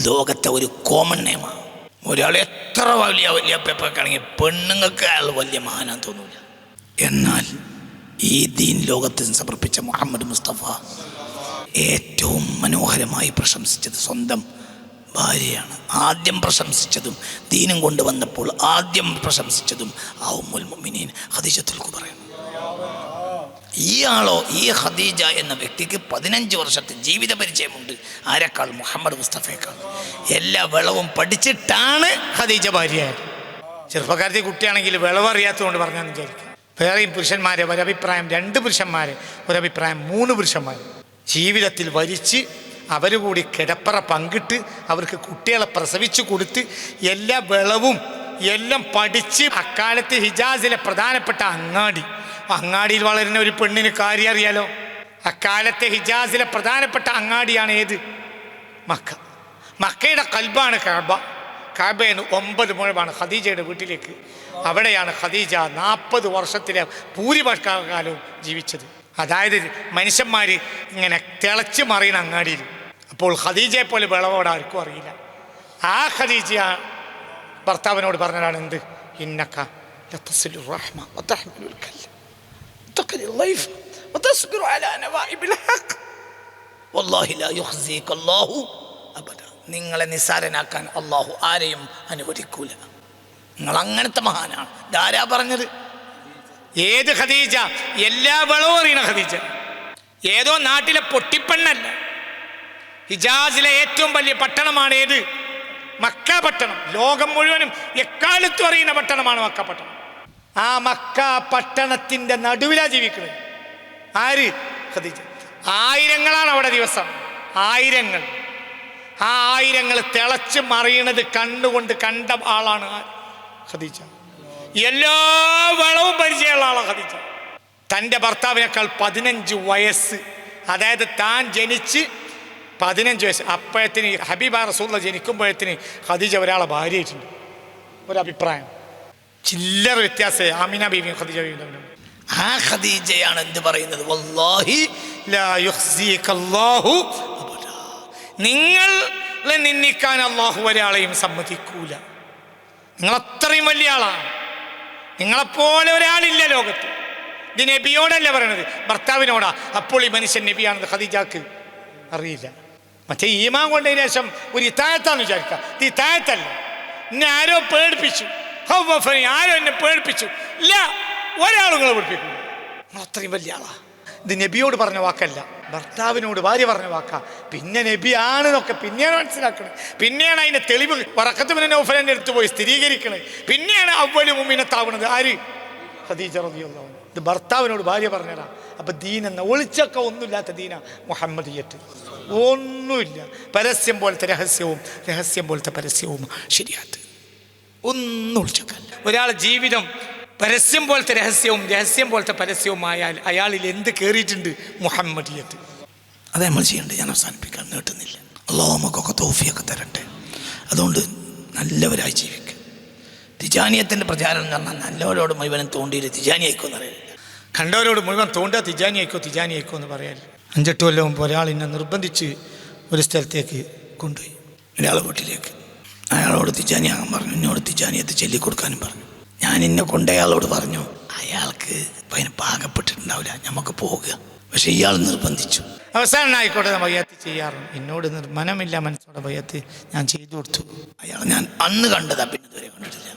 ലോകത്തെ ഒരു കോമൺ നിയമമാണ്. ഒരാൾ എത്ര വലിയ പെപ്പൊക്കെയാണെങ്കിൽ പെണ്ണുങ്ങൾക്ക് അയാൾ വലിയ മഹാനാന്ന് തോന്നൂല. എന്നാൽ ഈ ദീൻ ലോകത്തിന് സമർപ്പിച്ച മുഹമ്മദ് മുസ്തഫ ഏറ്റവും മനോഹരമായി പ്രശംസിച്ചത് സ്വന്തം ഭാര്യയാണ്. ആദ്യം പ്രശംസിച്ചതും ദീനും കൊണ്ടുവന്നപ്പോൾ ആദ്യം പ്രശംസിച്ചതും ആ ഉമ്മുൽ മുഅ്മിനീൻ ഖദീജത്തുൽ കുബ്രയാണ്. ഈ ഖദീജ എന്ന വ്യക്തിക്ക് 15 വർഷത്തെ ജീവിത പരിചയമുണ്ട്. ആരെക്കാൾ? മുഹമ്മദ് മുസ്തഫയേക്കാൾ. എല്ലാ വിളവും പഠിച്ചിട്ടാണ് ഖദീജ ഭാര്യയായത്. ചെറുപ്പക്കാരത്തെ കുട്ടിയാണെങ്കിൽ വിളവറിയാത്തതുകൊണ്ട് പറഞ്ഞാന്ന് വിചാരിക്കും. വേറെയും പുരുഷന്മാരെ ഒരഭിപ്രായം 2 പുരുഷന്മാർ, ഒരഭിപ്രായം 3 പുരുഷന്മാർ ജീവിതത്തിൽ വരിച്ച് അവർ കൂടി കിടപ്പറ പങ്കിട്ട് അവർക്ക് കുട്ടികളെ പ്രസവിച്ചു കൊടുത്ത് എല്ലാ വിളവും എല്ലാം പഠിച്ച് അക്കാലത്ത് ഹിജാസിലെ പ്രധാനപ്പെട്ട അങ്ങാടിയിൽ വളരുന്ന ഒരു പെണ്ണിന് കാര്യം അറിയാലോ. അക്കാലത്തെ ഹിജാസിലെ പ്രധാനപ്പെട്ട അങ്ങാടിയാണ് ഏത്? മക്കയുടെ കൽബാണ് കഅബ. കഅബയിൽ 9 മുഴമാണ് ഖദീജയുടെ വീട്ടിലേക്ക്. അവിടെയാണ് ഖദീജ 40 വർഷത്തിലെ ഭൂരിപക്ഷ കാലവും ജീവിച്ചത്. അതായത് മനുഷ്യന്മാർ ഇങ്ങനെ തിളച്ച് മറിയുന്ന അങ്ങാടിയിൽ. അപ്പോൾ ഖദീജയെ പോലെ വിളവോട് ആർക്കും അറിയില്ല. ആ ഖദീജ ഭർത്താവിനോട് പറഞ്ഞതാണ് എന്ത്? ഇന്നക ലതസിലു റഹ്മ വതഹ്മിലുൽ കല്ല വതഖിലുൽ ലൈഫ് വതസ്ബിറു അലാ നവാഇബിൽ ഹഖ് വല്ലാഹി ലാ യുഖ്സിക അല്ലാഹു അബദ. നിങ്ങളെ നിസ്സാരനാക്കാൻ അല്ലാഹു ആരെയും അനുവദിക്കൂല. നിങ്ങൾ അങ്ങനത്തെ മഹാനാണ്. ഇതാരാ പറഞ്ഞത്? ഏത് ഖദീജ? എല്ലാ വിളവും അറിയണ ഖദീജ. ഏതോ നാട്ടിലെ പൊട്ടിപ്പെണ്ണല്ല. ഹിജാസിലെ ഏറ്റവും വലിയ പട്ടണമാണ് ഏത്? മക്ക പട്ടണം. ലോകം മുഴുവനും എക്കാലത്തും അറിയുന്ന പട്ടണമാണ് മക്ക പട്ടണം. ആ മക്ക പട്ടണത്തിന്റെ നടുവിലാ ജീവിക്കുന്നത്. ആര്? ഖദീജ. ആയിരങ്ങളാണ് അവിടെ ദിവസം, ആയിരങ്ങൾ. ആ ആയിരങ്ങൾ തിളച്ച് മറിയണത് കണ്ടുകൊണ്ട് കണ്ട ആളാണ് ഖദീജ. എല്ലാ വളവും പരിചയമുള്ള ആളാണ് ഖദീജ. തൻ്റെ ഭർത്താവിനേക്കാൾ 15 വയസ്സ്, അതായത് താൻ ജനിച്ച് 15 വയസ്സ് അപ്പോഴത്തിന് ഹബീബ റസൂലുള്ളാഹി ജനിക്കുമ്പോഴത്തിന് ഖദീജ ഒരാളെ ഭാര്യയായിട്ടുണ്ട്. ഒരഭിപ്രായം, ചില്ലറ വ്യത്യാസം ആമിന ബീവിയും ഖദീജ ബീവിയും തമ്മിൽ. ആ ഖദീജയാണ് എന്ത് പറയുന്നത്? വല്ലാഹി ലാ യുഖ്സിക അല്ലാഹു അബദ. നിങ്ങളെ നിന്ദിക്കാൻ അല്ലാഹു ഒരാളെയും സമ്മതിക്കൂല. നിങ്ങൾ അത്രയും വലിയ ആളാണ്. നിങ്ങളെപ്പോലെ ഒരാളില്ല ലോകത്ത്. ഇത് നബിയോടല്ല പറയണത്, ഭർത്താവിനോടാ. അപ്പോൾ ഈ മനുഷ്യൻ നബിയാണെന്ന് ഖദീജക്ക് അറിയില്ല. മറ്റേ ഈമാൻ കൊണ്ടതിന് ശേഷം ഒരു ഇത്തായത്താന്ന് വിചാരിക്കുക. ഇത് ഇത്തായത്തല്ല. എന്നെ ആരോ പേടിപ്പിച്ചു, ആരോ എന്നെ പേടിപ്പിച്ചു. ഇല്ല, ഒരാളുകളെ പേടിപ്പിക്കുന്നു. നിങ്ങൾ അത്രയും വലിയ ആളാ. ഇത് നബിയോട് പറഞ്ഞ വാക്കല്ല, ഭർത്താവിനോട് ഭാര്യ പറഞ്ഞ വാക്കാ. പിന്നെ നബി ആണെന്നൊക്കെ പിന്നെയാണ് മനസ്സിലാക്കണത്. പിന്നെയാണ് അതിൻ്റെ തെളിവ് വറഖത്ത് ബിൻ നൗഫലിൻ്റെ അടുത്ത് പോയി സ്ഥിരീകരിക്കണത്. പിന്നെയാണ് അവ്വലു മുഅ്മിനത്താവുന്നത്. ആര്? ഖദീജ റളിയല്ലാഹു അൻഹ. ഇത് ഭർത്താവിനോട് ഭാര്യ പറഞ്ഞതാ. അപ്പം ദീൻ എന്ന ഒളിച്ചൊക്കെ ഒന്നുമില്ലാത്ത ദീന മുഹമ്മദിയത്ത്. ഒന്നുമില്ല. പരസ്യം പോലത്തെ രഹസ്യവും രഹസ്യം പോലത്തെ പരസ്യവും ശരിയാത്ത്. ഒന്നും ഒളിച്ചൊക്കല്ല. ഒരാളെ ജീവിതം പരസ്യം പോലത്തെ രഹസ്യവും രഹസ്യം പോലത്തെ പരസ്യവുമായാൽ അയാളിൽ എന്ത് കയറിയിട്ടുണ്ട്? മുഹമ്മദിയത്ത്. അത് നമ്മൾ ചെയ്യേണ്ടത്. ഞാൻ അവസാനിപ്പിക്കാൻ നീട്ടുന്നില്ല. അല്ലാഹു നമുക്കൊക്കെ തൗഫീഖ് തരട്ടെ. അതുകൊണ്ട് നല്ലവരായി ജീവിക്കുക. തിജാനിയത്തിൻ്റെ പ്രചാരണം എന്ന് പറഞ്ഞാൽ നല്ലവരോട് മുഴുവനും തോണ്ടിയിട്ട് തിജാനി ആയിക്കോ എന്ന് അറിയില്ല. കണ്ടവരോട് മുഴുവൻ തോണ്ടുക തിജാനി ആയിക്കോ എന്ന് പറയാറില്ല. 5-8 കൊല്ലം മുമ്പ് ഒരാൾ എന്നെ നിർബന്ധിച്ച് ഒരു സ്ഥലത്തേക്ക് കൊണ്ടുപോയി, ഒരാളെ വീട്ടിലേക്ക്. അയാളോട് തിജാനിയാകാൻ പറഞ്ഞു, എന്നോട് തിജാനിയത്ത് ചൊല്ലിക്കൊടുക്കാനും പറഞ്ഞു. ഞാൻ എന്നെ കൊണ്ടയാളോട് പറഞ്ഞു, അയാൾക്ക് അതിന് പാകപ്പെട്ടിട്ടുണ്ടാവില്ല, നമുക്ക് പോകുക. പക്ഷെ ഇയാൾ നിർബന്ധിച്ചു. അവസാനം ആയിക്കോട്ടെ ബയ്യത്ത് ചെയ്യാറുണ്ട്. എന്നോട് മനമില്ല, മനസ്സോടെ ബയ്യത്ത് ഞാൻ ചെയ്തു കൊടുത്തു. അയാൾ ഞാൻ അന്ന് കണ്ടതാ, പിന്നെ ഇതുവരെ കണ്ടിട്ടില്ല.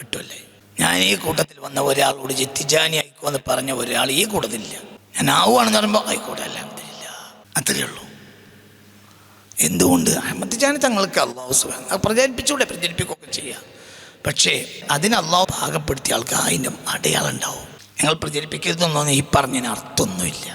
8 കൊല്ലമായി. ഞാൻ ഈ കൂട്ടത്തിൽ വന്ന ഒരാളോട് തിജാനി ആയിക്കോ എന്ന് പറഞ്ഞ ഒരാൾ ഈ കൂട്ടത്തിലില്ല. ഞാൻ ആവുകയാണെന്ന് പറയുമ്പോൾ ആയിക്കോട്ടെ, അൽഹംദുലില്ലാ, അത്രയേ ഉള്ളൂ. എന്തുകൊണ്ട്? അഹമ്മദ് തിജാനി തങ്ങൾക്ക് അല്ലാഹു സുബ്ഹാനഹു പ്രചരിപ്പിച്ചൂടെ? പ്രചരിപ്പിക്കുകയൊക്കെ ചെയ്യാം. പക്ഷേ അതിന് അല്ലാഹു ഭാഗപ്പെടുത്തിയ ആൾക്ക് അതിൻ്റെ അടയാളം ഉണ്ടാവും. നിങ്ങൾ പ്രചരിപ്പിക്കരുതെന്നൊന്നും ഈ പറഞ്ഞതിന് അർത്ഥമൊന്നുമില്ല.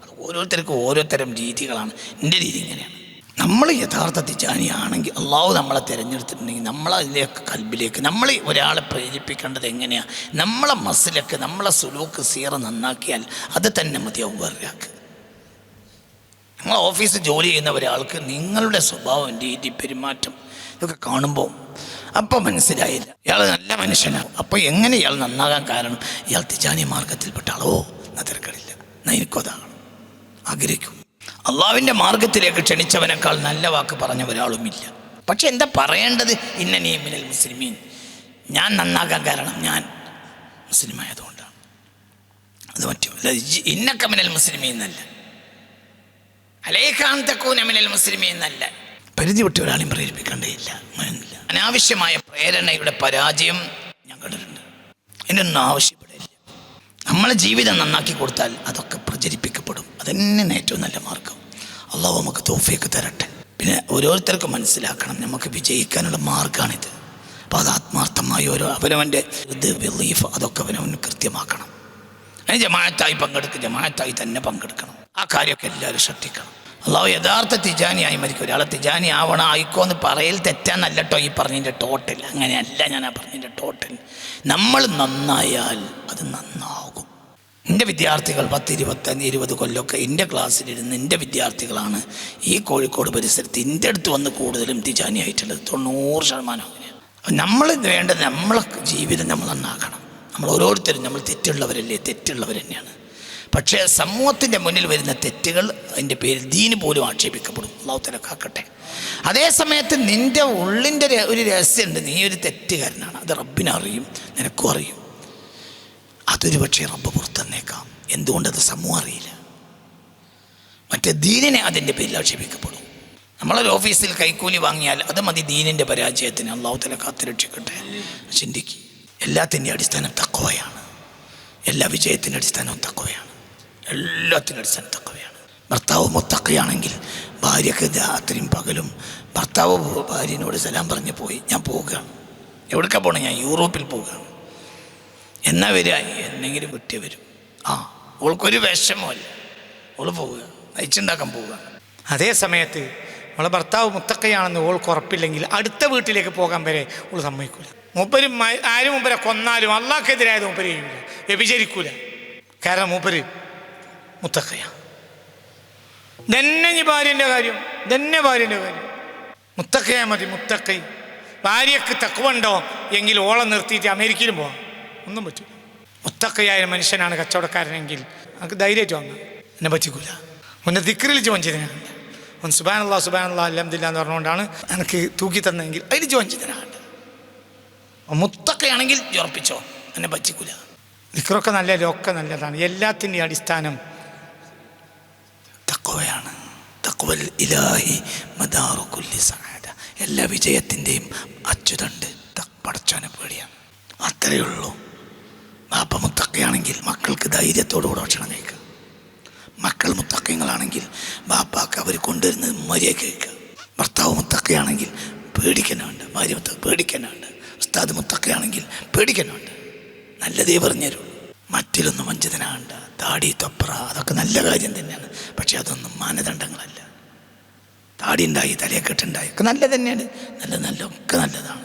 അത് ഓരോരുത്തർക്കും ഓരോരുത്തരം രീതികളാണ്. എൻ്റെ രീതി ഇങ്ങനെയാണ്. നമ്മൾ യഥാർത്ഥ തിജാനിയാണെങ്കിൽ അല്ലാഹു നമ്മളെ തിരഞ്ഞെടുത്തിട്ടുണ്ടെങ്കിൽ നമ്മളതിലേക്ക് കൽബിലേക്ക് നമ്മൾ ഒരാളെ പ്രേരിപ്പിക്കേണ്ടത് എങ്ങനെയാണ്? നമ്മളെ മസിലൊക്കെ നമ്മളെ സുലൂക്ക് സീറ നന്നാക്കിയാൽ അത് തന്നെ മതിയാവും വേറൊരാൾക്ക്. നിങ്ങൾ ഓഫീസിൽ ജോലി ചെയ്യുന്ന ഒരാൾക്ക് നിങ്ങളുടെ സ്വഭാവം, രീതി, പെരുമാറ്റം ഇതൊക്കെ കാണുമ്പോൾ അപ്പോൾ മനസ്സിലായില്ല ഇയാൾ നല്ല മനുഷ്യനാണ്. അപ്പോൾ എങ്ങനെ ഇയാൾ നന്നാകാൻ കാരണം? ഇയാൾ തിജാനി മാർഗത്തിൽപ്പെട്ട ആളോ? തിരക്കടില്ല. എന്നാൽ എനിക്കും അതാകണം, ആഗ്രഹിക്കും. അള്ളാഹുവിൻ്റെ മാർഗത്തിലേക്ക് ക്ഷണിച്ചവനേക്കാൾ നല്ല വാക്ക് പറഞ്ഞ ഒരാളുമില്ല. പക്ഷെ എന്താ പറയേണ്ടത്? ഇന്നനീ മിനൽ മുസ്ലിമീൻ, ഞാൻ നന്നാകാൻ കാരണം ഞാൻ മുസ്ലിമായതുകൊണ്ടാണ്. അത് പറ്റും. ഇന്നക മിനൽ മുസ്ലിമീൻ എന്നല്ല, അലൈകാൻ തകൂന മിനൽ മുസ്ലിമീൻ എന്നല്ല. പരിധി വിട്ട് ഒരാളെയും പ്രേരിപ്പിക്കേണ്ടതില്ല. അങ്ങനെയൊന്നുമില്ല. അനാവശ്യമായ പ്രേരണയുടെ പരാജയം ഞാൻ കണ്ടിട്ടുണ്ട്. ഇതിനൊന്നും ആവശ്യപ്പെടില്ല. നമ്മളെ ജീവിതം നന്നാക്കി കൊടുത്താൽ അതൊക്കെ പ്രചരിപ്പിക്കപ്പെടും. അതന്നെയാണ് ഏറ്റവും നല്ല മാർഗം. അല്ലാഹു നമുക്ക് തൗഫീഖ് തരട്ടെ. പിന്നെ ഓരോരുത്തർക്കും മനസ്സിലാക്കണം, നമുക്ക് വിജയിക്കാനുള്ള മാർഗ്ഗമാണിത്. അപ്പോൾ അത് ആത്മാർത്ഥമായി അവനവൻ്റെ ബിലീഫ് അതൊക്കെ അവനവന് കൃത്യമാക്കണം. അതിന് ജമാഅത്തായി ജമാഅത്തായി തന്നെ പങ്കെടുക്കണം. ആ കാര്യമൊക്കെ എല്ലാവരും ശ്രദ്ധിക്കണം. അല്ലാഹു യഥാർത്ഥ തിജാനിയായി മരിക്കും. ഒരാളെ തിജാനി ആവണം ആയിക്കോ എന്ന് പറയൽ തെറ്റാന്നല്ലോ ഈ പറഞ്ഞതിൻ്റെ ടോട്ടൽ. അങ്ങനെയല്ല ഞാൻ ആ പറഞ്ഞതിൻ്റെ ടോട്ടൽ. നമ്മൾ നന്നായാൽ അത് നന്നാകും. എൻ്റെ വിദ്യാർത്ഥികൾ 10-20 കൊല്ലമൊക്കെ എൻ്റെ ക്ലാസ്സിലിരുന്ന് എൻ്റെ വിദ്യാർത്ഥികളാണ് ഈ കോഴിക്കോട് പരിസരത്ത് എൻ്റെ അടുത്ത് വന്ന് കൂടുതലും തിജാനിയായിട്ടുള്ളത്. 90% നമ്മൾ വേണ്ടത് നമ്മളെ ജീവിതം നമ്മൾ നന്നാക്കണം. നമ്മൾ ഓരോരുത്തരും നമ്മൾ തെറ്റുള്ളവർ തന്നെയാണ്. പക്ഷേ സമൂഹത്തിൻ്റെ മുന്നിൽ വരുന്ന തെറ്റുകൾ അതിൻ്റെ പേരിൽ ദീന് പോലും ആക്ഷേപിക്കപ്പെടും. അല്ലാഹു തആല കാക്കട്ടെ. അതേ സമയത്ത് നിൻ്റെ ഉള്ളിൻ്റെ ഒരു രഹസ്യമുണ്ട്, നീ ഒരു തെറ്റുകാരനാണ്, അത് റബ്ബിനറിയും നിനക്കും അറിയും. അതൊരു പക്ഷേ റബ്ബ് പുറത്തന്നേക്കാം. എന്തുകൊണ്ടത് സമൂഹം അറിയില്ല. മറ്റേ ദീനിനെ അതിൻ്റെ പേരിൽ ആക്ഷേപിക്കപ്പെടും. നമ്മളൊരു ഓഫീസിൽ കൈക്കൂലി വാങ്ങിയാൽ അത് മതി ദീനിൻ്റെ പരാജയത്തിന്. അല്ലാഹു തആല കാത്തുരക്ഷിക്കട്ടെ. ചിന്തിക്ക്. എല്ലാത്തിൻ്റെ അടിസ്ഥാനം തഖ്വയാണ്. എല്ലാ വിജയത്തിൻ്റെ അടിസ്ഥാനവും തഖ്വയാണ്. എല്ലാത്തിൻ്റെ അടിസ്ഥാനം തഖ്വയാണ്. ഭർത്താവ് മുത്തഖിയാണെങ്കിൽ ഭാര്യക്ക് രാത്രിയും പകലും ഭർത്താവ് ഭാര്യനോട് സലാം പറഞ്ഞ് പോയി, ഞാൻ പോവുകയാണ്. എവിടേക്കാണ് പോകണം? ഞാൻ യൂറോപ്പിൽ പോവുകയാണ്. എന്നാ വരിക? എന്നെങ്കിലും കിട്ടിയ വരും. ഓൾക്കൊരു വിഷമല്ല, ഓൾ പോവുക, നയിച്ചുണ്ടാക്കാൻ പോവുക. അതേ സമയത്ത് നമ്മളെ ഭർത്താവ് മുത്തക്കയാണെന്ന് ഓൾക്ക് ഉറപ്പില്ലെങ്കിൽ അടുത്ത വീട്ടിലേക്ക് പോകാൻ വരെ ഓൾ സമ്മതിക്കൂല. മൂപ്പര് ആരും മൂപ്പരെ കൊന്നാലും അള്ളാഹ്ക്കെതിരായത് മൂപ്പര് ചെയ്യൂല, വ്യഭിചരിക്കൂല. കാരണം മൂപ്പര് മുത്തക്കയാണ്. തന്നെ ഭാര്യൻ്റെ കാര്യം, മുത്തക്കയാ മതി. മുത്തക്കൈ ഭാര്യക്ക് തഖ്വണ്ടോ എങ്കിൽ ഓളെ നിർത്തിയിട്ട് അമേരിക്കയിലും പോവാം, ഒന്നും പറ്റില്ല. മുത്തക്കയായ മനുഷ്യനാണ് കച്ചവടക്കാരനെങ്കിൽ നമുക്ക് ധൈര്യമായിട്ട് വാങ്ങാം. എന്നെ പറ്റിക്കൂല. ഒന്ന് ദിക്റിൽ വഞ്ചിതനാകണ്ട. ഒന്ന് സുബ്ഹാനല്ലാഹ് സുബ്ഹാനല്ലാഹ് അൽഹംദുലില്ലാഹ് എന്ന് പറഞ്ഞുകൊണ്ടാണ് എനിക്ക് തൂക്കി തന്നെങ്കിൽ അതിൽ വഞ്ചിതനാകണ്ട. മുത്തക്കയാണെങ്കിൽ ഉറപ്പിച്ചോ, എന്നെ പറ്റിക്കൂല. ദിക്റൊക്കെ ഒക്കെ നല്ലതാണ്. എല്ലാത്തിൻ്റെയും അടിസ്ഥാനം തഖ്വയാണ്. തഖ്വൽ ഇലാഹി മദാറു കുല്ലി സഅദ. എല്ലാ വിജയത്തിൻ്റെയും അച്ചുതണ്ട് പടച്ചോനെ പേടിയാണ്. അത്രയേ ഉള്ളൂ. ബാപ്പ മുത്തക്കയാണെങ്കിൽ മക്കൾക്ക് ധൈര്യത്തോടുകൂടെ ഭക്ഷണം കഴിക്കുക. മക്കൾ മുത്തക്കങ്ങളാണെങ്കിൽ ബാപ്പാക്ക് അവർ കൊണ്ടുവരുന്നത് മര്യാദ കഴിക്കുക. ഭർത്താവ് മുത്തക്കയാണെങ്കിൽ പേടിക്കാനുണ്ട്, ഭാര്യ പേടിക്കാനുണ്ട്. ഉസ്താദ് മുത്തക്കയാണെങ്കിൽ പേടിക്കാനുണ്ട്. നല്ലതേ പറഞ്ഞുതരുള്ളൂ. മറ്റിലൊന്നും വഞ്ചിതനാകണ്ട. താടി തൊപ്പറ അതൊക്കെ നല്ല കാര്യം തന്നെയാണ്. പക്ഷെ അതൊന്നും മാനദണ്ഡങ്ങളല്ല. താടി ഉണ്ടായി, തലയെക്കെട്ടുണ്ടായി ഒക്കെ നല്ല തന്നെയാണ്. ഒക്കെ നല്ലതാണ്.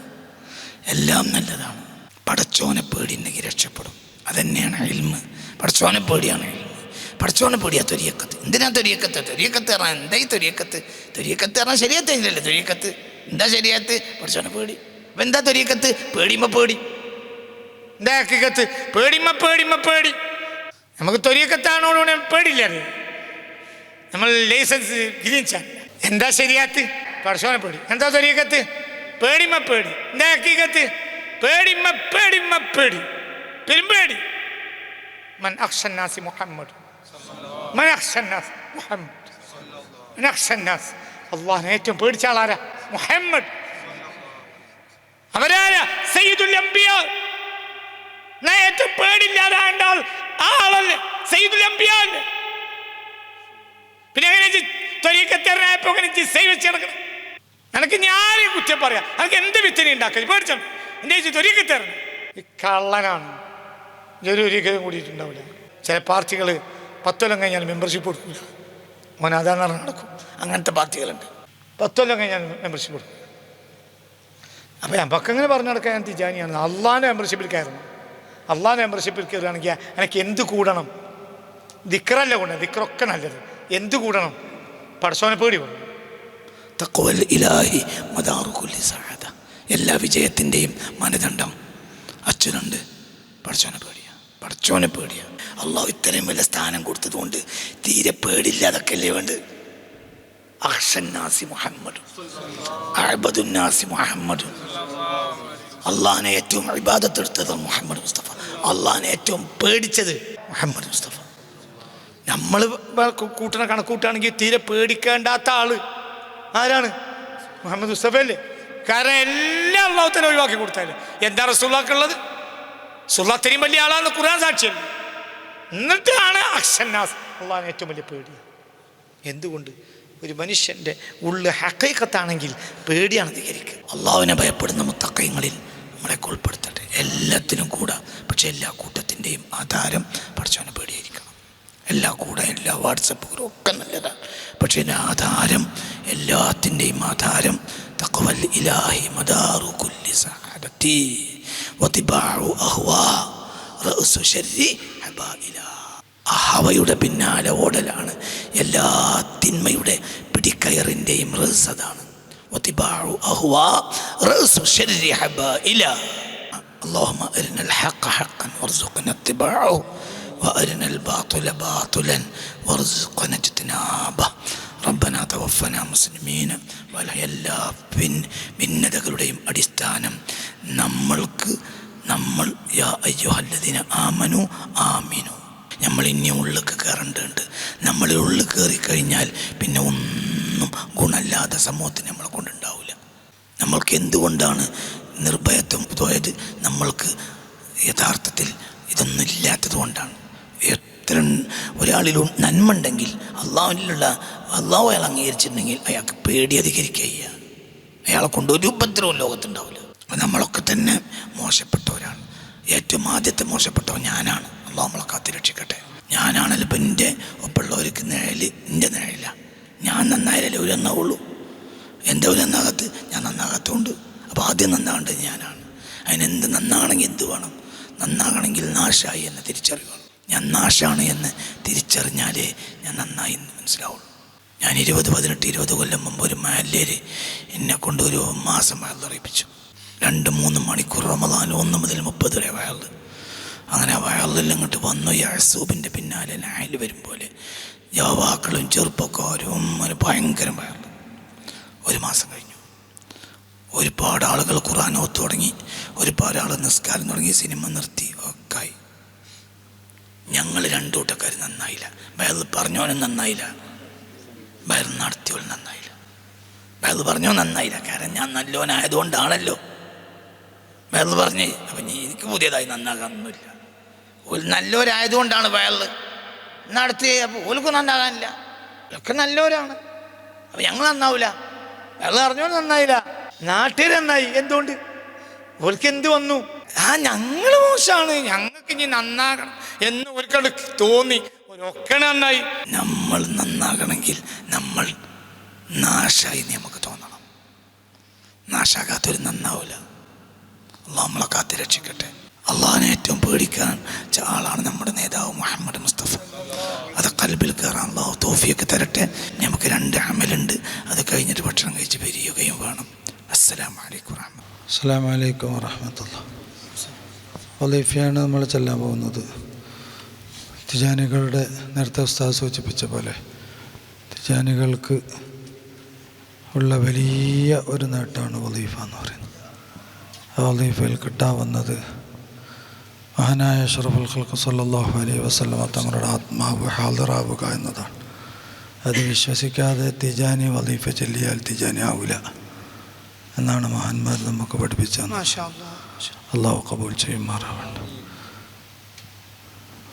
എല്ലാം നല്ലതാണ്. പടച്ചോനെ പേടിയുണ്ടെങ്കിൽ രക്ഷപ്പെടും. അതന്നെയാണ് ഇൽമ്. പടച്ചോനെ പേടിയാണ് ഇൽമ്. പടച്ചോനെ പേടിയാ തൊരിയക്കത്ത്. എന്തിനാ തൊരിയക്കത്ത് പറഞ്ഞാൽ എന്തായി തൊരിയക്കത്ത് പറഞ്ഞാൽ ശരിയത്തില്ലല്ലോ. തൊരിയക്കത്ത് എന്താ ശരിയത്ത്? പടച്ചോനെ പേടി. അപ്പം എന്താ തൊരിയക്കത്ത്? പേടിയുമ്പോ പേടി. എന്താ ഹഖീഖത്ത്? പേടിയുമ്പോ പേടി. നമുക്ക് തൊരിയക്കത്താണോട് പേടില്ല. നമ്മൾ ലൈസൻസ് ഗിരിച്ചാൽ എന്താ ശരിയാത്ത്? പടച്ചോനെ പേടി. എന്താ തൊരിയക്കത്ത്? പേടിയുമ്പോ പേടി. എന്താ ഹഖീഖത്ത്? പേടിയുമ്പോ പേടി. പെരുമ്പേടി. മൻ അഖ്ശന്നാസി മുഹമ്മദ്. മൻ അഖ്ശന്നാസ് മുഹമ്മദ്. മൻ അഖ്ശന്നാസ്. അല്ലാഹുവിനെ ഏറ്റവും പേടിച്ച ആളാരാ? മുഹമ്മദ്. അവരാരാ? സയ്യിദുൽ അംബിയാ. ഏറ്റവും പേടില്ലാതെ ആളല്ലേ സയ്യിദുൽ അംബിയാ. പിന്നെ എങ്ങനെ ത്വരീഖത്തിനായപ്പോ എങ്ങനെ ജിസ്സയിൽ വെച്ച് കിടക്കണം? എനിക്ക് ഞാനേ കുറ്റം പറയാം. എനിക്ക് എന്ത് വിത്തനെ ഉണ്ടാക്കുക? പേടിച്ചോ എൻ്റെ ത്വരീഖത്തിറങ്ങി. ഈ കള്ളനാണ്. ഒരിക്കലും കൂടിയിട്ടുണ്ടാവില്ല. ചില പാർട്ടികൾ 10 കൊല്ലം കഴിഞ്ഞാൽ മെമ്പർഷിപ്പ് കൊടുക്കില്ല. മോൻ അതാണ് നടക്കും. അങ്ങനത്തെ പാർട്ടികളുണ്ട്. 10 കൊല്ലം കഴിഞ്ഞാൽ മെമ്പർഷിപ്പ് കൊടുക്കും. അപ്പോൾ നമുക്ക് അങ്ങനെ പറഞ്ഞു നടക്കാൻ ഞാൻ തിജാനിയാണ്. അള്ളാൻ്റെ മെമ്പർഷിപ്പിൽ കയറണം. അള്ളാൻ്റെ മെമ്പർഷിപ്പിൽ കയറുകയാണെങ്കിൽ എനിക്ക് എന്ത് കൂടണം? ദിക്റല്ല കൂടണം. ദിക്റൊക്കെ നല്ലത്. എന്ത് കൂടണം? പടച്ചോനെ പേടി വേണം. തഖ്വൽ ഇലാഹി മദാറു കുല്ലി സഅദ. എല്ലാ വിജയത്തിൻ്റെയും മാനദണ്ഡം അച്ഛനുണ്ട്. പടച്ചോനെ പേടിയ. അള്ളാഹു ഇത്രയും വലിയ സ്ഥാനം കൊടുത്തതുകൊണ്ട് തീരെ പേടില്ല. അതൊക്കെ അല്ലേ വേണ്ട. അഖ്ശന്നാസി മുഹമ്മദ്, അഅ്ബദുന്നാസി മുഹമ്മദ്. അള്ളാഹിനെ ഏറ്റവും ഇബാദത്ത് എടുത്തത് മുഹമ്മദ് മുസ്തഫ. അള്ളാഹിനെ ഏറ്റവും പേടിച്ചത് മുഹമ്മദ് മുസ്തഫ. നമ്മൾ കണക്കൂട്ടാണെങ്കിൽ തീരെ പേടിക്കേണ്ടാത്ത ആള് ആരാണ്? മുഹമ്മദ് മുസ്തഫ അല്ലേ? കാരണം എല്ലാം അള്ളാഹു തന്നെ ഒഴിവാക്കി കൊടുത്താലേ. എന്താ റസൂലുള്ളാഹിക്കുള്ളത്? റസൂലുള്ളാഹി അത്രയും വലിയ ആളാണെന്ന് ഖുർആൻ സാക്ഷ്യം. എന്നിട്ടാണ് അഖ്ശന്നാസ് അള്ളാഹിനെ ഏറ്റവും വലിയ പേടി. എന്തുകൊണ്ട്? ഒരു മനുഷ്യൻ്റെ ഉള്ളിൽ ഹഖീഖത്താണെങ്കിൽ പേടിയാണ് അധികരിക്കുക. അള്ളാഹുവിനെ ഭയപ്പെടുന്ന മുത്തഖീങ്ങളിൽ നമ്മളെ ഉൾപ്പെടുത്തട്ടെ. എല്ലാത്തിനും കൂടെ. പക്ഷെ എല്ലാ കൂട്ടത്തിൻ്റെയും ആധാരം പടച്ചവനെ പേടിയായിരിക്കണം. എല്ലാ വാട്സപ്പ് ഗ്രൂപ്പും ഒക്കെ നല്ലതാണ്. പക്ഷേ ആധാരം, എല്ലാത്തിൻ്റെയും ആധാരം തഖ്വൽ ഇലാഹി മദാറു കുല്ലി സഅദതി വതിബാഉ അഹ്വാ റഅസു ശർരി ഹബാഇല. അവയുടെ പിന്നാലെ ഓടലാണ്. എല്ലാ തിന്മയുടെ പിടിക്കയറിൻ്റെയും റസ് അതാണ്. اللهم أرنا الحق حقا وارزقنا اتباعه وأرنا الباطل باطلا وارزقنا اجتنابه ربنا توفنا مسلمين. എല്ലാ ഭിന്നതകളുടെയും അടിസ്ഥാനം നമ്മൾ യാ അയ്യുഹല്ലദീന ആമനു ആമിനു. നമ്മൾ ഇനി ഉള്ളിലേക്ക് കയറേണ്ടതുണ്ട്. നമ്മൾ ഉള്ളിൽ കയറിക്കഴിഞ്ഞാൽ പിന്നെ ഒന്നും ഗുണമില്ലാത്ത സമൂഹത്തിന് നമ്മളെ കൊണ്ടുണ്ടാവില്ല. നമ്മൾക്ക് എന്തുകൊണ്ടാണ് നിർഭയത്വം പോയത്? നമ്മൾക്ക് യഥാർത്ഥത്തിൽ ഇതൊന്നും ഇല്ലാത്തത് കൊണ്ടാണ്. എത്ര ഒരാളിലും നന്മ ഉണ്ടെങ്കിൽ അള്ളാഹു അയാൾ അംഗീകരിച്ചിട്ടുണ്ടെങ്കിൽ അയാൾക്ക് പേടി അധികരിക്കുക ചെയ്യുക. അയാളെ കൊണ്ട് ഒരു ഉപദ്രവവും ലോകത്തുണ്ടാവില്ല. അപ്പം നമ്മളൊക്കെ തന്നെ മോശപ്പെട്ടവരാണ്. ഏറ്റവും ആദ്യത്തെ മോശപ്പെട്ടവൻ ഞാനാണ്. അള്ളാഹു നമ്മളെ കാത്തിരക്ഷിക്കട്ടെ. ഞാനാണല്ലോ ഇപ്പം എൻ്റെ ഒപ്പമുള്ളവർക്ക് എൻ്റെ നിഴലില്ല. ഞാൻ നന്നായാലല്ലേ ഒരു നന്നാവുള്ളൂ. എൻ്റെ ഒരു നന്നാകത്ത് ഞാൻ നന്നാകത്തുകൊണ്ട്. അപ്പോൾ ആദ്യം നന്നാകേണ്ടത് ഞാനാണ്. അതിനെന്ത് നന്നാകണമെങ്കിൽ എന്ത് വേണം? നന്നാകണമെങ്കിൽ നാശമായി എന്ന് തിരിച്ചറിയണം. ഞാൻ നാശമാണ് എന്ന് തിരിച്ചറിഞ്ഞാലേ ഞാൻ നന്നായി എന്ന് മനസ്സിലാവുള്ളൂ. ഞാൻ 18 കൊല്ലം മുമ്പ് ഒരു മഹല്ലേര് എന്നെ കൊണ്ട് ഒരു മാസം വയറിപ്പിച്ചു. 2-3 മണിക്കൂർ റമദാൻ 1 മുതൽ 30 വരെ വയറ്. അങ്ങനെ വയറിൽ ഇങ്ങോട്ട് വന്നു. യാസൂബിൻ്റെ പിന്നാലെ നായിൽ വരും പോലെ യുവാക്കളും ചെറുപ്പക്കാരും ഭയങ്കര വയറ്. 1 മാസം കഴിഞ്ഞു. ഒരുപാട് ആളുകൾ ഖുർആൻ ഓത്ത് തുടങ്ങി. ഒരുപാട് ആൾ നിസ്കാരം തുടങ്ങി. സിനിമ നിർത്തി. ഒക്കായി. ഞങ്ങൾ 2 കൂട്ടക്കാർ നന്നായില്ല. വയറ് പറഞ്ഞോനും നന്നായില്ല, വയറ് നടത്തിയോലും നന്നായില്ല. വയറ് പറഞ്ഞോ നന്നായില്ല. കാരണം ഞാൻ നല്ലോനായതുകൊണ്ടാണല്ലോ വയറ് പറഞ്ഞ്. അപ്പം എനിക്ക് പുതിയതായി നന്നാകാനൊന്നുമില്ല. ഒരു നല്ലവരായതുകൊണ്ടാണ് വയറ് നടത്തി. അപ്പോൾ ഓൽക്ക് നന്നാകാനില്ല. ഒക്കെ നല്ലവരാണ്. അപ്പം ഞങ്ങൾ നന്നാവില്ല. വയറ് പറഞ്ഞോലും നന്നായില്ല, നാട്ടുകാർ നന്നായി. എന്തുകൊണ്ട്? ഓൽക്ക് എന്ത് വന്നു? ഞങ്ങൾ മോശമാണ്, ഞങ്ങൾക്ക് ഇനി നന്നാകണം എന്ന് ഒരിക്കൽ തോന്നി. ഒരൊക്കെ നന്നായി. നമ്മൾ നന്നാകണമെങ്കിൽ നമ്മൾ നാശായി നമുക്ക് തോന്നണം. നാശാകാത്തൊരു നന്നാവില്ല. അള്ളാഹു നമ്മളെ കാത്തിരക്ഷിക്കട്ടെ. അള്ളാഹിനെ ഏറ്റവും പേടിക്കാൻ ആളാണ് നമ്മുടെ നേതാവ് മുഹമ്മദ് മുസ്തഫ. അത് കൽബിൽ കയറാൻ അള്ളാഹു തൗഫീഖ് തരട്ടെ. നമുക്ക് 2 അമലുണ്ട്. അത് കഴിഞ്ഞിട്ട് ഭക്ഷണം കഴിച്ച് പിരിയുകയും വേണം. അസ്സലാമു അലൈക്കും വറഹ്മത്തുള്ളാഹി. വലീഫയാണ് നമ്മൾ ചെല്ലാൻ പോകുന്നത്. തിജാനികളുടെ നേരത്തെ ഉസ്താദ് സൂചിപ്പിച്ച പോലെ തിജാനികൾക്ക് ഉള്ള വലിയ ഒരു നേട്ടമാണ് വലീഫ എന്ന് പറയുന്നത്. ആ വലീഫയിൽ കിട്ടാവുന്നത് മഹാനായ അഷ്റഫുൽ ഖൽഖ് സല്ലല്ലാഹു അലൈഹി വസല്ലമ തങ്ങളുടെ ആത്മാവ് ഹാദിറാവുക എന്നതാണ്. അത് വിശ്വസിക്കാതെ തിജാനി വലീഫ ചൊല്ലിയാൽ തിജാനി ആവില്ല എന്നാണ് മഹാന്മാർ നമുക്ക് പഠിപ്പിച്ചത്. അള്ളാഹു കബൂൽ ചെയ്യുമാറാവട്ടെ.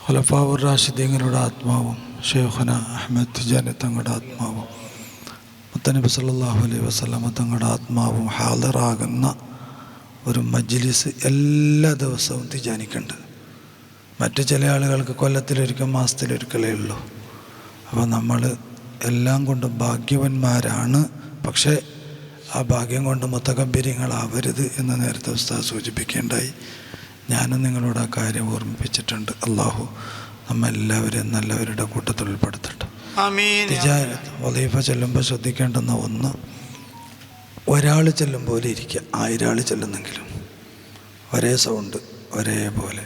ഖുലഫാഉർ റാഷിദീങ്ങളുടെ ആത്മാവും ഷെയ്ഖുന അഹ്മദ് തിജാനി തങ്ങളുടെ ആത്മാവും മുത്തനബി സല്ലല്ലാഹു അലൈഹി വസല്ലമ തങ്ങളുടെ ആത്മാവും ഹാദിറാകുന്ന ഒരു മജ്ലിസ് എല്ലാ ദിവസവും തിജാനിക്കുണ്ട്. മറ്റു ചില ആളുകൾക്ക് കൊല്ലത്തിലൊരിക്കൽ മാസത്തിലൊരിക്കലേ ഉള്ളൂ. അപ്പോൾ നമ്മൾ എല്ലാം കൊണ്ടും ഭാഗ്യവന്മാരാണ്. പക്ഷേ ആ ഭാഗ്യം കൊണ്ട് മുത്തകബ്ബിരിങ്ങളാവരുത് എന്ന് നേരത്തെ ഉസ്താദ് സൂചിപ്പിക്കുകയുണ്ടായി. ഞാനും നിങ്ങളോട് ആ കാര്യം ഓർമ്മിപ്പിച്ചിട്ടുണ്ട്. അള്ളാഹു നമ്മെല്ലാവരെയും നല്ലവരുടെ കൂട്ടത്തിൽ ഉൾപ്പെടുത്തട്ടെ. തിജാരത്ത് വലീഫ ചെല്ലുമ്പോൾ ശ്രദ്ധിക്കേണ്ടുന്ന ഒന്ന്, ഒരാൾ ചെല്ലും പോലെ ഇരിക്കുക. 1000 ആൾ ചെല്ലുന്നെങ്കിലും ഒരേ സൗണ്ട്, ഒരേപോലെ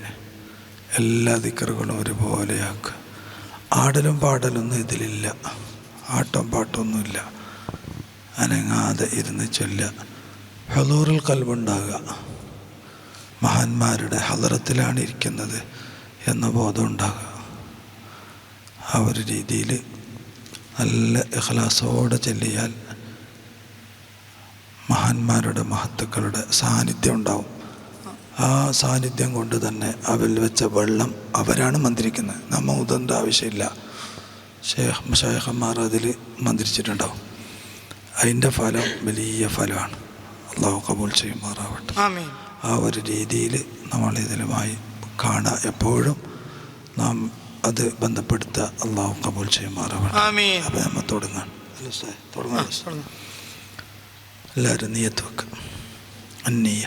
എല്ലാ ദിക്റുകളും ഒരുപോലെയാക്കുക. ആടലും പാടലൊന്നും ഇതിലില്ല. ആട്ടം പാട്ടൊന്നുമില്ല. അനങ്ങാതെ ഇരുന്ന് ചൊല്ലുക. ഹുളൂറുൽ ഖൽബുണ്ടാകുക. മഹാന്മാരുടെ ഹളറത്തിലാണ് ഇരിക്കുന്നത് എന്ന ബോധം ഉണ്ടാകുക. ആ ഒരു രീതിയിൽ നല്ല ഇഖ്ലാസോടെ ചൊല്ലിയാൽ മഹാന്മാരുടെ മഹത്തുക്കളുടെ സാന്നിധ്യം ഉണ്ടാവും. ആ സാന്നിധ്യം കൊണ്ട് തന്നെ അവരിൽ വെച്ച വെള്ളം അവരാണ് മന്ത്രിക്കുന്നത്. നമ്മ ഉതണ്ട ആവശ്യമില്ല. ഷേഖന്മാർ അതിൽ മന്ത്രിച്ചിട്ടുണ്ടാവും. അതിൻ്റെ ഫലം വലിയ ഫലമാണ്. അള്ളാഹു കബൂൽ ചെയ്യുമാറാവട്ടെ. ആ ഒരു രീതിയിൽ നമ്മളിതിലുമായി കാണുക. എപ്പോഴും നാം അത് ബന്ധപ്പെടുത്തുക. അള്ളാഹു കബൂൽ ചെയ്യുമാറാവട്ടെ. അപ്പം നമ്മൾ തുടങ്ങാം. എല്ലാവരും നിയ്യത്ത് വെക്കുക. അന്നീയ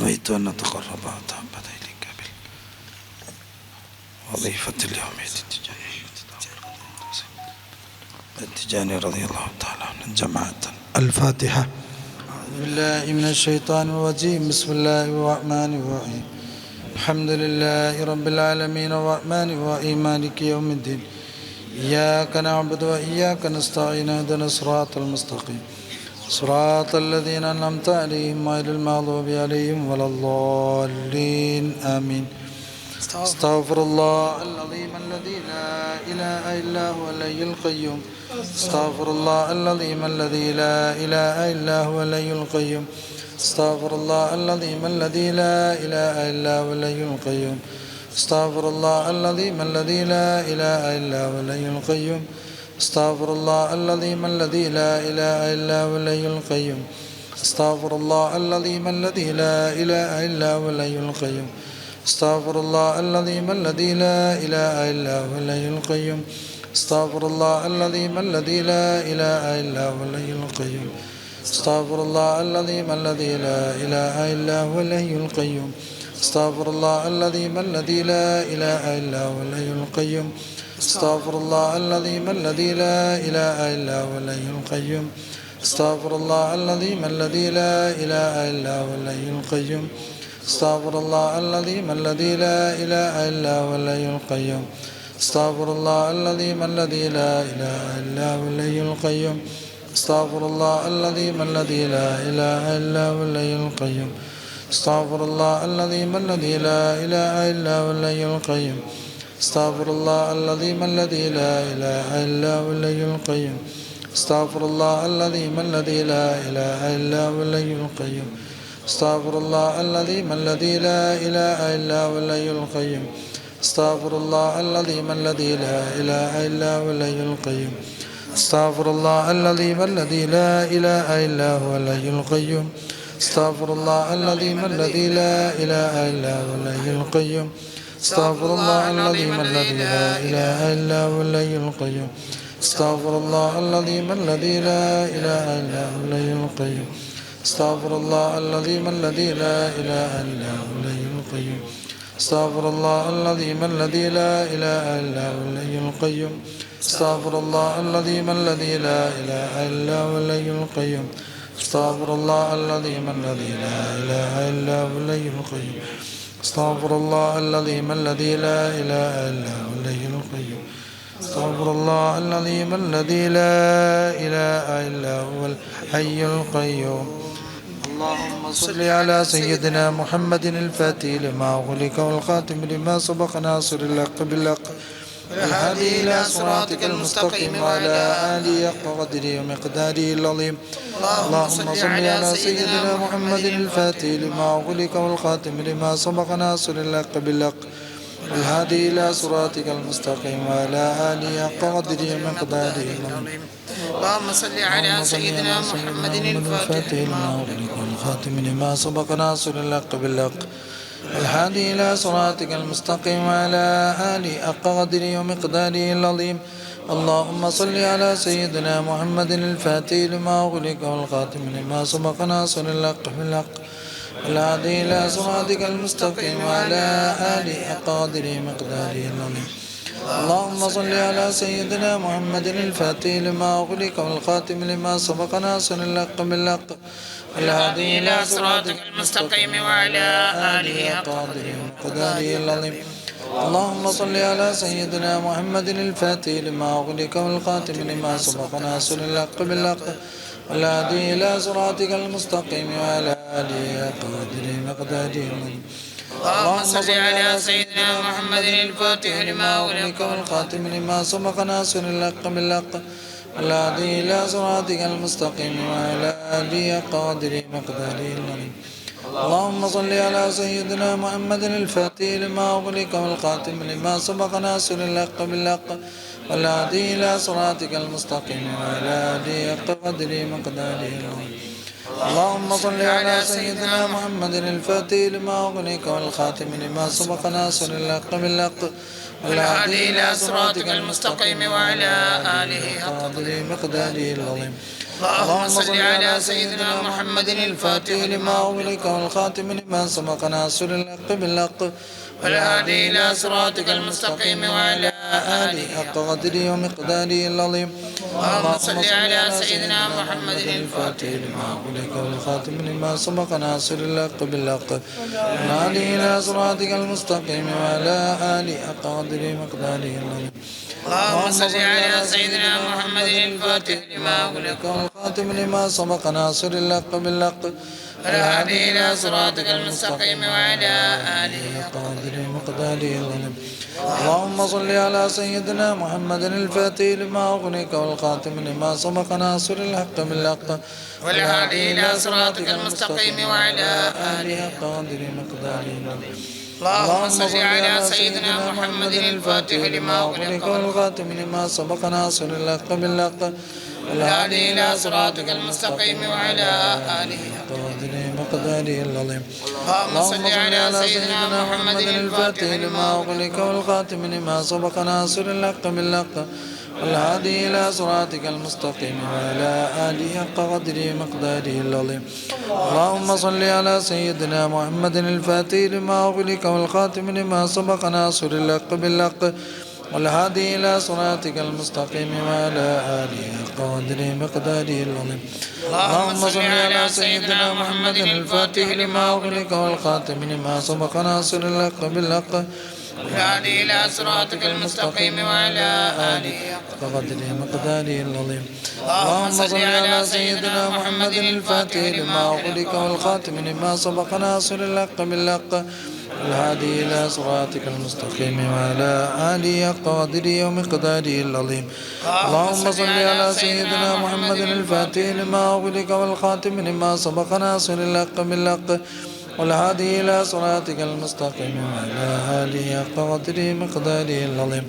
ويت أن نتقرب تعبد إليك وظيفة اليوم التجاني رضي الله تعالى عنه جماعة. الفاتحة. أعوذ بالله من الشيطان الرجيم. بسم الله الرحمن الرحيم. الحمد لله رب العالمين الرحمن الرحيم مالك يوم الدين إياك نعبد وإياك نستعين اهدنا الصراط المستقيم صراط الذين أنعمت عليهم غير المغضوب عليهم ولا الضالين آمين. استغفر الله العظيم الذي لا إله إلا هو الحي القيوم. استغفر الله العظيم الذي لا إله إلا هو الحي القيوم. استغفر الله العظيم الذي لا إله إلا هو الحي القيوم. استغفر الله العظيم الذي لا إله إلا هو الحي القيوم. استغفر الله العظيم الذي لا إله إلا هو الحي القيوم. استغفر الله العظيم الذي لا إله إلا هو الحي القيوم. استغفر الله العظيم الذي لا إله إلا هو الحي القيوم. استغفر الله العظيم الذي لا إله إلا هو الحي القيوم. استغفر الله العظيم الذي لا إله إلا هو الحي القيوم. استغفر الله العظيم الذي لا إله إلا هو الحي القيوم. استغفر الله العظيم الذي لا إله إلا هو الحي القيوم. استغفر الله العظيم الذي لا إله إلا هو الحي القيوم. استغفر الله العظيم الذي لا إله إلا هو الحي القيوم. استغفر الله العظيم الذي لا إله إلا هو الحي القيوم. استغفر الله العظيم الذي لا إله إلا هو الحي القيوم. استغفر الله العظيم الذي لا إله إلا هو الحي القيوم. استغفر الله العظيم الذي لا إله إلا هو الحي القيوم. استغفر الله العظيم الذي لا إله إلا هو الحي القيوم. استغفر الله العظيم الذي لا إله إلا هو الحي القيوم. استغفر الله العظيم الذي لا إله إلا هو الحي القيوم. استغفر الله العظيم الذي لا إله إلا هو الحي القيوم. استغفر الله العظيم الذي لا إله إلا هو الحي القيوم. استغفر الله العظيم الذي لا إله إلا هو الحي القيوم. استغفر الله العظيم الذي لا إله إلا هو الحي القيوم. استغفر الله العظيم الذي لا إله إلا هو الحي القيوم. استغفر الله العظيم الذي لا إله إلا هو الحي القيوم. استغفر الله العظيم الذي لا إله إلا هو الحي القيوم. استغفر الله العظيم الذي لا إله إلا هو الحي القيوم. استغفر الله العظيم الذي لا إله إلا هو الحي القيوم. استغفر الله العظيم الذي لا إله إلا هو الحي القيوم. اللهم صل على سيدنا محمد الفاتح لما أغلق والخاتم لما سبق ناصر الحق بالحق والهادي إلى صراطك المستقيم وعلى آله حق قدره ومقداره العظيم. اللهم صل على سيدنا محمد الفاتح لما أغلق والخاتم لما سبق ناصر الحق بالحق والهادي إلى صراطك المستقيم وعلى آله حق قدره ومقداره العظيم. اللهم صل على سيدنا محمد الفاتح لما أغلق والخاتم لما سبق ناصر الحق بالحق الهادي إلى صراطك المستقيم وعلى آله حق قدره ومقداره العظيم. اللهم صل على سيدنا محمد الفاتح لما أغلق والخاتم لما سبق ناصر الحق بالحق الهادي إلى صراطك المستقيم وعلى آله حق قدره ومقداره العظيم. اللهم صل على سيدنا محمد الفاتح لما أغلق والخاتم لما سبق ناصر الحق بالحق الهادي إلى صراطك المستقيم وعلى آله حق قدره ومقداره العظيم. اللهم صل على سيدنا محمد الفاتح لما أغلق والخاتم لما سبق ناصر الحق بالحق والهادي إلى صراطك المستقيم وعلى آله حق قدره ومقداره العظيم. اللهم صل على سيدنا محمد الفاتح لما أغلق والخاتم لما سبق ناصر الحق بالحق والهادي إلى صراطك المستقيم وعلى آله حق قدره ومقداره العظيم. اللهم صل على سيدنا محمد الفاتح لما أغلق والخاتم لما سبق ناصر الحق بالحق والهادي إلى صراطك المستقيم وعلى آله حق قدره ومقداره العظيم. اللهم صل على سيدنا محمد الفاتح لما أغلق والخاتم لما سبق ناصر الحق بالحق والهادي إلى صراطك المستقيم وعلى آله حق قدره ومقداره العظيم. اللهم صل على سيدنا محمد الفاتح لما أغلق والخاتم لما سبق ناصر الحق بالحق والهادي إلى صراطك المستقيم وعلى آله حق قدره ومقداره العظيم. اللهم صل على سيدنا محمد الفاتح لما أغلق والخاتم لما سبق ناصر الحق بالحق والهادي إلى صراطك المستقيم وعلى آله حق قدره ومقداره العظيم. اللهم صل على سيدنا محمد الفاتح لما أغلق والخاتم لما سبق ناصر الحق بالحق والهادي إلى صراطك المستقيم وعلى آله حق قدره ومقداره العظيم. اللهم صل على سيدنا محمد الفاتح لما أغلق والخاتم لما سبق ناصر الحق بالحق والهادي إلى صراطك المستقيم وعلى آله حق قدره ومقداره العظيم. اللهم صل على سيدنا محمد الفاتح لما أغلق والخاتم لما سبق ناصر الحق بالحق والهادي إلى صراطك المستقيم وعلى آله حق قدره ومقداره العظيم. اللهم صل على سيدنا محمد الفاتح لما أغلق والخاتم لما سبق ناصر الحق بالحق والهادي إلى صراطك المستقيم وعلى آله حق قدره ومقداره العظيم. اللهم صل على سيدنا محمد الفاتح لما أغلق والخاتم لما سبق ناصر الحق بالحق والهادي إلى صراطك المستقيم وعلى آله حق قدره ومقداره العظيم. اللهم صل على سيدنا محمد الفاتح لما أغلق والخاتم لما سبق ناصر الحق بالحق والهادي إلى صراطك المستقيم وعلى آله حق قدره ومقداره العظيم. اللهم صل على سيدنا محمد الفاتح لما أغلق والخاتم لما سبق ناصر الحق بالحق والهادي إلى صراطك المستقيم وعلى آله حق قدره ومقداره العظيم. اللهم صل على سيدنا محمد الفاتح لما أغلق والخاتم لما سبق ناصر الحق بالحق والهادي إلى صراطك المستقيم وعلى آله حق قدره ومقداره العظيم.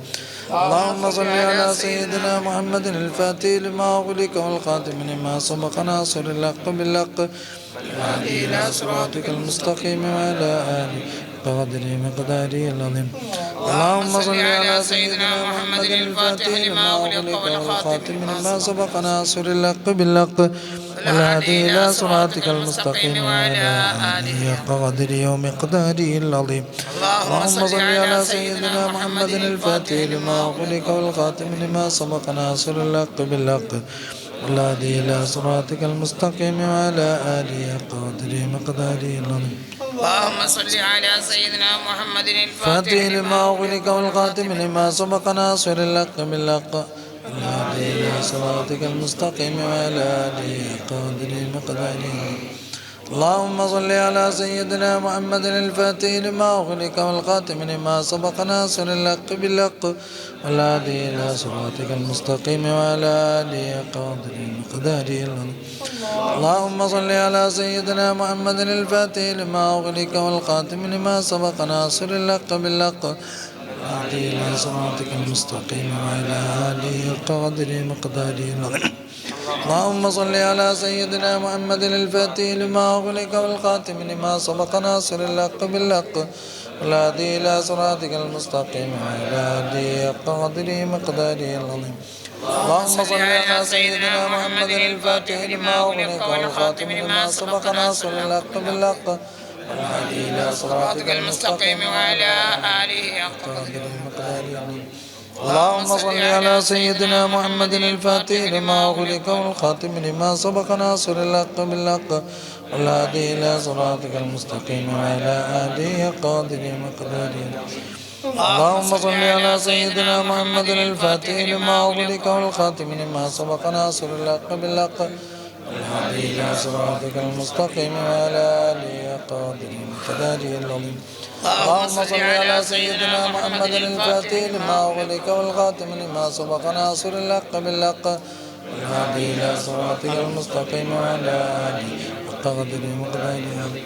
اللهم صل على سيدنا محمد الفاتح لما أغلق والخاتم لما سبق ناصر الحق بالحق والهادي إلى صراطك المستقيم وعلى آله قدر مقداره العظيم. اللهم صل على سيدنا محمد الفاتح لما أغلق والخاتم لما سبق ناصر الحق بالحق والهادي إلى صراطك المستقيم وعلى آله حق قدره ومقداره العظيم. اللهم صل على سيدنا محمد الفاتح لما أغلق والخاتم لما سبق ناصر الحق بالحق والهادي إلى صراطك المستقيم وعلى آله حق قدره ومقداره العظيم. اللهم صل على سيدنا محمد الفاتح لما أغلق والخاتم لما سبق ناصر الحق بالحق والهادي إلى صراطك المستقيم وعلى آله حق قدره ومقداره. اللهم صل على سيدنا محمد الفاتح لما أغلق والخاتم لما سبق ناصر الحق بالحق والهادي إلى صراطك المستقيم وعلى آله حق قدره ومقداره العظيم. اللهم صل على سيدنا محمد الفاتح لما أغلق والخاتم لما سبق ناصر الحق بالحق والهادي إلى صراطك المستقيم وعلى آله حق قدره ومقداره العظيم. اللهم صل على سيدنا محمد الفاتح لما أغلق والخاتم لما سبق ناصر الحق بالحق والهادي إلى صراطك المستقيم وعلى آله حق قدره ومقداره العظيم. اللهم صل على سيدنا محمد الفاتح لما أغلق والخاتم لما سبق ناصر الحق بالحق والهادي إلى صراطك المستقيم وعلى آله حق قدره ومقداره العظيم. اللهم صل على سيدنا محمد الفاتح لما أغلق والخاتم لما سبق ناصر الحق بالحق والهادي إلى صراطك المستقيم وعلى آله حق قدره ومقداره. اللهم صل على سيدنا محمد الفاتح لما أغلق والخاتم لما سبق ناصر الحق بالحق والهادي إلى صراطك المستقيم وعلى آله حق قدره ومقداره العظيم. اللهم صل على سيدنا محمد الفاتح لما أغلق والخاتم لما سبق ناصر الحق بالحق والهادي إلى صراطك المستقيم وعلى آله حق قدره ومقداره.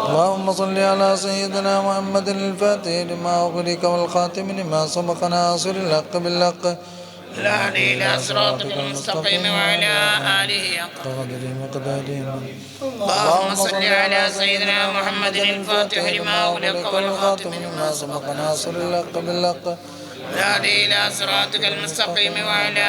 اللهم صل على سيدنا محمد الفاتح لما أغلق والخاتم لما سبق ناصر الحق بالحق والهادي إلى صراطك المستقيم وعلى آله حق قدره ومقداره. اللهم صل على سيدنا محمد الفاتح لما أغلق والخاتم لما سبق ناصر الحق بالحق والهادي إلى صراطك المستقيم وعلى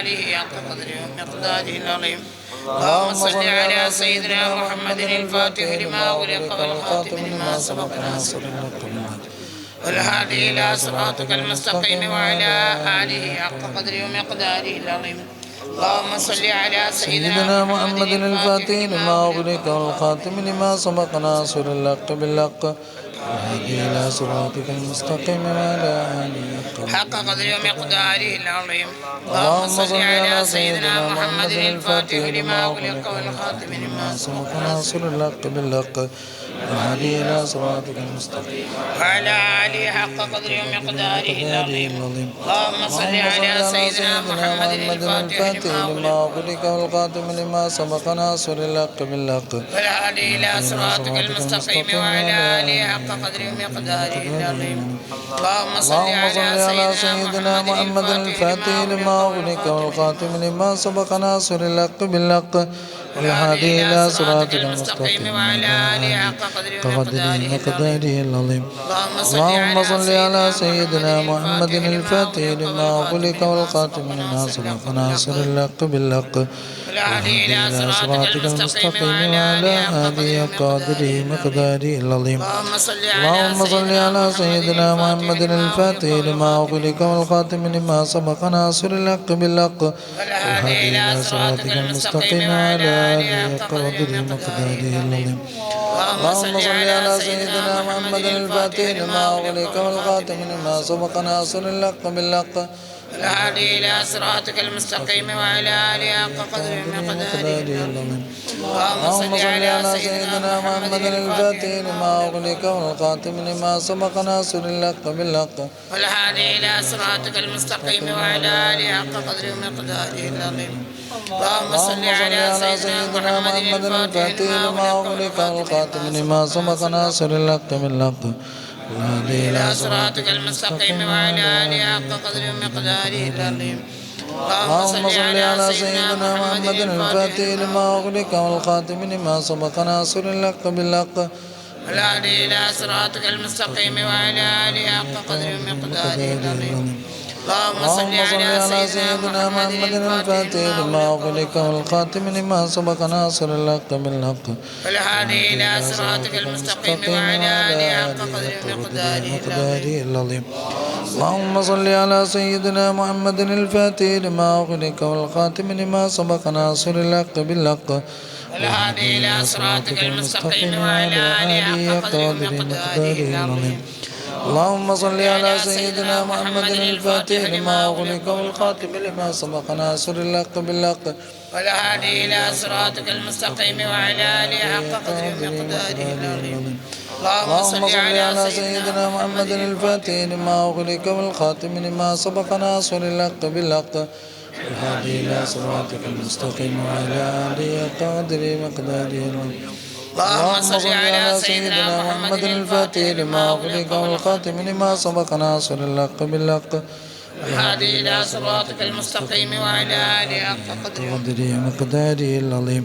آله حق قدره ومقداره العظيم. اللهم صل على سيدنا محمد الفاتح لما أغلق والخاتم لما سبق ناصر الحق بالحق والهادي إلى صراطك المستقيم وعلى آله حق قدره ومقداره العظيم. اللهم صل على سيدنا محمد الفاتح لما أغلق والخاتم لما سبق ناصر الحق بالحق والهادي إلى صراطك المستقيم وعلى آله حق قدره ومقداره العظيم. اللهم صل على سيدنا محمد الفاتح لما أغلق والخاتم لما سبق ناصر الحق بالحق والهادي إلى صراطك المستقيم وعلى آله حق قدره ومقداره العظيم. اللهم صل على سيدنا محمد الفاتح لما أغلق والخاتم لما سبق ناصر الحق بالحق والهادي إلى صراطك المستقيم وعلى آله حق قدره ومقداره العظيم. اللهم صل على سيدنا محمد الفاتح لما أغلق والخاتم لما سبق ناصر الحق بالحق والهادي إلى صراطك المستقيم وعلى آله حق قدره ومقداره العظيم. اللهم صل على سيدنا محمد الفاتح لما أغلق والخاتم لما سبق ناصر الحق بالحق والهادي إلى صراطك المستقيم وعلى آله حق قدره ومقداره العظيم. اللهم صل على سيدنا محمد الفاتح لما أغلق والخاتم لما سبق ناصر الحق بالحق والهادي إلى صراطك المستقيم وعلى آله حق قدره ومقداره العظيم. اللهم صل على سيدنا محمد الفاتح لما أغلق والخاتم لما سبق ناصر الحق بالحق والهادي إلى صراطك المستقيم وعلى آله حق قدره ومقداره العظيم. اللهم صل على سيدنا محمد الفاتح لما أغلق والخاتم لما سبق ناصر الحق بالحق والهادي إلى صراطك المستقيم وعلى آله حق قدره ومقداره العظيم. اللهم صل على سيدنا محمد الفاتح لما أغلق والخاتم لما سبق ناصر الحق بالحق والهادي إلى صراطك المستقيم وعلى آله حق قدره ومقداره العظيم. اللهم صل على سيدنا محمد الفاتح لما أغلق والخاتم لما سبق ناصر الحق بالحق والهادي إلى صراطك المستقيم وعلى آله حق قدره ومقداره العظيم. اللهم صل على سيدنا محمد الفاتح لما أغلق والخاتم لما سبق ناصر الحق بالحق والهادي إلى صراطك المستقيم وعلى آله حق قدره ومقداره العظيم. اللهم صل على سيدنا محمد الفاتح لما أغلق والخاتم لما سبق ناصر الحق بالحق والهادي إلى صراطك المستقيم وعلى آله حق قدره ومقداره العظيم. اللهم صل على سيدنا محمد الفاتح لما أغلق والخاتم لما سبق ناصر الحق بالحق والهادي إلى صراطك المستقيم وعلى آله حق قدره ومقداره العظيم. اللهم صل على سيدنا محمد الفاتح لما أغلق والخاتم لما سبق ناصر الحق بالحق والهادي إلى صراطك المستقيم وعلى آله حق قدره ومقداره العظيم. اللهم صل على سيدنا محمد الفاتح لما أغلق والخاتم لما سبق ناصر الحق بالحق والهادي إلى صراطك المستقيم وعلى آله حق قدره ومقداره العظيم.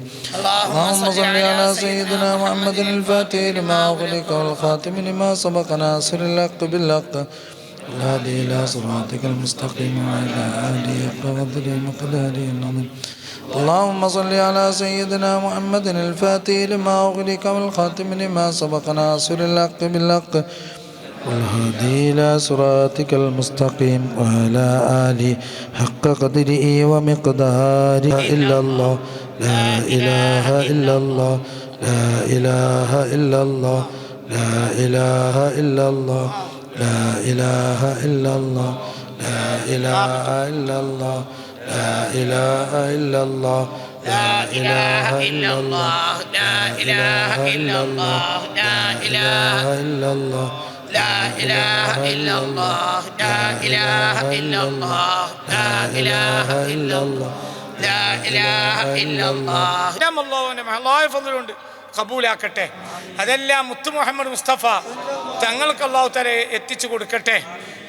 اللهم صل على سيدنا محمد الفاتح لما أغلق والخاتم لما سبق ناصر الحق بالحق والهادي إلى صراطك المستقيم وعلى آله حق قدره ومقداره العظيم. اللهم صل على سيدنا محمد الفاتح لما أغلق والخاتم لما سبق ناصر الحق بالحق والهادي إلى صراطك المستقيم وعلى آله حق قدره ومقداره إلا الله لا إله إلا الله لا إله إلا الله لا إله إلا الله لا إله إلا الله لا إله إلا الله لا إله إلا الله لا إله إلا الله لا إله إلا الله لا إله إلا الله لا إله إلا الله لا إله إلا الله لا إله إلا الله لا إله إلا الله. അള്ളാഹു ഫضലുണ്ട് കബൂലാക്കട്ടെ. അതെല്ലാം മുത്ത് മുഹമ്മദ് മുസ്തഫ തങ്ങൾക്ക് അള്ളാഹു തആല എത്തിച്ചു കൊടുക്കട്ടെ.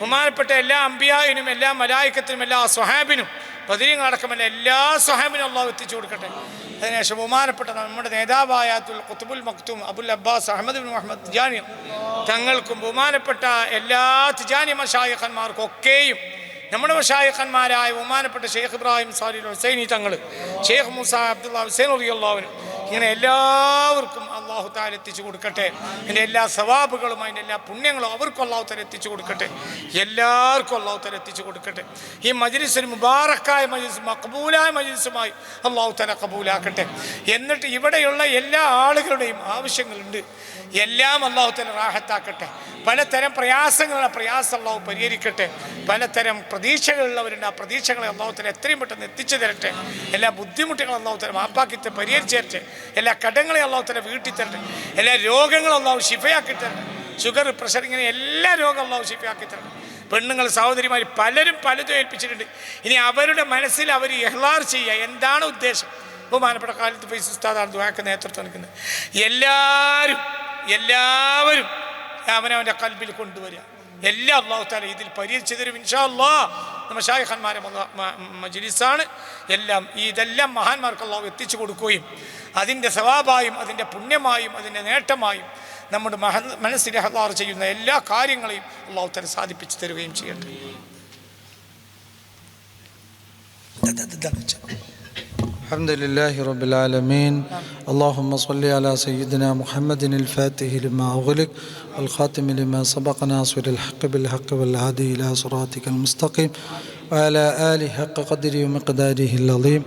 ബഹുമാനപ്പെട്ട എല്ലാ അമ്പിയായിനും എല്ലാ മലായിക്കത്തിനും എല്ലാ സ്വഹാബിനും ബദരീങ്ങളടക്കമല്ല എല്ലാ സ്വഹാബിനും അള്ളാഹു എത്തിച്ചു കൊടുക്കട്ടെ. അതിനുശേഷം ബഹുമാനപ്പെട്ട നമ്മുടെ നേതാവായ ഖുത്ബുൽ മക്തൂം Abul Abbas Ahmad bin Muhammad Tijani തങ്ങൾക്കും ബഹുമാനപ്പെട്ട എല്ലാ തിജാനി മശായിഖന്മാർക്കും ഒക്കെയും നമ്മുടെ മശായിഖന്മാരായ ബഹുമാനപ്പെട്ട ഷെയ്ഖ് ഇബ്രാഹിം സാലിഹ് ഹുസൈനി തങ്ങൾ, ഷെയ്ഖ് മൂസ അബ്ദുള്ള ഹുസൈൻ റളിയല്ലാഹു അൻഹു ഇങ്ങനെ എല്ലാവർക്കും അള്ളാഹു തആല എത്തിച്ചു കൊടുക്കട്ടെ. അതിൻ്റെ എല്ലാ സവാബുകളും അതിൻ്റെ എല്ലാ പുണ്യങ്ങളും അവർക്കും അള്ളാഹു തആല എത്തിച്ചു കൊടുക്കട്ടെ. എല്ലാവർക്കും അള്ളാഹു തആല എത്തിച്ചു കൊടുക്കട്ടെ. ഈ മജ്ലിസിന് മുബാറക്കായ മജ്ലിസ്, മഖബൂലായ മജ്ലിസുമായി അള്ളാഹു തആല കബൂലാക്കട്ടെ. എന്നിട്ട് ഇവിടെയുള്ള എല്ലാ ആളുകളുടെയും ആവശ്യങ്ങളുണ്ട്, എല്ലാം അള്ളാഹു തആല റാഹത്താക്കട്ടെ. പലതരം പ്രയാസങ്ങളുള്ള പ്രയാസം അള്ളാഹു പരിഹരിക്കട്ടെ. പലതരം പ്രതീക്ഷകളുള്ളവരുണ്ട്, ആ പ്രതീക്ഷകളെ അള്ളാഹു തആല എത്രയും പെട്ടെന്ന് എത്തിച്ചു തരട്ടെ. എല്ലാ ബുദ്ധിമുട്ടുകളും അള്ളാഹു തആല മാപ്പാക്കി പരിഹരിച്ചു തരട്ടെ. എല്ലാ കടങ്ങളെയും അള്ളാഹു തആല വീട്ടി തരട്ടെ. എല്ലാ രോഗങ്ങളും അള്ളാഹു ശിഫയാക്കി തരട്ടെ. ഷുഗർ, പ്രഷർ, ഇങ്ങനെ എല്ലാ രോഗവും അള്ളാഹു ശിഫയാക്കി തരട്ടെ. പെണ്ണുങ്ങൾ, സഹോദരിമാർ പലരും പലതും ഏൽപ്പിച്ചിട്ടുണ്ട്. ഇനി അവരുടെ മനസ്സിൽ അവർ ഇഖ്ലാർ ചെയ്യുക, എന്താണ് ഉദ്ദേശം. ബഹുമാനപ്പെട്ട ഖാലിദ് ഫൈസി ഉസ്താദാണ് ദുആക്ക് നേതൃത്വം നൽകുന്നത്. എല്ലാവരും അവനവൻ്റെ കൽബിൽ കൊണ്ടുവരിക. എല്ലാം അള്ളാഹു തആല ഇതിൽ പരിഹരിച്ചു തരും ഇൻഷാ അല്ലാഹ്. നമ്മുടെ ശൈഖന്മാരെ മജ്ലിസാണ്. ഇതെല്ലാം മഹാന്മാർക്ക് അള്ളാഹു എത്തിച്ചു കൊടുക്കുകയും അതിൻ്റെ സവാബായും അതിൻ്റെ പുണ്യമായും അതിൻ്റെ നേട്ടമായും നമ്മുടെ മനസ്സിൽ ഇഖ്ലാർ ചെയ്യുന്ന എല്ലാ കാര്യങ്ങളെയും അള്ളാഹു തആല സാധിപ്പിച്ചു തരുകയും ചെയ്യട്ടെ. الحمد لله رب العالمين. اللهم صل على سيدنا محمد الفاتح لما أغلق والخاتم لما سبق ناصر الحق بالحق والهادي إلى صراطك المستقيم وعلى آله حق قدره ومقداره العظيم.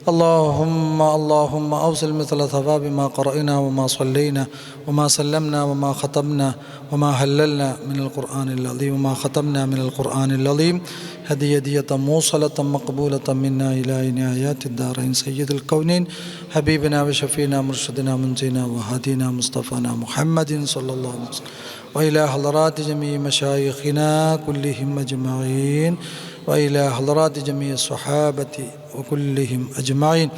اللهم أوصل مثل ثواب ما قرأنا وما صلينا وما سلمنا وما ختمنا وما هللنا من القرآن العظيم وما ختمنا من القرآن العظيم هدية موصلة مقبولة منا إلى نهايات الدارين سيد الكونين حبيبنا وشفينا مرشدنا منجينا وهادينا مصطفانا محمد صلى الله عليه وسلم وإلى حضرات جميع مشايخنا كلهم أجمعين وإلى حضرات جميع الصحابة وكلهم أجمعين.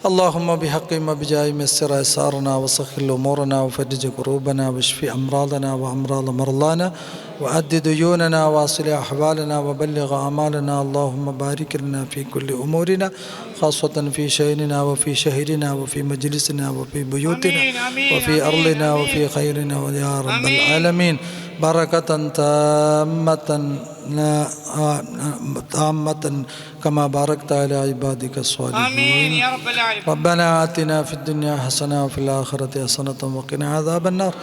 اللهم بحقهم وبجاههم يسر أسرارنا وسخر أمورنا وفرج كروبنا واشف أمراضنا وأمراض مرضانا وأد ديوننا واصل أحوالنا وبلغ أعمالنا. اللهم بارك لنا في كل أمورنا خاصة في شأننا وفي شهرنا وفي مجلسنا وفي بيوتنا وفي أرضنا وفي خيرنا يا رب العالمين. بركة تامة كما باركت على عبادك الصالحين. آمين يا رب العالمين. ربنا آتنا في الدنيا حسنة وفي الآخرة حسنة وقنا عذاب النار.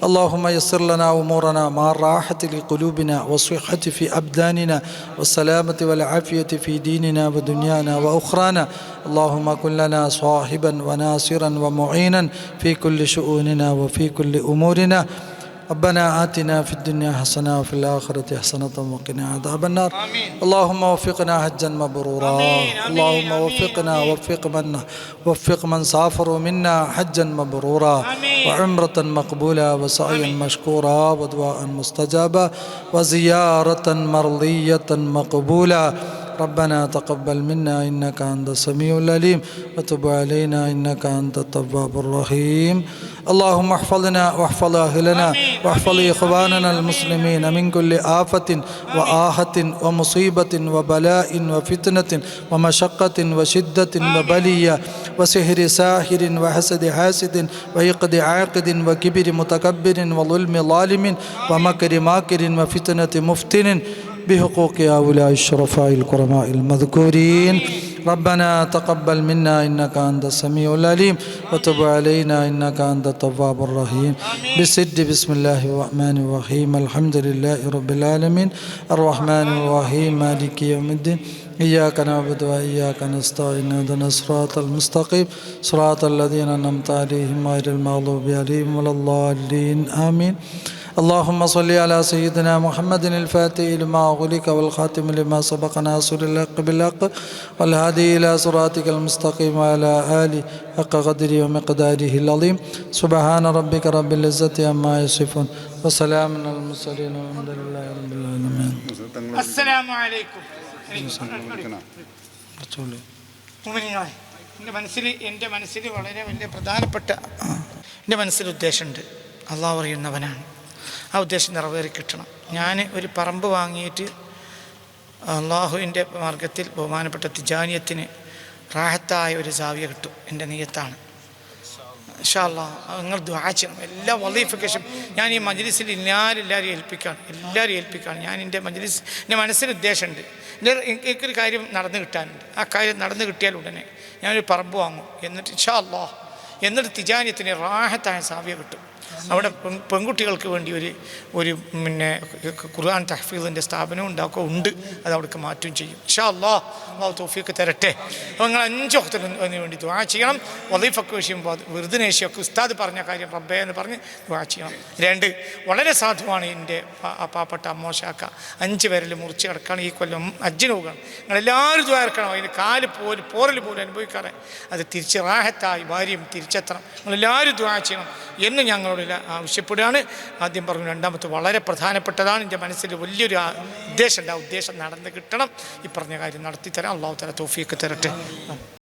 اللهم يسر لنا أمورنا مع الراحة لقلوبنا والصحة في أبداننا والسلامة والعافية في ديننا ودنيانا وأخرانا. اللهم كن لنا صاحبا وناصرا ومعينا في كل شؤوننا وفي كل أمورنا. ربنا آتنا في الدنيا حسنة وفي الآخرة حسنة وقنا عذاب النار. اللهم وفقنا حجا مبرورا. اللهم وفق من سافروا منا حجا مبرورا وعمرة مقبولة وسعيا مشكورا ودعاء مستجابا وزيارة مرضية مقبولة. ربنا تقبل منا إنك أنت السميع العليم وتب علينا إنك أنت التواب الرحيم. اللهم احفظنا واحفظ أهلنا واحفظ إخواننا المسلمين من كل آفة وآهة ومصيبة وبلاء وفتنة ومشقة وشدة وبلية وسحر ساحر وحسد حاسد وعقد عاقد وكبر متكبر وظلم ظالم ومكر ماكر وفتنة مفتن بحقوق هؤلاء الشرفاء الكرماء المذكورين. ربنا تقبل منا إنك أنت السميع العليم وتب علينا إنك أنت التواب الرحيم. بسم الله الرحمن الرحيم. الحمد لله رب العالمين الرحمن الرحيم مالك يوم الدين إياك نعبد وإياك نستعين اهدنا الصراط المستقيم صراط الذين أنعمت عليهم غير المغضوب عليهم ولا الضالين آمين. اللهم صل على سيدنا محمد الفاتح لما أغلق والخاتم لما سبق ناصر الحق بالحق والهادي إلى صراطك المستقيم وعلى آله حق قدره ومقداره العظيم. سبحان ربك رب العزة عما يصفون وسلام على المرسلين والحمد لله رب العالمين. السلام عليكم. എൻ്റെ മനസ്സിൽ വളരെ വലിയ പ്രധാനപ്പെട്ട എൻ്റെ മനസ്സിൽ ഉദ്ദേശമുണ്ട്. അള്ളാഹു അറിയുന്നവനാണ്. ആ ഉദ്ദേശം നിറവേറി കിട്ടണം. ഞാൻ ഒരു പറമ്പ് വാങ്ങിയിട്ട് അള്ളാഹുവിൻ്റെ മാർഗത്തിൽ ബഹുമാനപ്പെട്ട തിജാനിയത്തിന് റാഹത്തായ ഒരു ജാവിയ കിട്ടും. എൻ്റെ നിയ്യത്താണ്. ഇൻഷാ അല്ലാഹ് നിങ്ങൾ ദുആ ചെയ്യണം. എല്ലാ വളീഫിക്കേഷനും ഞാൻ ഈ മജ്ലിസിൽ എല്ലാവരും ഏൽപ്പിക്കുകയാണ്. ഞാൻ എൻ്റെ മനസ്സിൽ ഉദ്ദേശമുണ്ട്. എനിക്കൊരു കാര്യം നടന്നു കിട്ടാനുണ്ട്. ആ കാര്യം നടന്നു കിട്ടിയാൽ ഉടനെ ഞാനൊരു പറമ്പ് വാങ്ങും. എന്നിട്ട് ഇൻഷാ അല്ലാഹ് എന്നിട്ട് തിജാനിയത്തിന് റാഹത്തായ സാവ്യ കിട്ടും. അവിടെ പെൺകുട്ടികൾക്ക് വേണ്ടി ഒരു പിന്നെ ഖുർആൻ തഹ്ഫീദിൻ്റെ സ്ഥാപനം ഉണ്ട്. അത് അവിടേക്ക് മാറ്റുകയും ചെയ്യും. ഇൻഷാ അല്ലാഹ് അല്ലാഹു തൗഫീഖ് തരട്ടെ. അപ്പോൾ നിങ്ങൾ 5 വഖ്തിന് വേണ്ടി ദുആ ചെയ്യണം. വളീഫക്ക് വിഷയമ്പോൾ വിറുദിനേശിയൊക്കെ ഉസ്താദ് പറഞ്ഞ കാര്യം റബ്ബേ എന്ന് പറഞ്ഞ് ദുആ ചെയ്യണം. 2, വളരെ സാധുവാണ് എൻ്റെ പാവപ്പെട്ട അമ്മോശാക്ക 5 പേരിൽ മുറിച്ച് കിടക്കുകയാണ്. ഈ കൊല്ലം ഹജ്ജിന് പോവുകയാണ്. നിങ്ങളെല്ലാവരും ദുആ ഇറക്കണം. അതിന് കാല് പോറൽ പോലും അനുഭവിക്കാതെ അത് തിരിച്ച് റാഹത്തായി ഭാര്യയും തിരിച്ചെത്തണം. നിങ്ങളെല്ലാവരും ദുആ ചെയ്യണം എന്ന് ഞങ്ങളോട് ആവശ്യപ്പെടുകയാണ്. ആദ്യം പറഞ്ഞു. രണ്ടാമത്തെ വളരെ പ്രധാനപ്പെട്ടതാണ്. എൻ്റെ മനസ്സിൽ വലിയൊരു ഉദ്ദേശം ഉണ്ട്. ആ ഉദ്ദേശം നടന്ന് കിട്ടണം. ഈ പറഞ്ഞ കാര്യം നടത്തി തരാം. അല്ലാഹു തആല തൗഫീഖ് തരട്ടെ.